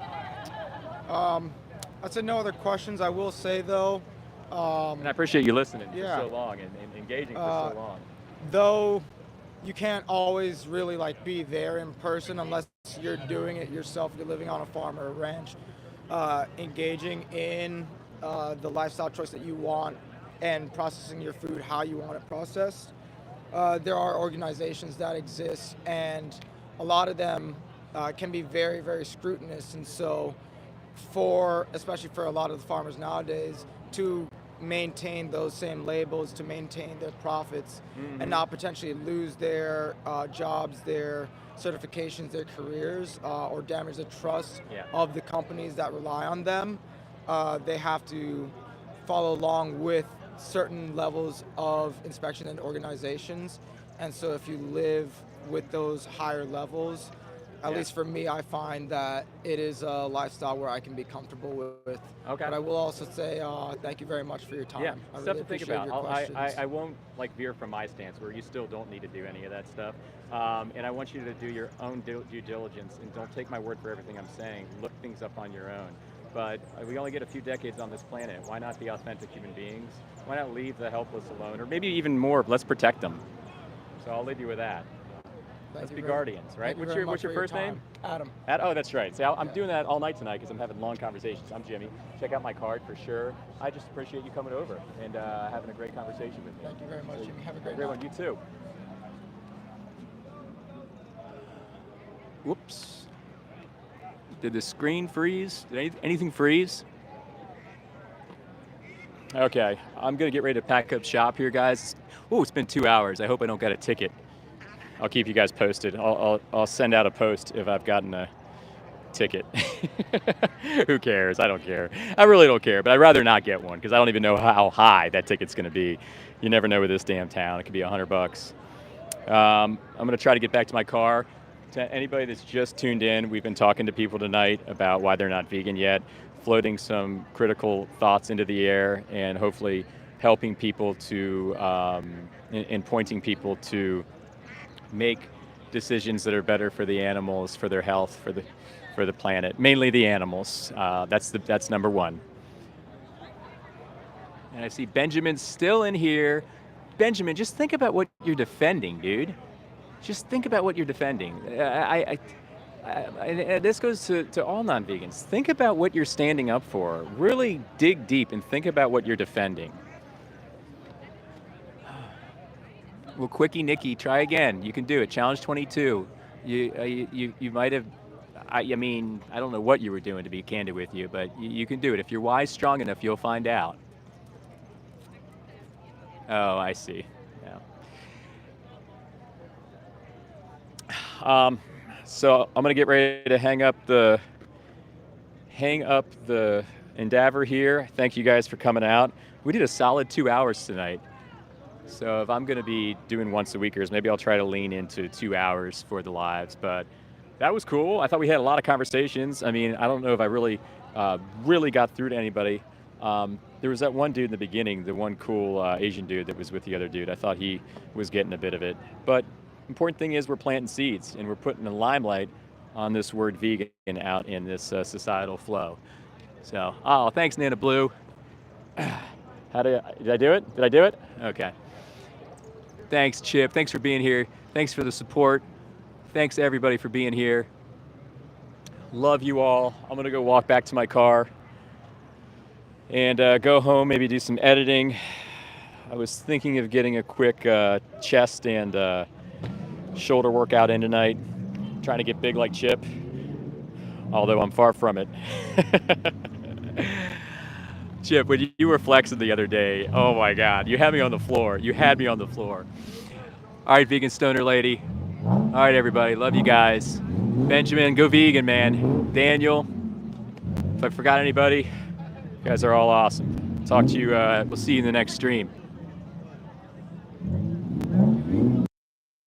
I'd say no other questions. I will say though, and I appreciate you listening for so long and engaging for so long. Though you can't always really like be there in person unless you're doing it yourself. You're living on a farm or a ranch, engaging in the lifestyle choice that you want and processing your food how you want it processed. There are organizations that exist, and a lot of them can be very, very scrutinous, and so especially for a lot of the farmers nowadays, to maintain those same labels, to maintain their profits, and not potentially lose their jobs, their certifications, their careers, or damage the trust of the companies that rely on them, they have to follow along with certain levels of inspection and organizations. And so if you live with those higher levels, at least for me, I find that it is a lifestyle where I can be comfortable with. Okay. But I will also say thank you very much for your time. Yeah, I stuff really to think appreciate about. your questions. I won't veer from my stance where you still don't need to do any of that stuff. And I want you to do your own due diligence, and don't take my word for everything I'm saying. Look things up on your own. But we only get a few decades on this planet. Why not be authentic human beings? Why not leave the helpless alone? Or maybe even more, let's protect them. So I'll leave you with that. Let's be guardians, right? What's your first name? Adam. Oh, that's right. See, I'm doing that all night tonight because I'm having long conversations. I'm Jimmy. Check out my card for sure. I just appreciate you coming over and having a great conversation with me. Thank you very much, Jimmy. Have a great one. You too. Whoops. Did the screen freeze? Did anything freeze? Okay, I'm gonna get ready to pack up shop here, guys. Oh, it's been 2 hours. I hope I don't get a ticket. I'll keep you guys posted. I'll send out a post if I've gotten a ticket. Who cares? I don't care. I really don't care, but I'd rather not get one because I don't even know how high that ticket's going to be. You never know with this damn town. It could be $100. I'm going to try to get back to my car. To anybody that's just tuned in, we've been talking to people tonight about why they're not vegan yet, floating some critical thoughts into the air, and hopefully helping people to, and pointing people to make decisions that are better for the animals, for their health, for the planet, mainly the animals. That's number one. And I see Benjamin's still in here. Benjamin, just think about what you're defending, dude. Just think about what you're defending. This goes to all non-vegans. Think about what you're standing up for. Really dig deep and think about what you're defending. Well, Quickie Nicky, try again. You can do it. Challenge 22. You might have. I mean, I don't know what you were doing, to be candid with you, but you can do it. If your why's strong enough, you'll find out. Oh, I see. Yeah. So I'm gonna get ready to hang up the endeavor here. Thank you guys for coming out. We did a solid 2 hours tonight. So if I'm gonna be doing once a weekers, maybe I'll try to lean into 2 hours for the lives. But that was cool. I thought we had a lot of conversations. I mean, I don't know if I really got through to anybody. There was that one dude in the beginning, the one cool Asian dude that was with the other dude. I thought he was getting a bit of it. But important thing is we're planting seeds and we're putting a limelight on this word vegan out in this societal flow. So, thanks, Nana Blue. Did I do it? Did I do it? Okay. Thanks, Chip. Thanks for being here. Thanks for the support. Thanks, everybody, for being here. Love you all. I'm going to go walk back to my car and go home, maybe do some editing. I was thinking of getting a quick chest and shoulder workout in tonight, trying to get big like Chip, although I'm far from it. Chip, when you were flexing the other day, oh my God, you had me on the floor. You had me on the floor. All right, vegan stoner lady. All right, everybody, love you guys. Benjamin, go vegan, man. Daniel, if I forgot anybody, you guys are all awesome. Talk to you, we'll see you in the next stream.